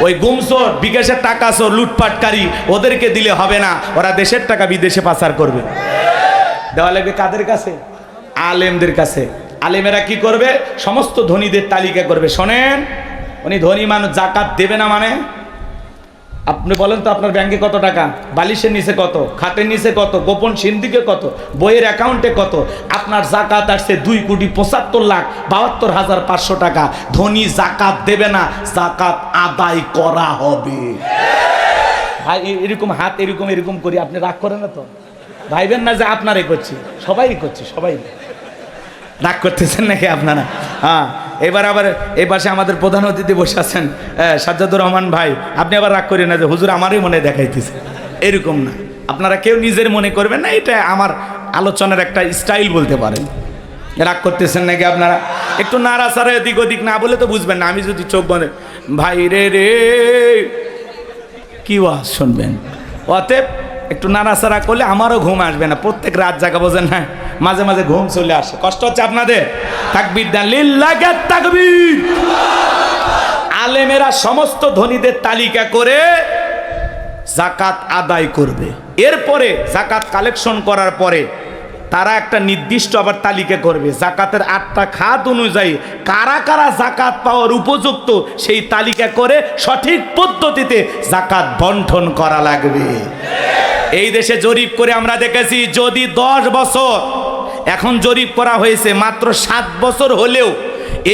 ওই গুমসোর, বিকাশের টাকা চোর, লুটপাটকারী ওদেরকে দিলে হবে না, ওরা দেশের টাকা বিদেশে পাচার করবে। দেওয়া লাগবে কাদের কাছে? আলেমদের কাছে। আলেমেরা কি করবে? সমস্ত ধনীদের তালিকা করবে। শোনেন, উনি ধনী মানুষ, জাকাত দেবে না মানে? আপনি বলেন তো আপনার ব্যাংকে কত টাকা, বালিশের নিচে কত, খাটের নিচে কত, গোপন সিন্ধিকে কত, বইয়ের অ্যাকাউন্টে কত? আপনার জাকাত আসছে 2,75,72,500 টাকা। ধনী জাকাত দেবে না, জাকাত আদায় করা হবে। ভাই এরকম হাত এরকম করি, আপনি রাগ করেন না তো? ভাইবেন না যে আপনারই করছি, সবাই করছি, সবাই। রাগ করতেছেন নাকি আপনারা? হ্যাঁ, এবার আবার এই পাশে আমাদের প্রধান অতিথি বসে আছেন সাজ্জাদুর রহমান ভাই, আপনি আবার রাগ করেন না যে হুজুর আমারই মনে দেখাইতেছে, এরকম না। আপনারা কেউ নিজের মনে করবেন না, এটা আমার আলোচনার একটা স্টাইল বলতে পারেন। রাগ করতেছেন নাকি আপনারা? একটু নাড়াচাড়া এদিক ওদিক না বলে তো বুঝবেন না। আমি যদি চোখ বন্ধ, ভাই রে কি ওয়াজ শুনবেন? অতএব একটু নাড়াচাড়া করলে আমারও ঘুম আসবে না। প্রত্যেক রাত জাগা বোঝেন না, মাঝে মাঝে ঘুম চলে আসে। কষ্ট হচ্ছে আপনাদের? তাকবীর দেন, লিল্লাহি তাকবীর। আলেমেরা সমস্ত ধনীদের তালিকা করে জাকাত আদায় করবে। এরপরে জাকাত কালেকশন করার পরে তারা একটা নির্দিষ্ট আবার তালিকা করবে, জাকাতের 8টা খাত অনুযায়ী কারা কারা জাকাত পাওয়ার উপযুক্ত, সেই তালিকা করে সঠিক পদ্ধতিতে জাকাত বন্টন করা লাগবে। এই দেশে জরিপ করে আমরা দেখেছি, যদি 10 বছর, এখন জরিপ করা হয়েছে মাত্র 7 বছর হলেও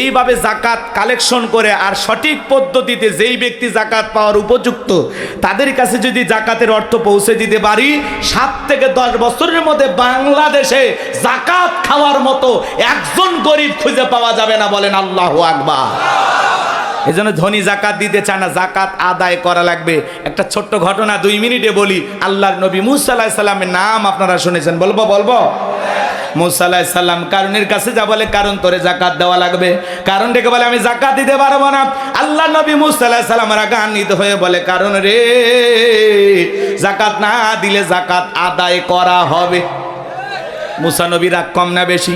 এইভাবে জাকাত কালেকশন করে আর সঠিক পদ্ধতিতে যেই ব্যক্তি জাকাত পাওয়ার উপযুক্ত তাদের কাছে যদি জাকাতের অর্থ পৌঁছে দিতে পারি, 7 থেকে 10 বছরের মধ্যে বাংলাদেশে জাকাত খাওয়ার মতো একজন গরিব খুঁজে পাওয়া যাবে না। বলেন আল্লাহু আকবার। এই জন্য ধনী জাকাত দিতে চায় না, জাকাত আদায় করা লাগবে। একটা ছোট্ট ঘটনা 2 মিনিটে বলি। আল্লাহর নবী মুসা আলাইহিস সালামের নাম আপনারা শুনেছেন, বলবো? মুসা আলাইহিস সালাম কারণের কাছে যা বলে, কারণ তোরে জাকাত দেওয়া লাগবে। কারণ ডেকে বলে আমি জাকাত দিতে পারবো না। আল্লাহ নবী মুসা আলাইহিস সালাম রাগান্বিত হয়ে বলে, কারণ রে, জাকাত না দিলে জাকাত আদায় করা হবে। মুসা নবী রাগ কম না বেশি?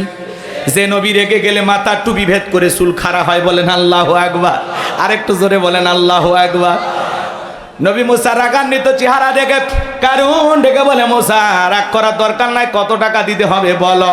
যে নবী রেগে গেলে মাথার টুপি ভেদ করে চুল খাড়া হয়। বলেন আল্লাহু আকবার। আরেকটু জোরে বলেন আল্লাহু আকবার। নবী মুসা রাগান্বিত চেহারা দেখে কারণ ডেকে বলে, মুসা রাগ করার দরকার নাই, কত টাকা দিতে হবে বলো।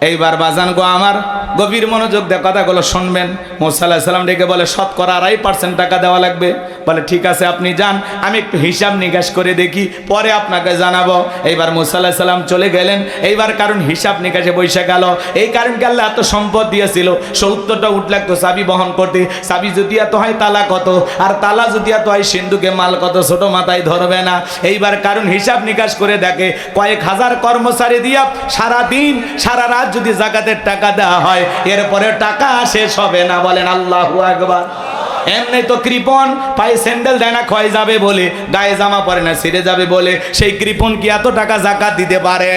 এইবার বাজান গো আমার, গভীর মনোযোগ দিয়ে কথাগুলো শুনবেন। মুসা আলাইহিস সালাম ডেকে বলে, 2.5% টাকা দেওয়া লাগবে। বলে ঠিক আছে আপনি যান, আমি একটু হিসাব নিকাশ করে দেখি, পরে আপনাকে জানাবো। এইবার মুসা আলাইহিস সালাম চলে গেলেন। এইবার কারণ হিসাব নিকাশে বসে গেল। এই কারণকে আল্লাহ এত সম্পদ দিয়েছিল, 70টা উট লাগতো চাবি বহন করতে। চাবি যদি এত হয় তালা কত, আর তালা যদি এত হয় সিন্ধুকে মাল কত, ছোট মাথায় ধরবে না। এইবার কারণ হিসাব নিকাশ করে দেখে, কয়েক হাজার কর্মচারী দিয়া সারাদিন সারা রাত যদি জাকাতের টাকা দেওয়া হয়, এরপরে টাকা শেষ হবে না। বলেন আল্লাহু আকবার। এমনি তো কৃপণ, পায়ে স্যান্ডেল দেয় না ক্ষয় যাবে বলে, গায়ে জামা পরে না ছিঁড়ে যাবে বলে, সেই কৃপণ কি এত টাকা জাকাত দিতে পারে?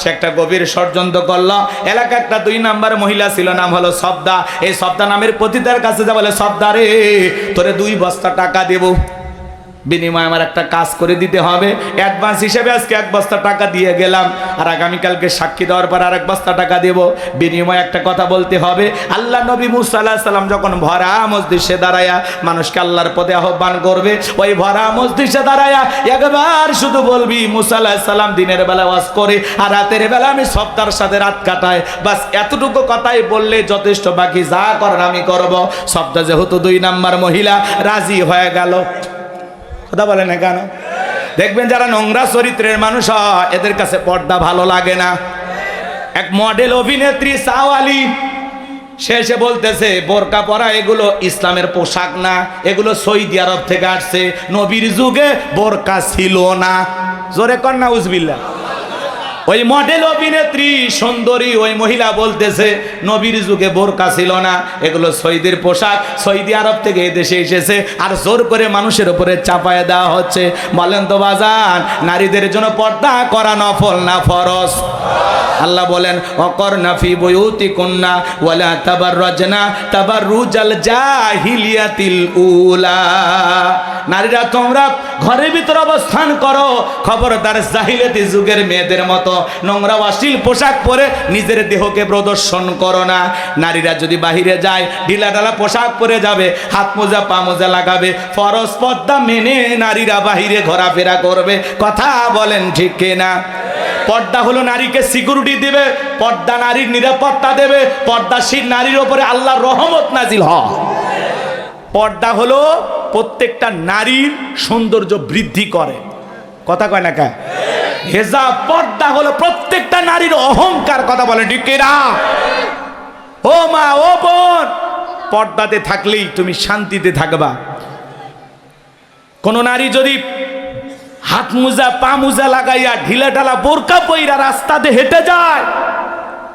সে একটা গভীর ষড়যন্ত্র করলো। এলাকা একটা 2 নাম্বার মহিলা ছিল, নাম হলো সবদা। এই সবদা নামের পতিতার কাছে যা বলে, সবদা রে, তোরে 2 বস্তা টাকা দেবো, বিনিময়ে আমার একটা কাজ করে দিতে হবে। অ্যাডভান্স হিসেবে আজকে 1 বস্তা টাকা দিয়ে গেলাম, আর আগামীকালকে সাক্ষী দেওয়ার পর আর 1 বস্তা টাকা দেব, বিনিময়ে একটা কথা বলতে হবে। আল্লাহ নবী মুসা আলাইহিস সালাম যখন ভরা মজলিসে দাঁড়ায়া মানুষকে আল্লাহর পথে আহ্বান করবে, ওই ভরা মজলিসে দাঁড়ায়া একবার শুধু বলবি, মুসা আলাইহিস সালাম দিনের বেলা ওয়াজ করে আর রাতের বেলা আমি সবদার সাথে রাত কাটাই, বাস এতটুকু কথাই বললে যথেষ্ট, বাকি যা করার আমি করব। সবদা যেহেতু 2 নাম্বার মহিলা, রাজি হয়ে গেল। কথা বলে না কেন? দেখবেন যারা নোংরা চরিত্রের মানুষ হয়, এদের কাছে পর্দা ভালো লাগে না। এক মডেল অভিনেত্রী সাওয়ালি, সে এসে বলতেছে বোরকা পরা এগুলো ইসলামের পোশাক না, এগুলো সৌদি আরব থেকে আসছে, নবীর যুগে বোরকা ছিল না। জোরে কর নাউজুবিল্লাহ। ওই মডেল অভিনেত্রী সুন্দরী ওই মহিলা বলতেছে নবীর যুগে বোরকা ছিল না, এগুলো সৌদির পোশাক, সৌদি আরব থেকে এদেশে এসেছে আর জোর করে মানুষের উপরে চাপায় দেওয়া হচ্ছে। বলেন তো বাজান, নারীদের জন্য পর্দা করা নফল না ফরজ? আল্লাহ বলেন অকরনা ফি বুয়ুতিকুন্না ওয়ালা তাবাররাজনা তাবাররুজাল জাহিলিয়াতিল উলা। নারীরা তোমরা ঘরের ভিতরে অবস্থান করো, খবরদার জাহিলিয়াতি যুগের মেয়েদের মতো নোংরা অশ্লীল পোশাক পরে নিজের দেহকে প্রদর্শন করো না। নারীরা যদি বাহিরে যায় ঢিলা ঢালা পোশাক পরে যাবে, হাত মোজা পা মোজা লাগাবে, ফরজ পর্দা মেনে নারীরা বাহিরে ঘোরাফেরা করবে। কথা বলেন ঠিক কিনা? পর্দা হলো নারীকে সিকিউরিটি দেবে, পর্দা নারীর নিরাপত্তা দেবে, পর্দাশীল নারীর উপরে আল্লাহর রহমত নাজিল হয়। পর্দা হলো প্রত্যেকটা নারীর সৌন্দর্য বৃদ্ধি করে। কথা কয় না কে? হেজাব পর্দা হলো প্রত্যেকটা নারীর অহংকার। কথা বলেন ঠিক কিনা? ও মা ও বোন, পর্দাতে থাকলেই তুমি শান্তিতে থাকবা। কোন নারী যদি হাত মোজা পা মোজা লাগাইয়া ঢিলা ঢালা বোরকা পইরা রাস্তাতে হেঁটে যায়,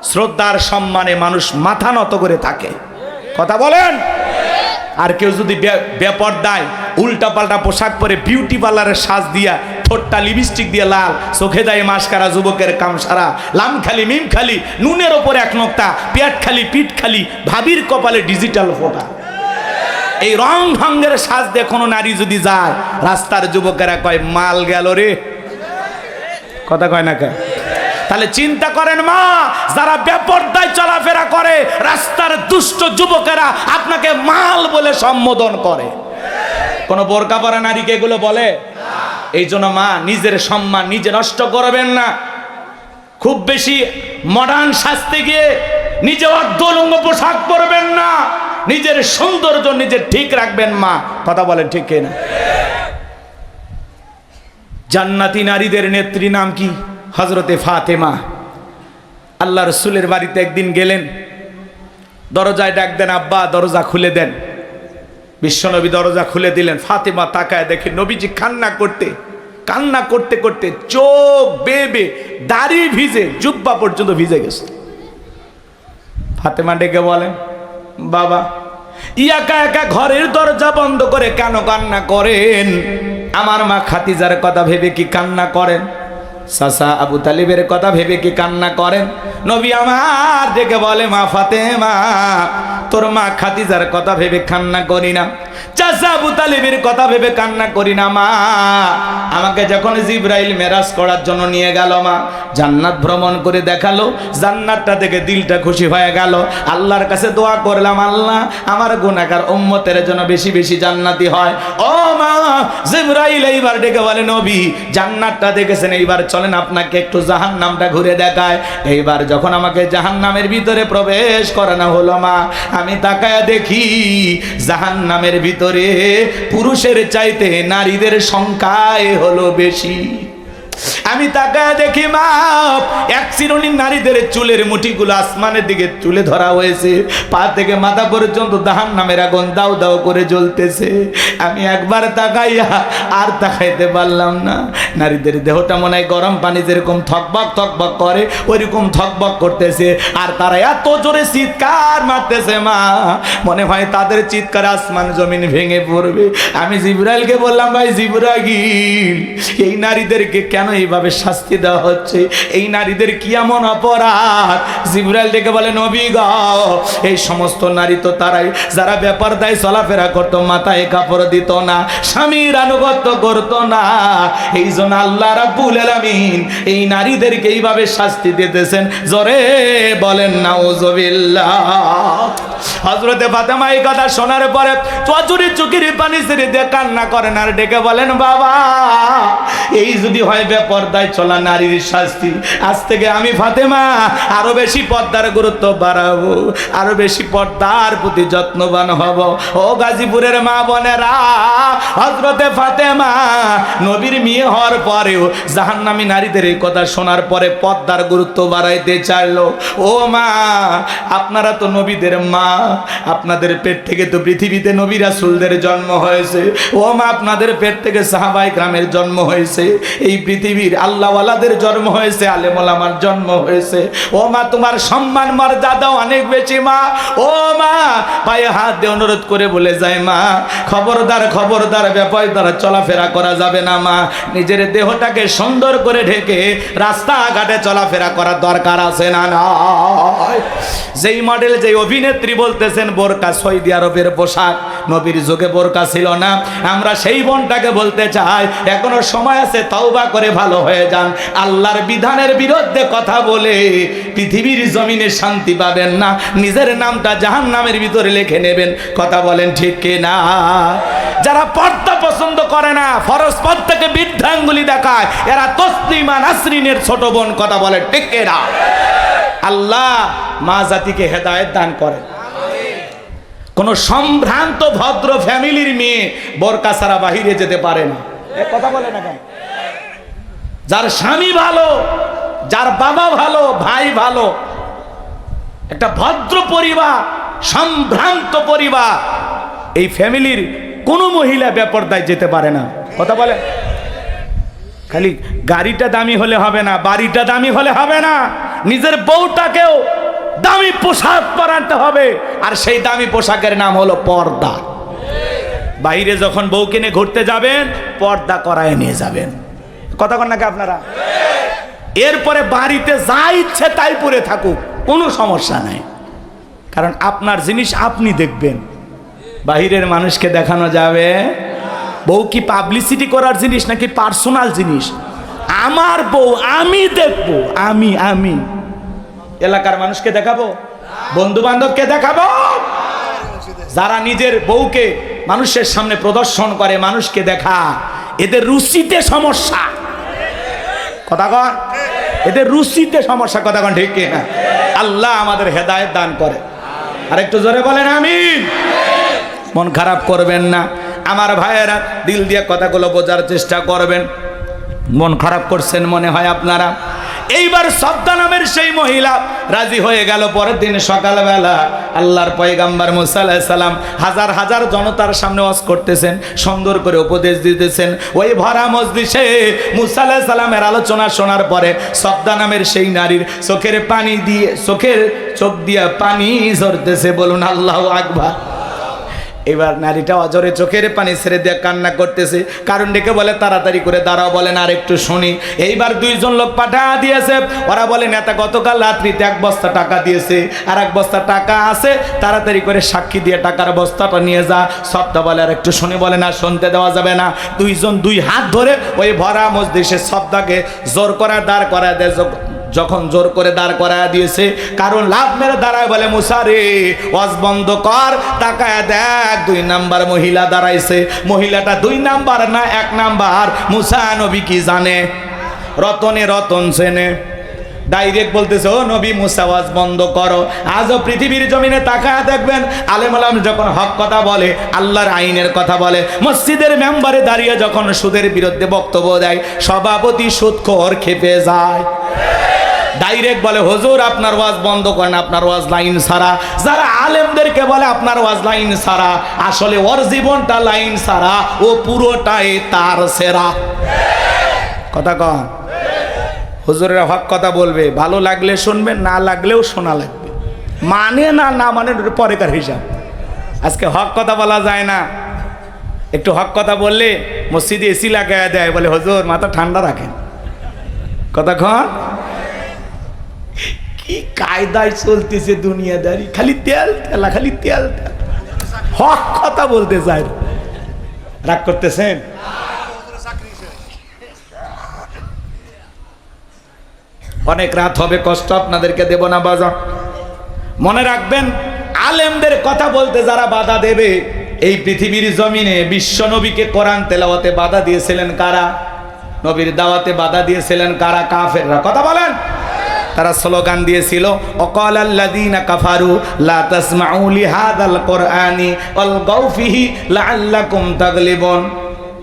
শ্রদ্ধার সম্মানে মানুষ মাথা নত করে থাকে। কথা বলেন? আর কেউ যদি বেপর্দায় উল্টা পাল্টা পোশাক পরে বিউটি পার্লারের সাজ দিয়া, ঠোঁটটা লিপস্টিক দিয়ে লাল, চোখে দেয় মাস্কারা, যুবকের কাম সারা, লাম খালি মিম খালি, নুনের ওপরে এক নোক্তা, পেট খালি পিঠ খালি, ভাবির কপালে ডিজিটাল ফোঁটা, এই রং ঢঙ্গের সাজ দিয়ে কোনো নারী যদি যায়, রাস্তার যুবকেরা কয় মাল গেল রে। কথা কয় না কে? তাহলে চিন্তা করেন মা, যারা বেপরদায় চলাফেরা করে, রাস্তার দুষ্ট যুবকেরা আপনাকে মাল বলে সম্বোধন করে। কোন বোরকা পরা নারীকে এগুলো বলে? এই জন্য মা, নিজের সম্মান নিজে নষ্ট করবেন না। খুব বেশি মডার্ন সাজতে গিয়ে নিজে অর্ধলঙ্গ পোশাক পরবেন না। নিজের সৌন্দর্য নিজে ঠিক রাখবেন মা। কথা বলেন ঠিক কিনা? জান্নাতি নারীদের নেত্রী নাম কি? হযরতে ফাতেমা। আল্লাহ রসুলের বাড়িতে একদিন গেলেন, দরজায় ডাক দেন, আব্বা দরজা খুলে দেন। বিশ্বনবী দরজা খুলে দিলেন। ফাতেমা তাকায় দেখে নবীজি কান্না করতে করতে চোখ বেবে, দাড়ি ভিজে, জুব্বা পর্যন্ত ভিজে গেছে। ফাতেমা ডেকে বলেন, বাবা একা একা ঘরের দরজা বন্ধ করে কেন কান্না করেন? আমার মা খাদিজার কথা ভেবে কি কান্না করেন? চাচা আবু তালিবের কথা ভেবে কি কান্না করেন? নবী আমার ডেকে বলে, মা ফাতেমা, তোর মা খাদিজার কথা ভেবে কান্না করি না, চাচা আবু তালিবের কথা ভেবে কান্না করি না। মা আমাকে যখন জিবরাইল মেরাজ করার জন্য নিয়ে গেল, মা জান্নাত ভ্রমণ করে দেখালো, জান্নাতটা দেখে দিলটা খুশি হয়ে গেল। আল্লাহর কাছে দোয়া করলাম, আল্লাহ আমার গুনাহগার উম্মতের জন্য বেশি বেশি জান্নাতি হয়। ও মা, জিবরাইল এইবার ডেকে বলে, নবী জান্নাতটা দেখেছেন, এইবার চলেন আপনাকে একটু জাহান্নামটা ঘুরে দেখায়। এইবার যখন আমাকে জাহান্নামের ভিতরে প্রবেশ করানো হলো, মা আমি তাকায়া দেখি জাহান্নামের ভিতরে পুরুষের চাইতে নারীদের সংখ্যাই হলো বেশি। আমি তাকায় দেখি মা, এক শ্রেণীর নারীদের চুলের মুঠিগুলো আসমানের দিকে তুলে ধরা হয়েছে, পা থেকে মাথা পর্যন্ত জাহান্নামের আগুন দাউ দাউ করে জ্বলতেছে। আমি একবার তাকাইয়া আর তাকাইতে পারলাম না। নারীদের দেহটা মনে হয় গরম পানি যেরকম থকবক থকবক করে, ওইরকম থকবক করতেছে। আর তারা এত জোরে চিৎকার মারতেছে, মা মনে হয় তাদের চিৎকার আসমান জমিন ভেঙে পড়বে। আমি জিবরাইলকে বললাম, ভাই জিবরাইল, এই নারীদেরকে কেন এইভাবে শাস্তি দেওয়া হচ্ছে? এই নারীদের কি এমন অপরাধ? জিবরাইল ডেকে বলে, নবী গো, এই সমস্ত নারী তো তারাই যারা বেপরদায় চলাফেরা করতো, মাথায় কাপড় দিত না, স্বামীর আনুগত্য করতো না। এই জন্য আল্লাহ রাব্বুল আলামিন এই নারীদেরকে এইভাবে শাস্তি দিতেছেন। জোরে বলেন নাউজুবিল্লাহ। হযরতে ফাতেমা এই কথা শোনার পরে চুরি চুকির পানি ছেড়ে দিয়ে কান্না করেন আর ডেকে বলেন, বাবা এই যদি হয় বেপরদায় চলা নারীর শাস্তি, আজ থেকে আমি ফাতেমা আরো বেশি পর্দার গুরুত্ব বাড়াবো, আরো বেশি পর্দার প্রতি যত্নবান হব। ও গাজীপুরের মা বোনেরা, হযরতে ফাতেমা নবীর মেয়ে হওয়ার পরেও জাহান্নামী নারীদের এই কথা শোনার পরে পর্দার গুরুত্ব বাড়াইতে চাইলো। ও মা, আপনারা তো নবীদের মা, আপনাদের পেট থেকে তো পৃথিবীতে নবী রাসূলদের জন্ম হয়েছে। ও মা, আপনাদের পেট থেকে সাহাবায়ে কেরামের জন্ম হয়েছে। এই পৃথিবীর আল্লাহওয়ালাদের জন্ম হয়েছে, আলেম ওলামার জন্ম হয়েছে। ও মা, তোমার সম্মান মর্যাদা অনেক বেশি মা। ও মা, পায়ে হাত দিয়ে অনুরোধ করে বলে যায় মা, খবরদার খবরদার ব্যাপার দ্বারা চলাফেরা করা যাবে না মা। নিজের দেহটাকে সুন্দর করে ঢেকে রাস্তাঘাটে চলাফেরা করার দরকার আছে না? নয়। যেই মডেল, যেই অভিনেত্রী বলতেছেন বোরকা সৌদি আরবের পোশাক, নবীর যুগে বোরকা ছিল না। আমরা সেই বোনটাকে বলতে চাই, এখনো সময় আছে, তওবা করে ভালো হয়ে যান। আল্লাহর বিধানের বিরুদ্ধে কথা বলে পৃথিবীর জমিনে শান্তি পাবেন না, নিজের নামটা জাহান্নামের ভিতরে লিখে নেবেন। কথা বলেন ঠিক কি না? যারা পর্দা পছন্দ করে না, ফরজ পদ থেকে বৃদ্ধাঙ্গুলি দেখায়, এরা তসলিমা নাসরিনের ছোট বোন। কথা বলে ঠিক কি না? আল্লাহ মা জাতিকে হেদায়েত দান করেন। কোন সম্ভ্রান্ত ভদ্র ফ্যামিলির মেয়ে বোরকা ছাড়া বাহিরে যেতে পারে না। কথা বলে না কেন? যার স্বামী ভালো, যার বাবা ভালো, ভাই ভালো, একটা ভদ্র পরিবার, সম্ভ্রান্ত পরিবার, এই ফ্যামিলির কোনো মহিলা বেপরদায় যেতে পারে না। কথা বলে, খালি গাড়িটা দামি হলে হবে না, বাড়িটা দামি হলে হবে না, নিজের বউটাকেও দামি পোশাক পরাতে হবে। আর সেই দামি পোশাকের নাম হলো পর্দা। বাইরে যখন বউকে নিয়ে ঘুরতে যাবেন, পর্দা করায় নিয়ে যাবেন। কথা কন নাকি আপনারা? এরপরে বাড়িতে যা ইচ্ছে তাই পরে থাকুক, কোনো সমস্যা নাই, কারণ আপনার জিনিস আপনি দেখবেন, বাহিরের মানুষকে দেখানো যাবে। বউ কি পাবলিসিটি করার জিনিস নাকি পার্সোনাল জিনিস? আমার বউ আমি দেখবো, আমি এলাকার মানুষকে দেখাবো, বন্ধু বান্ধবকে দেখাবো? যারা নিজের বউকে মানুষের সামনে প্রদর্শন করে, মানুষকে দেখা, এদের রুচিতে সমস্যা। কথা কন, এদের রুচিতে সমস্যা। কথা কন ঠিক কি না? আল্লাহ আমাদের হেদায়েত দান করে। আর একটু জোরে বলেন আমিন। মন খারাপ করবেন না আমার ভাইয়েরা, দিল দিয়ে কথাগুলো বোঝার চেষ্টা করবেন। মন খারাপ করছেন মনে হয় আপনারা। এইবার সফদা নামের সেই মহিলা রাজি হয়ে গেল। পরের দিন সকালবেলা আল্লাহর পয়গাম্বর মুসা আলাইহিস সালাম হাজার হাজার জনতার সামনে ওয়াজ করতেছেন, সুন্দর করে উপদেশ দিতেছেন। ওই ভরা মজলিসে মুসা আলাইহিস সালামের আলোচনা শোনার পরে সফদা নামের সেই নারীর চোখের পানি দিয়ে, চোখ দিয়ে পানি ঝরতেছে। বলুন আল্লাহু আকবার। এবার নারীটা অজরে চোখের পানি ছেড়ে দিয়ে কান্না করতেছে। কারণ ডেকে বলে তাড়াতাড়ি করে দাঁড়াও, বলেন আর একটু শুনি। এইবার দুইজন লোক পাঠা দিয়েছে। ওরা বলে নেতা গতকাল রাত্রিতে 1 বস্তা টাকা দিয়েছে, আর 1 বস্তা টাকা আছে, তাড়াতাড়ি করে সাক্ষী দিয়ে টাকার বস্তাটা নিয়ে যা। সবটা বলে আর একটু শুনি, বলে না শুনতে দেওয়া যাবে না। দুইজন 2 হাত ধরে ওই ভরা মজলিসে সবটাকে জোর করে দাঁড় করায় দেয়। যখন জোর করে দাঁড় করায় দিয়েছে, কারণ লাভ মেরে দাঁড়ায়, বলে মুসা রে ওয়াজ বন্ধ কর, তাকায় দেখ 2 নাম্বার মহিলা দাঁড়াইছে। মহিলাটা 2 নাম্বার না 1 নাম্বার। মুসা নবী কি জানে? রতনে রতন চেনে। ডাইরেক্ট বলতেছে, ও নবী মুসা ওয়াজ বন্ধ করো। আজও পৃথিবীর জমিনে তাকায় দেখবেন, আলেম ওলামা যখন হক কথা বলে, আল্লাহর আইনের কথা বলে, মসজিদের মেম্বারে দাঁড়িয়ে যখন সুদের বিরুদ্ধে বক্তব্য দেয়, সভাপতি সুদখোর খেপে যায়। ডাইরেক্ট বলে, হুজুর আপনার ওয়াজ বন্ধ করেন, আপনার ওয়াজ লাইন ছাড়া। যারা আলেমদেরকে বলে আপনার ওয়াজ লাইন ছাড়া, আসলে ওর জীবনটা লাইন ছাড়া, ও পুরোটাই তার সেরা। কথা কন। হুজুরের হক কথা বলবে, ভালো লাগলে শুনবেন, না লাগলেও শোনা লাগবে। মানে না না মানে পরেকার হিসাব। আজকে হক কথা বলা যায় না। একটু হক কথা বললে মসজিদে এসি লাগায় দেয়, বলে হুজুর মাথা ঠান্ডা রাখেন। কথা কন। কি কায়দায় চলতেছে দুনিয়াদারি, খালি তেল তেলা, খালি তেল তেল। হক কথা বলতে চায়। রাগ করতেছেন? অনেক রাত হবে, কষ্ট আপনাদেরকে দেব না বাজার। মনে রাখবেন, আলেমদের কথা বলতে যারা বাধা দেবে, এই পৃথিবীর জমিনে বিশ্ব নবীকে কোরআন তেলাওয়াতে বাধা দিয়েছিলেন কারা? নবীর দাওয়াতে বাধা দিয়েছিলেন কারা? কাফেররা। কথা বলেন। তারা স্লোগান দিয়েছিল, অকাল আল্লাযীনা কাফারু লা তাসমাউ লিহাযাল কুরআনি ওয়ালগাউ ফিহি লাআল্লাকুম তাগলিবুন।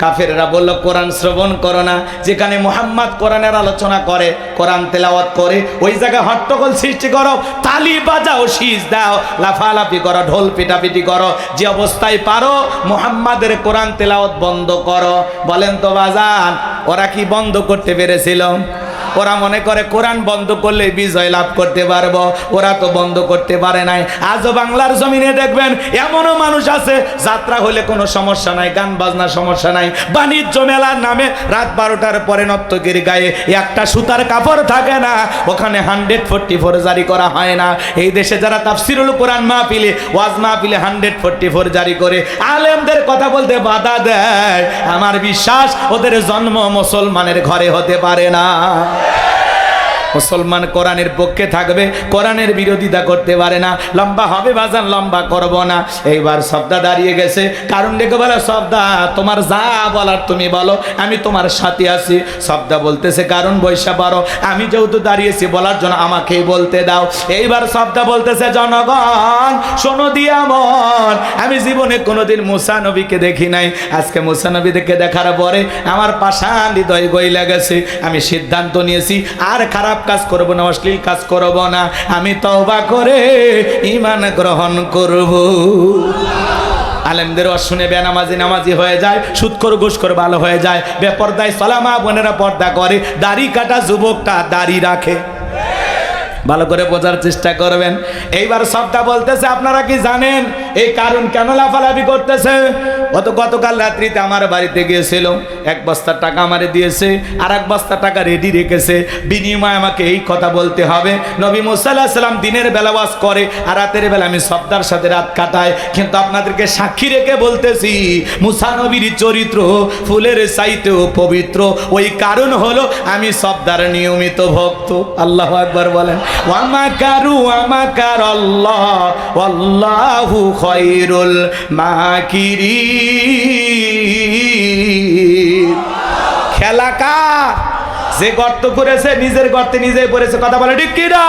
কাফেররা বলল কোরআন শ্রবণ করো না, যেখানে মুহাম্মদ কোরআনের আলোচনা করে, কোরআন তেলাওয়াত করে, ওই জায়গায় হট্টগোল সৃষ্টি করো, তালি বাজাও, শীষ দাও, লাফালাফি করো, ঢোল পিটাপিটি করো, যে অবস্থায় পারো মুহাম্মাদের কোরআন তেলাওয়াত বন্ধ করো। বলেন তো বাজান, ওরা কি বন্ধ করতে পেরেছিল? ওরা মনে করে কোরআন বন্ধ করলে বিজয় লাভ করতে পারবো, ওরা তো বন্ধ করতে পারে নাই। আজও বাংলার জমিনে দেখবেন এমনও মানুষ আছে, যাত্রা হলে কোনো সমস্যা নাই, গান বাজনা সমস্যা নাই, বাণিজ্য মেলার নামে রাত 12টার পরে নর্তকীর গায়ে একটা সুতার কাপড় থাকে না, ওখানে 144 জারি করা হয় না। এই দেশে যারা তাফসিরুল কোরআন মাহফিলে, ওয়াজ মাহফিলে 144 জারি করে আলেমদের কথা বলতে বাধা দেয়, আমার বিশ্বাস ওদের জন্ম মুসলমানের ঘরে হতে পারে না। মুসলমান কোরআনের পক্ষে থাকবে, কোরআনের বিরোধিতা করতে পারে না। লম্বা হবে বাজান, লম্বা করব না। এইবার সবদা দাঁড়িয়ে গেছে, কারণ ডেকে বলে সবদা তোমার যা বলার তুমি বলো, আমি তোমার সাথে আছি। সবদা বলতেছে কারণ বৈশা পারো, আমি যেহেতু দাঁড়িয়েছি বলার জন্য আমাকেই বলতে দাও। এইবার সবদা বলতেছে জনগণ শোনো দিয়া মন, আমি জীবনে কোনোদিন মুসা নবীকে দেখি নাই, আজকে মুসা নবীকে দেখার পরে আমার পাষাণ হৃদয় গইলা গেছে। আমি সিদ্ধান্ত নিয়েছি আর খারাপ কাজ করব না, অশ্লীল কাজ করব না, আমি তওবা করে ঈমান গ্রহণ করব। আলেমদের শুনে বেনামাজি নামাজি হয়ে যায়, সুদখোর ঘুষখোর ভালো হয়ে যায়, বেপরদায় সালামা বোনেরা পর্দা করে, দাড়ি কাটা যুবকটা দাড়ি রাখে। ভালো করে বোঝার চেষ্টা করবেন। এইবার সবটা বলতেছে আপনারা কি জানেন এই কারণ কেন লাফালাফি করতেছে? গতকাল রাত্রিতে আমার বাড়িতে গিয়েছিল, 1 বস্তা টাকা আমারে দিয়েছে, আর 1 বস্তা টাকা রেডি রেখেছে, বিনিময়ে আমাকে এই কথা বলতে হবে। নবী মুসা আলাইহিস সালাম দিনের বেলা ওয়াজ করে আর রাতের বেলা আমি সবদার সাথে রাত কাটাই, কিন্তু আপনাদেরকে সাক্ষী রেখে বলতেছি মুসা নবীর চরিত্র ফুলের চাইতেও পবিত্র। ওই কারণ হলো আমি সবদার নিয়মিত ভক্ত। আল্লাহু আকবার বলেন। ওয়ামাকারু ওয়ামাকারাল্লাহ ওয়াল্লাহু খায়রুল মাকিরিন। খেলা কার? যে গর্ত করেছে নিজের গর্তে নিজেই পড়েছে। কথা বলে ঠিক কি না?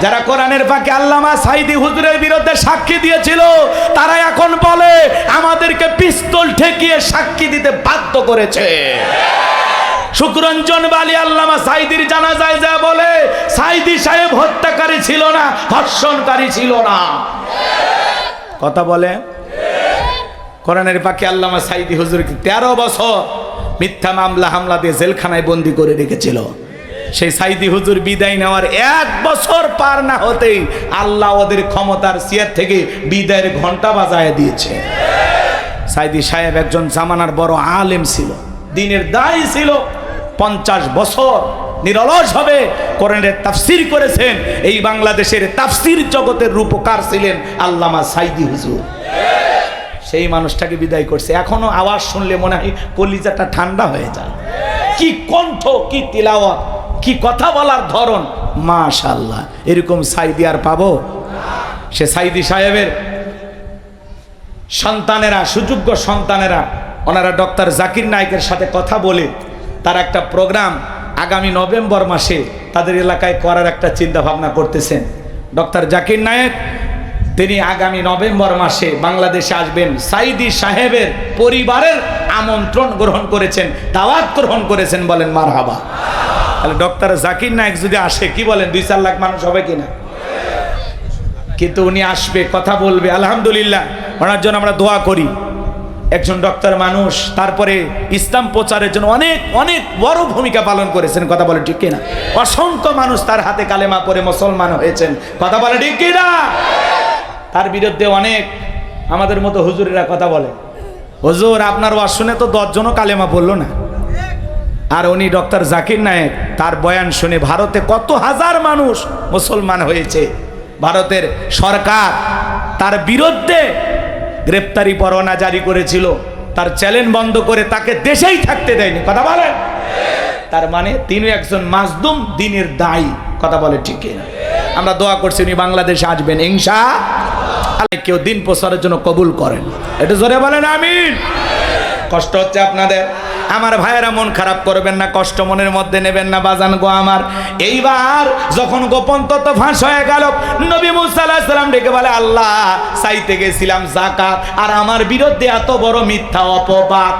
যারা কোরআনের ফাঁকে আল্লামা সাইদি হুজুরের বিরুদ্ধে সাক্ষী দিয়েছিল, তারা এখন বলে আমাদেরকে পিস্তল ঠেকিয়ে সাক্ষী দিতে বাধ্য করেছে। শুকরঞ্জন বালি আল্লামা সাইদির জানাজায় যা বলে সাইদি সাহেব হত্যাকারী ছিল না, ধর্ষণকারী ছিল না। কথা বলে কোরআনের পাকে আল্লামা সাইদি হুজুরকে 13 বছর মিথ্যা মামলা হামলা দিয়ে জেলখানায় বন্দী করে রেখেছিল। সেই সাইদি হুজুর বিদায় নেওয়ার 1 বছর পার না হতেই আল্লাহ ওদের ক্ষমতার চেয়ার থেকে বিদায়ের ঘন্টা বাজায় দিয়েছে। সাইদি সাহেব একজন জামানার বড় আলেম ছিল, দ্বীনের দায়ী ছিল। 50 বছর নিরলসভাবে কোরআনের তাফসীর করেছেন। এই বাংলাদেশের তাফসীর জগতের রূপকার ছিলেন আল্লামা সাইদি হুজুর। সেই মানুষটাকে বিদায় করছে। এখনো আওয়াজ শুনলে মনে হয় কলিজাটা ঠান্ডা হয়ে যায়। কি কণ্ঠ, কি তিলাওয়াত, কি কথা বলার ধরন, মাশাআল্লাহ। এরকম সাইদি আর পাবো? সে সাইদি সাহেবের সন্তানেরা, সুযোগ্য সন্তানেরা, ওনারা ডক্টর জাকির নায়েকের সাথে কথা বলে তার একটা প্রোগ্রাম আগামী নভেম্বর মাসে তাদের এলাকায় করার একটা চিন্তা ভাবনা করতেছেন। ডক্টর জাকির নায়েক তিনি আগামী নভেম্বর মাসে বাংলাদেশে আসবেন। সাইদি সাহেবের পরিবারের আমন্ত্রণ গ্রহণ করেছেন, দাওয়াত গ্রহণ করেছেন। বলেন মারহাবা। তাহলে ডক্টর জাকির নায়েক যদি আসে, কি বলেন 2-4 লাখ মানুষ হবে কিনা? কিন্তু উনি আসবে, কথা বলবে। আলহামদুলিল্লাহ, ওনার জন্য আমরা দোয়া করি। একজন ডক্টর মানুষ, তারপরে ইসলাম প্রচারের জন্য অনেক অনেক বড় ভূমিকা পালন করেছেন। কথা বলে ঠিক কিনা? অসংখ্য মানুষ তার হাতে কালেমা পড়ে মুসলমান হয়েছেন। কথা বলে ঠিক কিনা? তার বিরুদ্ধে অনেক আমাদের মতো হুজুরেরা কথা বলে, হুজুর আপনার ওয়াজ শুনে তো 10 জনও কালেমা পড়লো না। আর উনি ডক্টর জাকির নায়েক, তার বয়ান শুনে ভারতে কত হাজার মানুষ মুসলমান হয়েছে। ভারতের সরকার তার বিরুদ্ধে গ্রেপ্তারি পরোয়ানা জারি করেছিল, তার চ্যালেঞ্জ বন্ধ করে তাকে দেশেই থাকতে দেয়নি। কথা বলেন। তার মানে তিনি একজন মাজলুম দ্বীনের দায়ী। কথা বলে ঠিক কিনা? আমরা দোয়া করছি উনি বাংলাদেশে আসবেন ইনশাআল্লাহ। কেউ দিন প্রচারের জন্য কবুল করেন, এটা জোরে বলেন আমিন। কষ্ট হচ্ছে আপনাদের, আমার ভাইয়েরা মন খারাপ করবেন না, কষ্ট মনের মধ্যে নেবেন না বাজান গো আমার। এইবার যখন গোপন তত্ত্ব ফাঁস হয়ে গেল, নবী মুসা আলাইহিস সালাম ডেকে বলে আল্লাহ চাইতে গেছিলাম যাকাত, আর আমার বিরুদ্ধে এত বড় মিথ্যা অপবাদ।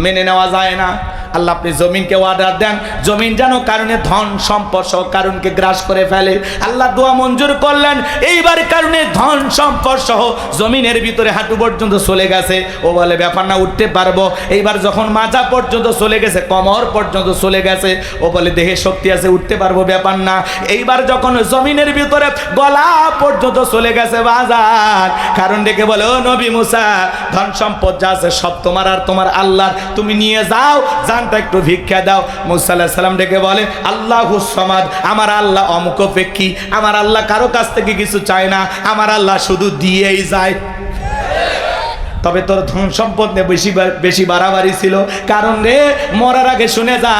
মেনে নেওয়া যায় না। আল্লাহ আপনি জমিনকে অর্ডার দেন, জমিন যেন কারণে ধন সম্পদ সহ কারণকে গ্রাস করে ফেলে। আল্লাহ দোয়া মঞ্জুর করলেন, এইবার কারণে ধন সম্পদ সহ জমিনের ভিতরে হাঁটু পর্যন্ত চলে গেছে। ও বলে ব্যাপার না, উঠতে পারবো। এইবার যখন মাজা পর্যন্ত চলে গেছে, কোমর পর্যন্ত চলে গেছে, ও বলে দেহে শক্তি আছে, উঠতে পারবো, ব্যাপার না। এইবার যখন জমিনের ভিতরে গলা পর্যন্ত চলে গেছে বাজার, কারণ ডেকে বলে, ও নবী মুসা, ধন সম্পদ যা আছে সব তোমার আর তোমার আল্লাহর, তুমি নিয়ে যাও, জানটা একটু ভিক্ষা দাও। মুসা আলাইহিস সালাম ডেকে বলে, আল্লাহুস সামাদ, আমার আল্লাহ অমুখাপেক্ষী, আমার আল্লাহ কারো কাছ থেকে কিছু চায় না, আমার আল্লাহ শুধু দিয়েই যায়। তবে তোর ধন সম্পদ নিয়ে বেশি বাড়াবাড়ি ছিল, কারণ রে মরার আগে শুনে যা,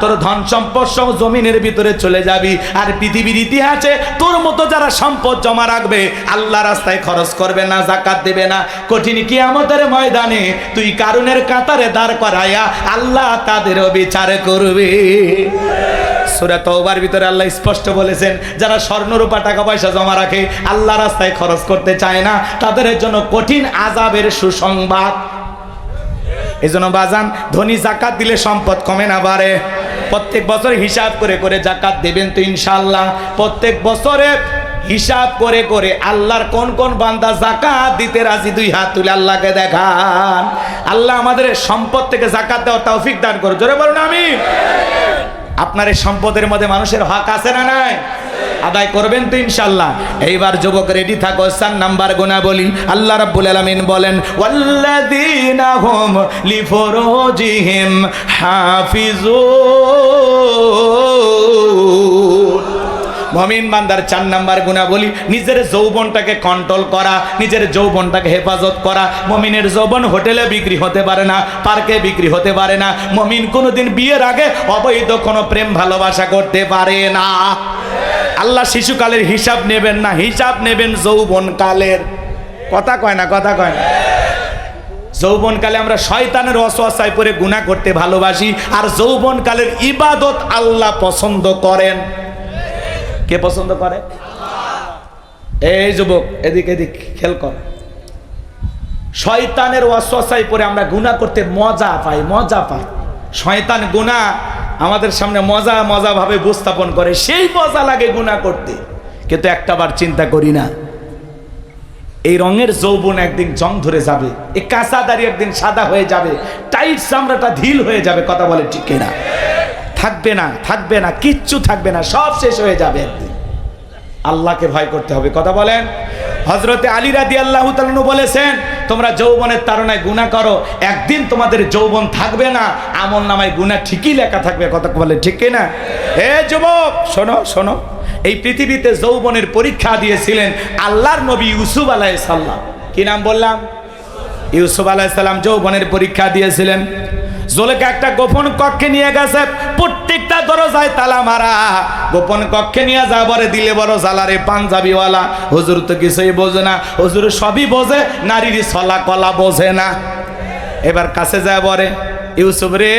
তোর ধন সম্পদ সহ জমিনের ভিতরে চলে যাবি। আর পৃথিবীর ইতিহাসে তোর মতো যারা সম্পদ জমা রাখবে, আল্লাহ রাস্তায় খরচ করবে না, যাকাত দেবে না, কঠিন কিয়ামতের ময়দানে তুই কারুনের কাতারে দাঁড় করায়া আল্লাহ তাদেরও বিচার করবে। সূরা তাওবার ভিতরে আল্লাহ স্পষ্ট বলেছেন, যারা স্বর্ণরূপা টাকা পয়সা জমা রাখে, আল্লাহ রাস্তায় খরচ করতে চায় না, তাদের জন্য কঠিন আযাবের সুসংবাদ। এজন্য বাজান, ধনী যাকাত দিলে সম্পদ কমে না বাড়ে। প্রত্যেক বছর হিসাব করে করে যাকাত দেবেন তো ইনশাআল্লাহ। প্রত্যেক বছরে হিসাব করে করে আল্লাহর কোন কোন বান্দা যাকাত দিতে রাজি, দুই হাত তুলে আল্লাহকে দেখান। আল্লাহ আমাদের সম্পদ থেকে যাকাত দেওয়ার তৌফিক দান করুন। জোরে বলুন আমিন। আপনার এই সম্পদের মধ্যে মানুষের হক আছে না নাই? আদায় করবেন তো ইনশাআল্লাহ। এইবার যুবক রেডি থাকো, 4 নাম্বার গুনাবলী আল্লাহ রাব্বুল আলামিন বলেন, ওয়াল্লাযীনা হুম লিফুরুজিহিম হাফিজুন। মুমিন বান্দার 4 নাম্বার গুনাবলী নিজের যৌবনটাকে কন্ট্রোল করা, নিজের যৌবনটাকে হেফাজত করা। মুমিনের যৌবন হোটেলে বিক্রি হতে পারে না, পার্কে বিক্রি হতে পারে না। মুমিন কোনোদিন বিয়ের আগে অবৈধ কোনো প্রেম ভালোবাসা করতে পারে না। আল্লাহ শিশুকালের হিসাব নেবেন না, হিসাব নেবেন যৌবনকালের। কথা কয় না, কথা কয় না। যৌবনকালে আমরা শয়তানের ওয়াসওয়াসায় পড়ে গুনাহ করতে ভালোবাসি, আর যৌবনকালের ইবাদত আল্লাহ পছন্দ করেন। কে পছন্দ করে? এই যুবক এদিক এদিক খেয়াল কর। শয়তানের ওয়াসওয়াসায় পড়ে আমরা গুনাহ করতে মজা পাই, মজা পাই। শয়তান গুনাহ আমাদের সামনে মজা মজা ভাবে উপস্থাপন করে, সেই মজা লাগে গুনাহ করতে। কিন্তু একটাবার চিন্তা করি না, এই রঙের যৌবন একদিন জং ধরে যাবে, এই কাঁচা দাড়ি একদিন সাদা হয়ে যাবে, টাইট চামড়াটা ঢিল হয়ে যাবে। কথা বলে ঠিক না? থাকবে না, থাকবে না, কিচ্ছু থাকবে না, সব শেষ হয়ে যাবে একদিন। আল্লাহকে ভয় করতে হবে। কথা বলেন। হযরতে আলী রাদিয়াল্লাহু তাআলা আনহু বলেছেন, তোমরা যৌবনের তাড়নায় গুনাহ করো, একদিন তোমাদের যৌবন থাকবে না, আমলনামায় গুনাহ ঠিকই লেখা থাকবে। কথা বলে ঠিক না? হে যুবক শোনো, শোনো। এই পৃথিবীতে যৌবনের পরীক্ষা দিয়েছিলেন আল্লাহর নবী ইউসুফ আলাইহিস সালাম। কি নাম বললাম? ইউসুফ আলাইহিস সালাম যৌবনের পরীক্ষা দিয়েছিলেন। জুলেখা একটা গোপন কক্ষে নিয়ে গেছে, প্রত্যেকটা দরজায় তালা মারা। গোপন কক্ষে নিয়ে যাবারে দিলে বড় জালারে পাঞ্জাবিওয়ালা। হুজুর তো কিছুই বোঝে না, হুজুর সবই বোঝে, নারীর ছলা কলা বোঝে না। এবার কাছে যায় বলে, ইউসুফ রে,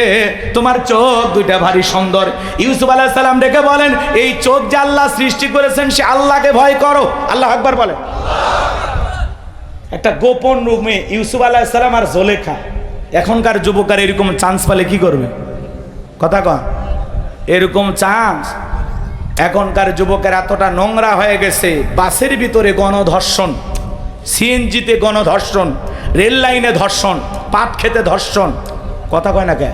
তোমার চোখ দুইটা ভারী সুন্দর। ইউসুফ আলাইহিস সালাম ডেকে বলেন, এই চোখ যে আল্লাহ সৃষ্টি করেছেন, সে আল্লাহকে ভয় করো। আল্লাহু আকবার বলে। একটা গোপন রুমে ইউসুফ আলাইহিস সালাম আর জুলেখা। এখনকার যুবকের এরকম চান্স পেলে কি করবে? কথা কন। এরকম চান্স এখনকার যুবকের এতটা নোংরা হয়ে গেছে, বাসের ভিতরে গণধর্ষণ, সিএনজিতে গণধর্ষণ, রেল লাইনে ধর্ষণ, পাট খেতে ধর্ষণ। কথা কয় না কে?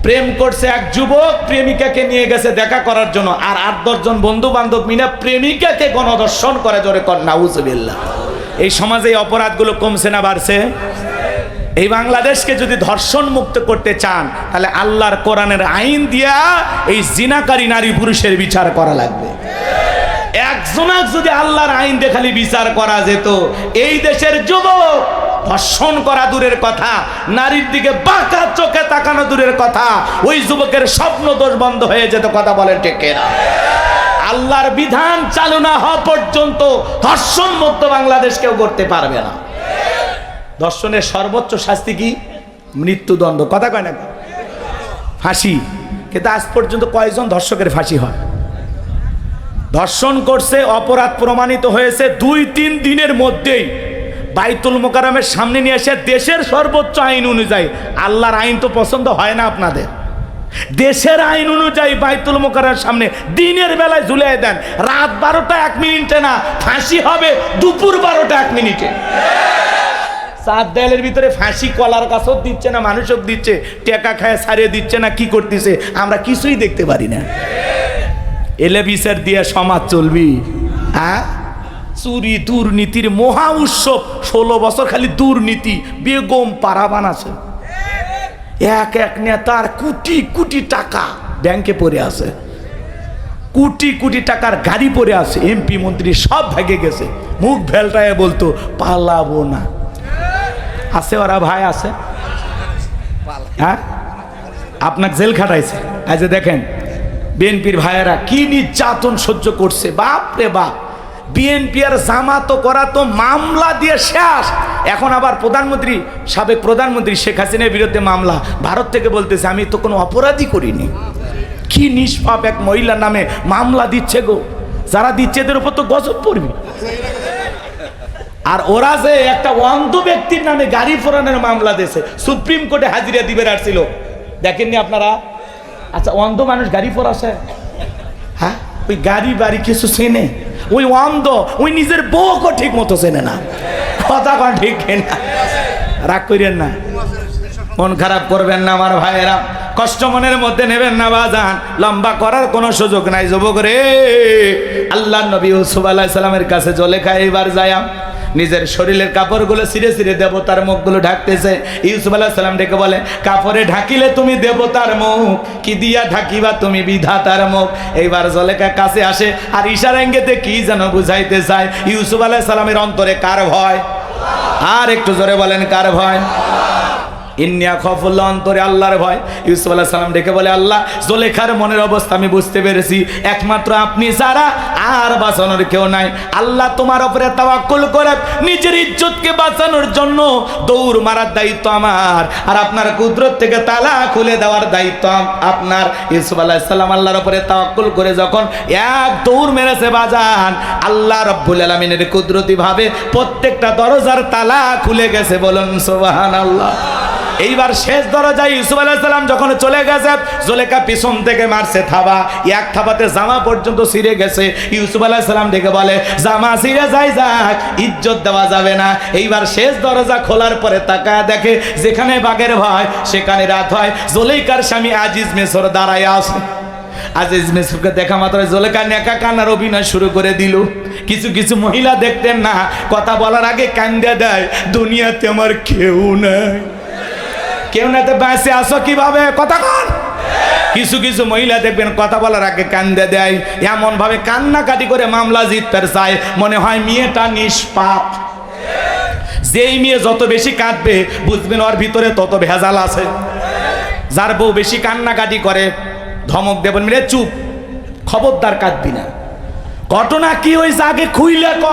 প্রেম করছে এক যুবক, প্রেমিকাকে নিয়ে গেছে দেখা করার জন্য, আর 8-10 জন বন্ধু বান্ধব মিলে প্রেমিকাকে গণধর্ষণ করে। জোরে কর নাউজুবিল্লাহ। এই সমাজে এই অপরাধগুলো কমছে না বাড়ছে? এই বাংলাদেশকে যদি ধর্ষণ মুক্ত করতে চান, তাহলে আল্লাহর কোরআনের আইন দিয়া এই জিনাকারী নারী পুরুষের বিচার করা লাগবে। একজনাক যদি আল্লাহর আইন দিয়ে খালি বিচার করা যেত, এই দেশের যুবক ধর্ষণ করা দূরের কথা, নারীর দিকে বাঁকা চোখে তাকানো দূরের কথা, ওই যুবকের স্বপ্ন দোষ বন্ধ হয়ে যেত। কথা বলেন ঠিক কিনা? আল্লাহর বিধান চালু না হওয়া পর্যন্ত ধর্ষণ মুক্ত বাংলাদেশ কেউ করতে পারবে না। ধর্ষণের সর্বোচ্চ শাস্তি কি? মৃত্যুদণ্ড। কথা কয় না? ফাঁসি। কিন্তু আজ পর্যন্ত কয়জন ধর্ষকের ফাঁসি হয়? ধর্ষণ করছে, অপরাধ প্রমাণিত হয়েছে, 2-3 দিনের মধ্যেই বাইতুল মোকাররমের সামনে নিয়ে এসে দেশের সর্বোচ্চ আইন অনুযায়ী, আল্লাহর আইন তো পছন্দ হয় না আপনাদের, দেশের আইন অনুযায়ী বাইতুল মোকাররমের সামনে দিনের বেলায় ঝুলিয়ে দেন। রাত 12টা 1 মিনিটে না, ফাঁসি হবে দুপুর 12টা 1 মিনিটে। চার দেয়ালের ভিতরে ফাঁসি কলার গাছও দিচ্ছে না, মানুষও দিচ্ছে, টেকা খায় ছাড়িয়ে দিচ্ছে না, কি করতেছে আমরা কিছুই দেখতে পারি না। এলে বিচার দিয়ে সমাজ চলবি? হ্যাঁ, চুরি দুর্নীতির মহা উৎসব, 16 বছর খালি দুর্নীতি, বেগম পারাবান আছে, এক এক নেতার কোটি কোটি টাকা ব্যাংকে পড়ে আছে, কোটি কোটি টাকার গাড়ি পড়ে আছে, এমপি মন্ত্রী সব ভেঙে গেছে, মুখ ভেলটায় বলতো পালাবো না। আছে ওরা ভাই আছে? হ্যাঁ, আপনাকে জেল খাটাইছে। আজ দেখেন বিএনপির ভাইয়েরা কি নির্যাতন সহ্য করছে, বাপ রে বাপ। বিএনপি আর জামাত করা তো মামলা দিয়ে শেষ। এখন আবার প্রধানমন্ত্রী, সাবেক প্রধানমন্ত্রী শেখ হাসিনার বিরুদ্ধে মামলা, ভারত থেকে বলতেছে আমি তো কোনো অপরাধী করিনি। কি নিষ্পাপ এক মহিলার নামে মামলা দিচ্ছে গো, যারা দিচ্ছে এদের উপর তো গজব পড়বে। আর ওরা যে একটা অন্ধ ব্যক্তির নামে গাড়ি ফোরানোর মামলা দিয়েছে, সুপ্রিম কোর্টে হাজিরা দিবে আসছিল, দেখেননি আপনারা? আচ্ছা, অন্ধ মানুষ গাড়ি ফোরাছে? হ্যাঁ, ওই গাড়ি বাড়ি কিছু চেনে? ওই অন্ধ, ওই নিজের বউকে ঠিক মতো চেনে না, কথা কন ঠিক না? রাগ করেন না, মন খারাপ করবেন না আমার ভাইয়েরা, কষ্ট মনের মধ্যে নেবেন না বাজান, লম্বা করার কোনো সুযোগ নাই যুবক রে। আল্লাহ নবী ইউসুফ আলাইহিস সালামের কাছে জলেখা এবার যায় নিজের শরীরের কাপড়গুলো ছিঁড়ে ছিঁড়ে দেবতার মুখগুলো ঢাকতেছে। ইউসুফ আলাইহিস সালাম ডেকে বলে, কাপড়ে ঢাকিলে তুমি দেবতার মুখ, কি দিয়া ঢাকিবা তুমি বিধাতার মুখ। এইবার জলেখা কাছে আসে আর ইশারা ইঙ্গিতে কি যেন বুঝাইতে চায়। ইউসুফ আলাইহিস সালামের অন্তরে কার ভয়? আর একটু জোরে বলেন, কার ভয়? ইন্নিয়া খফুল্লাহ, অন্তরে আল্লাহর ভয়। ইউসুফ আলাইহিস সালাম ডেকে বলে, আল্লাহ, জুলেখার মনের অবস্থা আমি বুঝতে পেরেছি, একমাত্র আপনি ছাড়া আর বাঁচানোর কেউ নাই। আল্লাহ, তোমার উপরে তাওয়াক্কুল করে নিজের ইজ্জতকে বাঁচানোর জন্য দৌড় মারার দায়িত্ব আমার, আর আপনার কুদরত থেকে তালা খুলে দেওয়ার দায়িত্ব আপনার। ইউসুফ আলাইহিস সালাম আল্লাহর উপরে তাওয়াক্কুল করে যখন এক দৌড় মেরেছে বাজান, আল্লাহ রাব্বুল আলামিনের কুদরতি ভাবে প্রত্যেকটা দরজার তালা খুলে গেছে। বলুন সুবহানাল্লাহ। এইবার শেষ দরজায় ইউসুফ আলাইহিস সালাম যখন চলে গেছে, জুলেখা পিছন থেকে মারছে থাবা, এক থাবাতে জামা পর্যন্ত ছিঁড়ে গেছে। ইউসুফ আলাইহিস সালাম ডেকে বলে, জামা ছিঁড়ে যাই যাক, ইজ্জত দেওয়া যাবে না। এইবার শেষ দরজা খোলার পরে তাকায় দেখে যেখানে বাঘের ভয় সেখানে রাত হয়। জুলেখার স্বামী আজিজ মিসর দাঁড়ায় আছে। আজিজ মিসরকে দেখা মাত্র জুলেখা নেকা কান্নার অভিনয় শুরু করে দিল। কিছু কিছু মহিলা দেখতেন না, কথা বলার আগে কান্দে দেয়, দুনিয়াতে আমার কেউ নাই। কেউ নাতে বেঁচে আসো কিভাবে, কথা কর। কিছু কিছু মহিলা দেখবেন কথা বলার আগে কান্দে দেয়, এমন ভাবে কান্নাকাটি করে মামলা জিততে চায়, মনে হয় মেয়েটা নিষ্পাপ। যেই মেয়ে যত বেশি কাঁদবে বুঝবেন ওর ভিতরে তত ভেজাল আছে। যার বউ বেশি কান্নাকাটি করে ধমক দেবেন, মেরে চুপ, খবরদার কাঁদবি না। ঘটনা কি হয়েছে আগে খুইলে ক।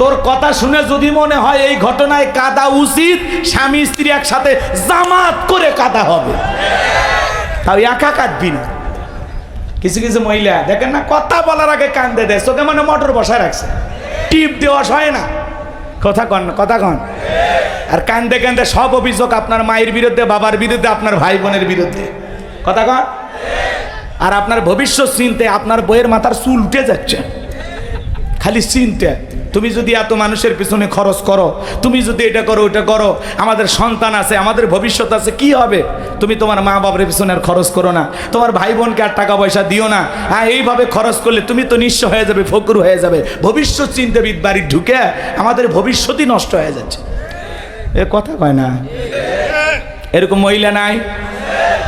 তোর কথা শুনে যদি মনে হয় এই ঘটনায় কাঁদা উচিত, স্বামী স্ত্রী একসাথে জামাত করে কাঁদা হবে, তাও একা কাঁদবি না। কিছু কিছু মহিলা দেখেন না, কথা বলার আগে কান্দে দেয়, চোখে মানে মোটর বসায় রাখছে, টিপ দেওয়া হয় না। কথা কন, কথা কন। আর কান্দে কান্দে সব অভিযোগ আপনার মায়ের বিরুদ্ধে, বাবার বিরুদ্ধে, আপনার ভাই বোনের বিরুদ্ধে, কথা কন। আর আপনার ভবিষ্যৎ চিনতে আপনার বইয়ের মাথার চুল উঠে যাচ্ছে, খালি চিনতে। তুমি যদি এত মানুষের পিছনে খরচ করো, তুমি যদি এটা করো ওটা করো, আমাদের সন্তান আছে, আমাদের ভবিষ্যৎ আছে, কি হবে? তুমি তোমার মা বাবার পিছনে আর খরচ করো না, তোমার ভাই বোনকে আর টাকা পয়সা দিও না। হ্যাঁ, এইভাবে খরচ করলে তুমি তো নিঃস্ব হয়ে যাবে, ফকির হয়ে যাবে। ভবিষ্যৎ চিন্তাবিদ বাড়ি ঢুকে আমাদের ভবিষ্যৎই নষ্ট হয়ে যাচ্ছে। এ কথা কয় না, এরকম মহিলা নাই?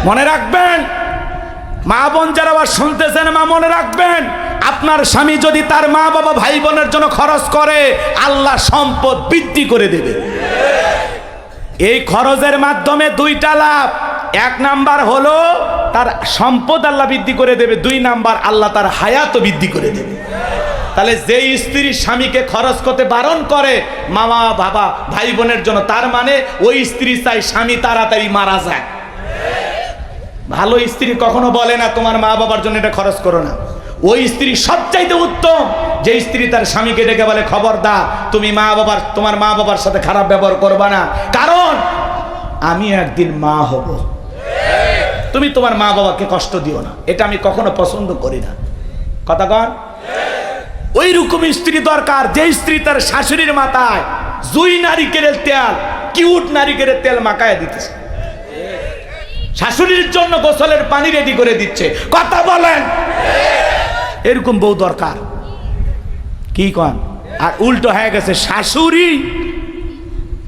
মনে রাখবেন, মা বোন যারা আবার শুনতেছেন, মা মনে রাখবেন, আপনার স্বামী যদি তার মা বাবা ভাই বোনের জন্য খরচ করে, আল্লাহ সম্পদ বৃদ্ধি করে দেবে। এই খরচের মাধ্যমে দুইটা লাভ। এক নাম্বার হলো তার সম্পদ আল্লাহ বৃদ্ধি করে দেবে, দুই নাম্বার আল্লাহ তার হায়াতও বৃদ্ধি করে দেবে। তাহলে যেই স্ত্রী স্বামীকে খরচ করতে বারণ করে মামা বাবা ভাই বোনের জন্য, তার মানে ওই স্ত্রী চাই স্বামী তাড়াতাড়ি মারা যায়। ভালো স্ত্রী কখনো বলে না তোমার মা বাবার জন্য এটা খরচ করো না। ওই স্ত্রী সবচাইতে উত্তম যে স্ত্রী তার স্বামীকে ডেকে বলে খবরদার তুমি তোমার মা বাবার সাথে খারাপ ব্যবহার করবা না, কারণ আমি একদিন মা হব, তুমি তোমার মা বাবাকে কষ্ট দিও না, এটা আমি কখনো পছন্দ করি না। কথা কন? ওই রকম স্ত্রী দরকার যে স্ত্রী তার শাশুড়ির মাথায় জুই নারিকেলের তেল, কিউট নারিকেলের তেল মাখায় দিতেছে, শাশুড়ির জন্য গোসলের পানি রেডি করে দিচ্ছে। কথা বলেন? এরকম বউ দরকার। কি কন? আর উল্টো হয়ে গেছে, শাশুড়ি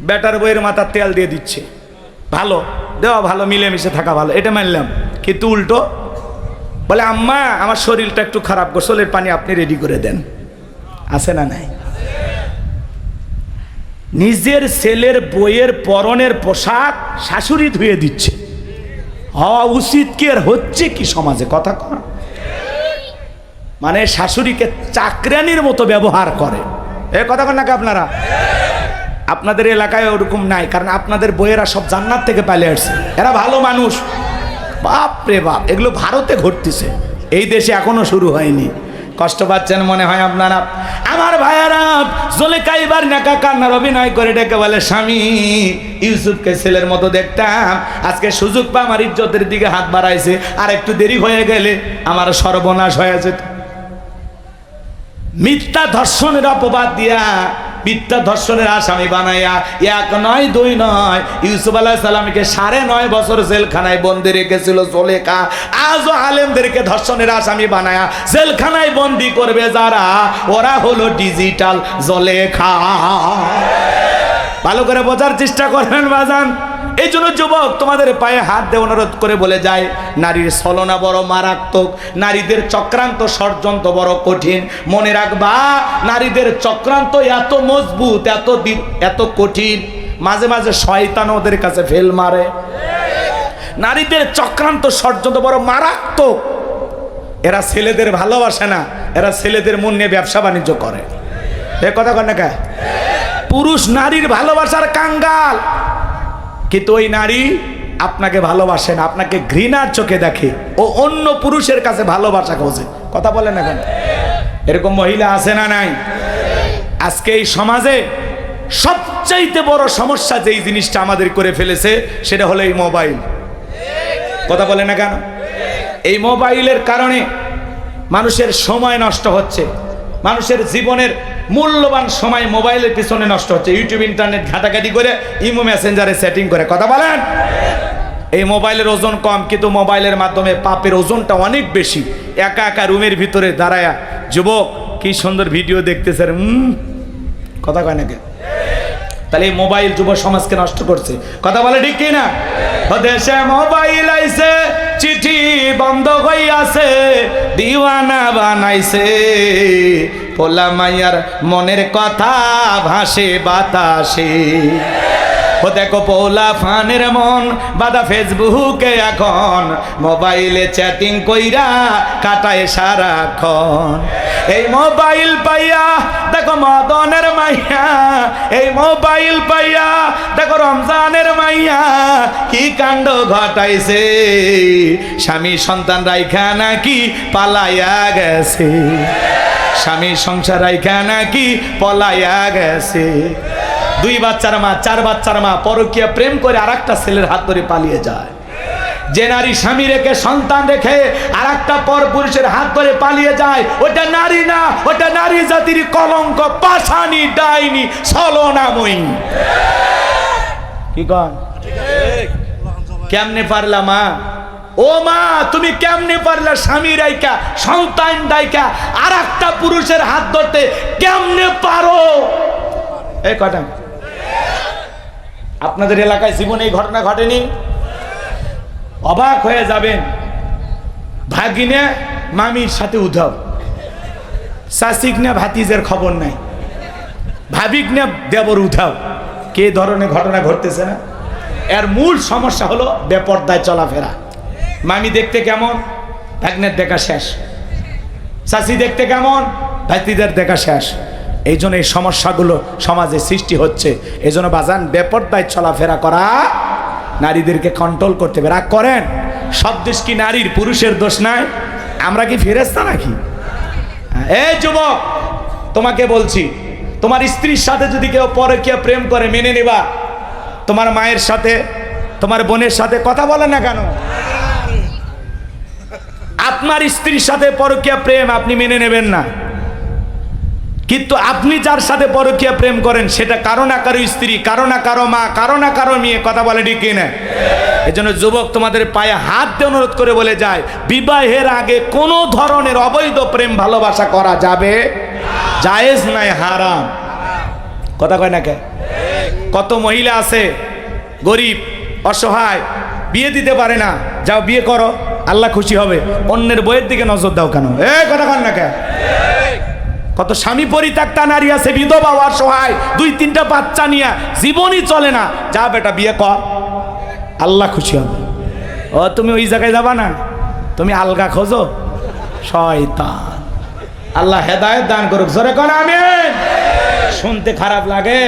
বেটার বইয়ের মাথার তেল দিয়ে দিচ্ছে। ভালো দেওয়া ভালো, মিলেমিশে থাকা ভালো, এটা মানলাম, কিন্তু উল্টো বলে আম্মা আমার শরীরটা একটু খারাপ, গোসলের পানি আপনি রেডি করে দেন। আছে না নাই? নিজের ছেলের বইয়ের পরনের পোশাক শাশুড়ি ধুয়ে দিচ্ছে। হওয়া উচিত কি আর হচ্ছে কি সমাজে? কথা কন? মানে শাশুড়িকে চাকরানির মতো ব্যবহার করে। এ কথা কন নাকি আপনারা? আপনাদের এলাকায় ওরকম নাই, কারণ আপনাদের বইয়েরা সব জান্নাত থেকে পালিয়ে আসছে, এরা ভালো মানুষ। বাপ রে বাপ, এগুলো ভারতে ঘটতেছে, এই দেশে এখনো শুরু হয়নি। কষ্ট পাচ্ছেন মনে হয় আপনারা। আমার ভাইয়ারা, জুলেখা এবার নাকা কান্নার অভিনয় করে ডেকে বলে স্বামী ইউসুফকে ছেলের মতো দেখতাম, আজকে সুযোগ পা আমার ইজ্জতের দিকে হাত বাড়াইছে, আর একটু দেরি হয়ে গেলে আমার সর্বনাশ হয়ে যেত। মিথ্যা ধর্ষণের অপবাদ দিয়া, মিথ্যা ধর্ষণের আসামি বানাইয়া, এক নয় দুই নয়, ইউসুফ আলাইহিস সালামকে 9.5 বছর জেলখানায় বন্দি রেখেছিল জুলেখা। আজও আলেমদেরকে ধর্ষণের আসামি বানায়া জেলখানায় বন্দি করবে যারা, ওরা হলো ডিজিটাল জুলেখা। ভালো করে বোঝার চেষ্টা করবেন বাজান। এই জন্য যুবক, তোমাদের পায়ে হাত দিয়ে অনুরোধ করে বলে যায়, নারীর ছলনা বড় মারাত্মক, নারীদের চক্রান্ত ষড়যন্ত্র বড় কঠিন। মনে রাখবা, নারীদের চক্রান্ত এত মজবুত, এত কঠিন, মাঝে মাঝে শয়তান ওদের কাছে ফেল মারে। নারীদের চক্রান্ত ষড়যন্ত্র বড় মারাত্মক। এরা ছেলেদের ভালোবাসে না, এরা ছেলেদের মন নিয়ে ব্যবসা বাণিজ্য করে। এ কথা কন না কে? পুরুষ নারীর ভালোবাসার কাঙ্গাল, কিন্তু ওই নারী আপনাকে ভালোবাসে না, আপনাকে ঘৃণার চোখে দেখে, ও অন্য পুরুষের কাছে ভালোবাসা খোঁজে। কথা বলেন এখন? এরকম মহিলা আছে না নাই? আজকে এই সমাজে সবচাইতে বড় সমস্যা যেই জিনিসটা আমাদের করে ফেলেছে, সেটা হলো এই মোবাইল। কথা বলে না কেন? এই মোবাইলের কারণে মানুষের সময় নষ্ট হচ্ছে, মানুষের জীবনের মূল্যবান সময় মোবাইলের পিছনে নষ্ট হচ্ছে। ইউটিউব ইন্টারনেট ঘাটাঘাটি করে, ইমো মেসেঞ্জারে সেটিং করে। কথা বলেন? এই মোবাইলের ওজন কম, কিন্তু মোবাইলের মাধ্যমে পাপের ওজনটা অনেক বেশি। একা একা রুমের ভিতরে দাঁড়ায়া যুবক কি সুন্দর ভিডিও দেখতেছে। কথা কয় নাকি? তাহলে এই মোবাইল যুব সমাজকে নষ্ট করছে। কথা বলে ঠিক কি না? দেশে মোবাইল আইছে, চিঠি বন্ধ হইয়াছে, দিওয়ানা বানাইছে, পোলা মাইয়ার মনের কথা ভাসে বাতাসে। ও দেখো পোলা ফানের মন বাদা ফেসবুকে এখন, মোবাইলে চ্যাটিং কইরা কাটায় সারাক্ষণ। এই মোবাইল পাইয়া দেখো মদনের মাইয়া, এই মোবাইল পাইয়া দেখো রমজানের মাইয়া কি কাণ্ড ঘটাইছে, স্বামী সন্তান রাইখা নাকি পালাইয়া গেছে, স্বামী সংসার রাইখা নাকি পলাইয়া গেছে। 2 বাচ্চার মা, 4 বাচ্চার মা পরকীয়া প্রেম করে আরেকটা ছেলের হাত ধরে পালিয়ে যায়। যে নারী স্বামী রেখে সন্তান রেখে আরেকটা পর পুরুষের হাত ধরে পালিয়ে যায়, ওটা নারী না, ওটা নারী জাতির কলঙ্ক, পাশানি, ডাইনি, ছলনাময়ী। কি কন? কেমনে পারলা মা? ও মা, তুমি কেমনে পারলা স্বামী রাইকা সন্তান রাইকা আরেকটা পুরুষের হাত ধরতে? কেমনে পারো? এই কথা আপনাদের এলাকায় জীবনে এই ঘটনা ঘটেনি? অবাক হয়ে যাবেন। ভাগিনে মামির সাথে উধাও, শাসিক না ভাতিজের খবর নাই, ভাবিক না দেবর উধাও। কে ধরনের ঘটনা ঘটতেছে না? এর মূল সমস্যা হলো বেপরদায় চলাফেরা। মামি দেখতে কেমন, ভাগ্নের দেখা শেষ। শাসি দেখতে কেমন, ভাতিদের দেখা শেষ। এই জন্য এই সমস্যাগুলো সমাজে সৃষ্টি হচ্ছে। এই জন্য বাজান, বেপরদায় চলাফেরা করা, নারীদেরকে কন্ট্রোল করতে হবে। রাগ করেন, সব দোষ কি নারীর? পুরুষের দোষ নাই? আমরা কি ফেরেশতা নাকি? এই যুবক, তোমাকে বলছি, তোমার স্ত্রীর সাথে যদি কেউ পরকীয়া প্রেম করে মেনে নেবা? তোমার মায়ের সাথে, তোমার বোনের সাথে কথা বলে না কেন? আপনার স্ত্রীর সাথে পরকীয়া প্রেম আপনি মেনে নেবেন না, কিন্তু আপনি যার সাথে পরকীয়া প্রেম করেন সেটা কারো না কারো স্ত্রী, কারো না কারো মা, কারো না কারো মেয়ে। কথা বলে ঠিক কিনা? এজন্য যুবক তোমাদের পায়ে হাত দিয়ে অনুরোধ করে বলে যায়, বিবাহের আগে কোনো ধরনের অবৈধ প্রেম ভালোবাসা করা যাবে জায়েজ নাই, হারাম। কথা কয় না কে? কত মহিলা আছে গরিব অসহায়, বিয়ে দিতে পারে না, যাও বিয়ে করো, আল্লাহ খুশি হবে। অন্যের বইয়ের দিকে নজর দাও কেন? কথা কয় না কে? কত স্বামী পরিত্যক্তা নারী আছে, বিধবা অসহায়, 2-3টা বাচ্চা নিয়ে জীবনই চলে না, যা বেটা বিয়ে কর, আল্লাহ খুশি হবে। ও তুমি ওই জায়গায় যাবা না, তুমি আলগা খোঁজো, শয়তান। আল্লাহ হেদায়েত দান করুক, জোরে কোন আমিন। শুনতে খারাপ লাগে,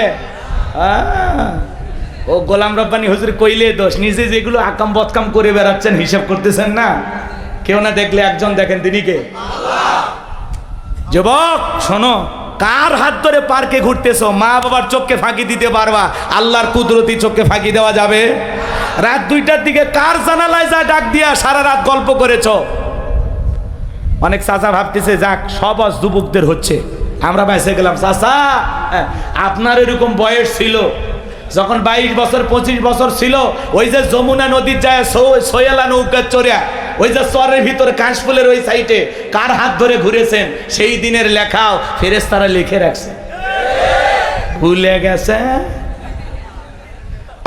ও গোলাম রব্বানী হুজুর কইলে দোষ, নিজে যেগুলো আকাম বদকাম করে বেড়াচ্ছেন হিসাব করতেছেন না। কেউ না দেখলে একজন দেখেন, তিনি কে? যুবক শোনো, কার হাত ধরে পার্কে ঘুরতেছো? মা বাবার চোখকে ফাঁকি দিতে পারবা, আল্লাহর কুদরতি চোখকে ফাঁকি দেওয়া যাবে? রাত 2টার দিকে কার জানালায় যা ডাক দিয়া সারা রাত গল্প করেছো? অনেক চাচা ভাবতেছে যাক সব আজ যুবকদের হচ্ছে, আমরা বেঁচে গেলাম। চাচা আপনার এরকম বয়স ছিল যখন 22 বছর 25 বছর ছিল, ওই যে যমুনা নদীর যায় সোয়েলা নৌকা চড়িয়া ওই যে চরের ভিতরে কাশফুলের ওই সাইডে কার হাত ধরে ঘুরেছেন, সেই দিনের লেখাও ফেরেশতারা লিখে রাখছে, ভুলে গেছে।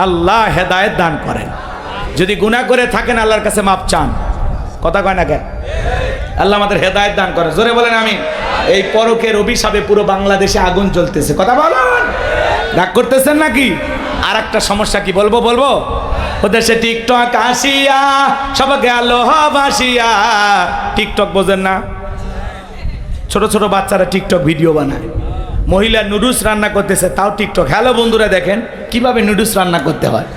আল্লাহ হেদায়েত দান করেন। যদি গুনাহ করে থাকেন আল্লাহর কাছে মাপ চান। কথা কয় না কেন? আল্লাহ আমাদের হেদায়েত দান করেন, জোরে বলেন আমিন। এই পরকের অভিশাপে পুরো বাংলাদেশে আগুন জ্বলতেছে। কথা বলেন, রাগ করতেছেন নাকি? আর একটা সমস্যা কি বলবো? ওদেশে টিকটক আসিয়া সব গেল ভাসিয়া। টিকটক বোঝেন না? ছোট ছোট বাচ্চারা টিকটক ভিডিও বানায়, মহিলা নুডলস রান্না করতেছে, তাও টিকটক। হ্যালো বন্ধুরা, দেখেন কিভাবে নুডলস রান্না করতে হয়।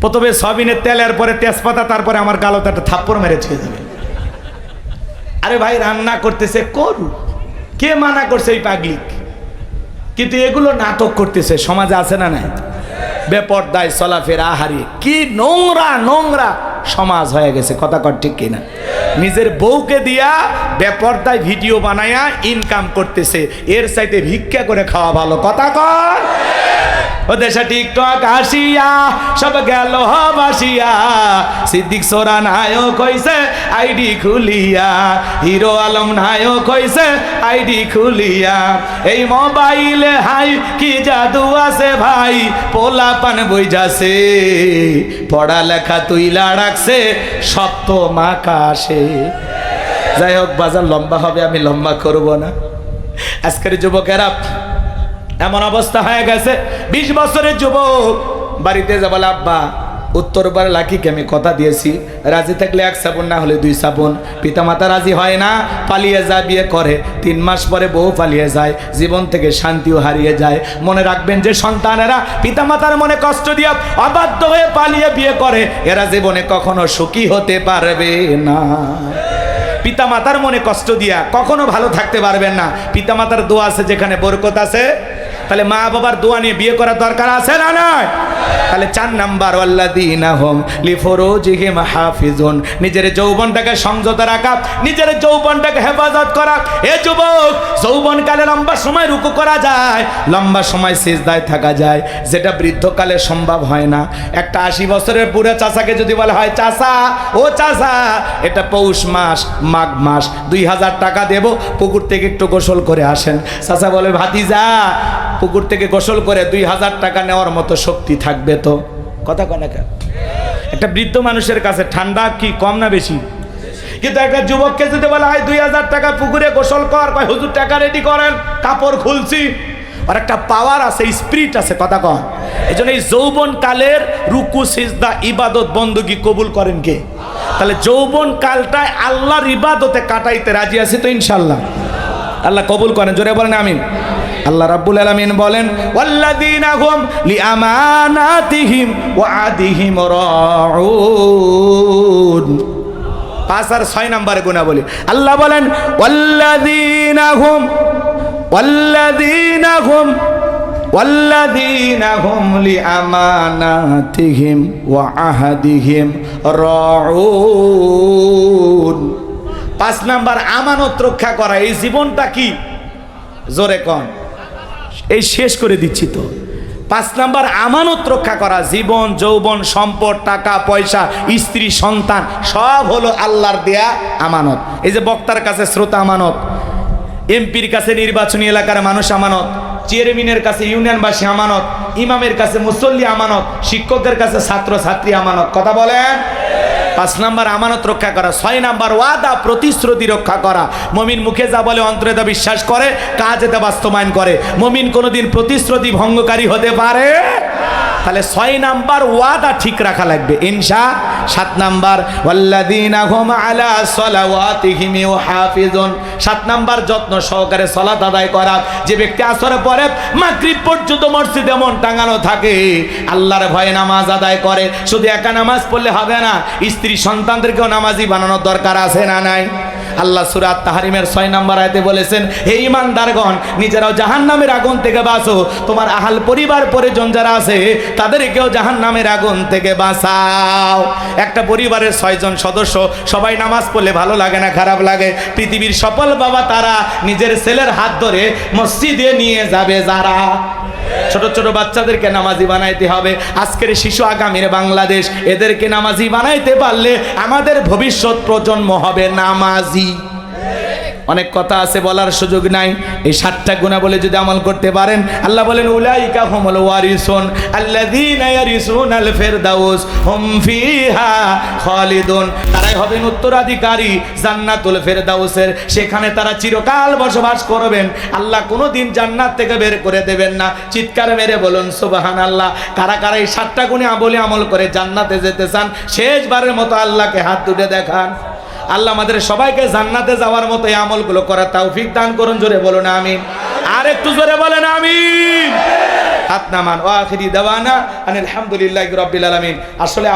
প্রথমে সয়াবিনের তেলের পরে তেজপাতা, তারপরে আমার গালতে একটা থাপ্পড় মেরে ছুঁয়ে যাবে। আরে ভাই রান্না করতেছে করু, কে মানা করছে এই পাগলিক? কিন্তু এগুলো নাটক করতেছে, সমাজে আছে না নাই? বেপরদায় চলাফেরা, আহারি, কি নোংরা নোংরা সমাজ হয়ে গেছে। কথা কর ঠিক কিনা? নিজের বউকে দিয়া বেপরদায় ভিডিও বানায়া ইনকাম করতেছে, এর চাইতে ভিক্ষা করে খাওয়া ভালো। কথা কর। ওদেশে টিকটক আসিয়া সব গেল ভাসিয়া। সিদ্দিক সোরা নায়ক হইছে আইডি খুলিয়া, হিরো আলম নায়ক হইছে আইডি খুলিয়া। এই মোবাইলে হাই কি জাদু আছে ভাই, পোলা পান বইজাছে, পড়ালেখা তুইলা রাখছে সপ্তম আকাশে। যাই হোক বাজার লম্বা হবে, আমি লম্বা করব না। আজকের যুবকেরা এমন অবস্থা হয়ে গেছে, 20 বছরের যুবক বাড়িতে যাবো, আব্বা উত্তর পারে লাকিকে আমি কথা দিয়েছি, রাজি থাকলে 1 শ্রাবণ, না হলে 2 শ্রাবণ। পিতামাতা রাজি হয় না, পালিয়ে যায়, বিয়ে করে। 3 মাস পরে বউ পালিয়ে যায়, জীবন থেকে শান্তিও হারিয়ে যায়। মনে রাখবেন যে সন্তানেরা পিতামাতার মনে কষ্ট দিয়ে অবাধ্য হয়ে পালিয়ে বিয়ে করে, এরা জীবনে কখনো সুখী হতে পারবে না। পিতামাতার মনে কষ্ট দিয়া কখনো ভালো থাকতে পারবেন না। পিতামাতার দোয়া আছে যেখানে বরকত আছে, তাহলে মা বাবার দোয়া নিয়ে বিয়ে করার দরকার আছে না নয়? তাহলে 4 নাম্বার, ওয়াল্লাযীনা হুম লিফুরুজিহিম হাফিজুন, নিজের যৌবনটাকে সংযত রাখা, নিজের যৌবনটাকে হেফাজত করা। এ যুবক, যৌবনকালে লম্বা সময় রুকু করা যায়, লম্বা সময় সিজদায় থাকা যায়, যেটা বৃদ্ধকালে সম্ভব হয় না। একটা 80 বছরের বুড়া চাচাকে যদি বলা হয়, চাচা ও চাচা, এটা পৌষ মাস মাঘ মাস, 2000 টাকা দেব, পুকুর থেকে একটু গোসল করে আসেন। চাচা বলে, ভাতিজা পুকুর থেকে গোসল করে 2000 টাকা নেওয়ার মতো শক্তি থাকবে তো? কথা কয় না কেন? একটা বৃদ্ধ মানুষের কাছে ঠান্ডা কি কম না বেশি? কিন্তু একটা যুবককে যদি বলা হয় 2000 টাকা পুকুরে গোসল কর, কয় হুজুর টাকা রেডি করেন, কাপড় খুলছি। আর একটা পাওয়ার আছে, স্পিরিট আছে। কথা কন। এই জন্য এই যৌবন কালের রুকু সিজদা ইবাদত বন্দগি কবুল করেন কে? তাহলে যৌবন কালটায় আল্লাহর ইবাদতে কাটাইতে রাজি আছি তো ইনশাআল্লাহ। আল্লাহ কবুল করেন, জোরে বলেন আমিন। আল্লাহ রাব্বুল আলামিন বলেন, ওয়াল্লাযীনা হুম লিআমানাতিহিম ওয়া আদিহিম রাউন। 5 আর 6 নাম্বার গুনাহ বলি। আল্লাহ বলেন ওয়াল্লাযীনা হুম লিআমানাতিহিম ওয়া আহাদিহিম রাউন। 5 নাম্বার আমানত রক্ষা করা। এই জীবনটা কি জোরে কোন, এই শেষ করে দিচ্ছি তো। 5 নাম্বার আমানত রক্ষা করা। জীবন, যৌবন, সম্পদ, টাকা পয়সা, স্ত্রী, সন্তান সব হলো আল্লাহর দেয়া আমানত। এই যে বক্তার কাছে শ্রোতা আমানত, এমপির কাছে নির্বাচনী এলাকার মানুষ আমানত, চেয়ারম্যানের কাছে ইউনিয়নবাসী আমানত, ইমামের কাছে মুসল্লি আমানত, শিক্ষকের কাছে ছাত্র ছাত্রী আমানত। কথা বলেন। 5 নাম্বার আমানত রক্ষা করা। 6 নাম্বার ওয়াদা প্রতিশ্রুতি রক্ষা করা। মুমিন মুখে যা বলে অন্তরে তা বিশ্বাস করে, কাজে তা বাস্তবায়ন করে। মুমিন কোনোদিন প্রতিশ্রুতি ভঙ্গকারী হতে পারে। তাহলে 6 নাম্বার ওয়াদা ঠিক রাখা লাগবে ইনশা। 7 নাম্বার ওয়াল্লাযীনা হুম আলা সালাওয়াতিহিম ইউহাফিজুন। 7 নাম্বার যত্ন সহকারে সালাত আদায় করা। যে ব্যক্তি আসরের পরে মাগরিব পর্যন্ত মসজিদে মন টাঙানো থাকে, আল্লাহর ভয়ে নামাজ আদায় করে। শুধু একা নামাজ পড়লে হবে না, স্ত্রী সন্তানদেরকেও নামাজি বানানোর দরকার আছে না নাই? আল্লাহ সূরা তাহরিমের 6 নম্বর আয়াতে বলেছেন, হে ঈমানদারগণ, নিজেরাও জাহান্নামের আগুন থেকে বাঁচো, তোমার আহাল পরিবার পরিজন যারা আছে তাদেরকেও জাহান্নামের আগুন থেকে বাঁচাও। একটা পরিবারের 6 জন সদস্য সবাই নামাজ পড়লে ভালো লাগে না, খারাপ লাগে? পৃথিবীর সফল বাবা তারা নিজের ছেলের হাত ধরে মসজিদে নিয়ে যাবে যারা। ছোট ছোট বাচ্চাদেরকে নামাজি বানাইতে হবে। আজকের শিশু আগামীর বাংলাদেশ, এদেরকে নামাজি বানাইতে পারলে আমাদের ভবিষ্যৎ প্রজন্ম হবে নামাজি। অনেক কথা আছে, বলার সুযোগ নাই। এই 7টা গুনাহ বলে যদি আমল করতে পারেন, আল্লাহ বলেন উলাইকা হুমুল ওয়ারিসুন আল্লাযীনা ইয়ারিসুনাল ফিরদাউস হুম ফিহা খালিদুন। তারাই হবেন উত্তরাধিকারী জান্নাতুল ফিরদাউসের, সেখানে তারা চিরকাল বসবাস করবেন। আল্লাহ কোনোদিন জান্নাত থেকে বের করে দেবেন না। চিৎকার মেরে বলুন সুবহানাল্লাহ। কারা কারা এই 7টা গুনাহ বলে আমল করে জান্নাতে যেতে চান, শেষবারের মতো আল্লাহকে হাত তুলে দেখান। আল্লাহ আমাদের সবাইকে জান্নাতে যাওয়ার মতো এই আমলগুলো করার তৌফিক দান করুন। জোরে বলুন আমিন। আর একটু জোরে বলেন আমিন। হাত নামান। ওয়া আখিরি দাওয়ানা আনিল হামদুলিল্লাহি রাব্বিল আলামিন। আসলে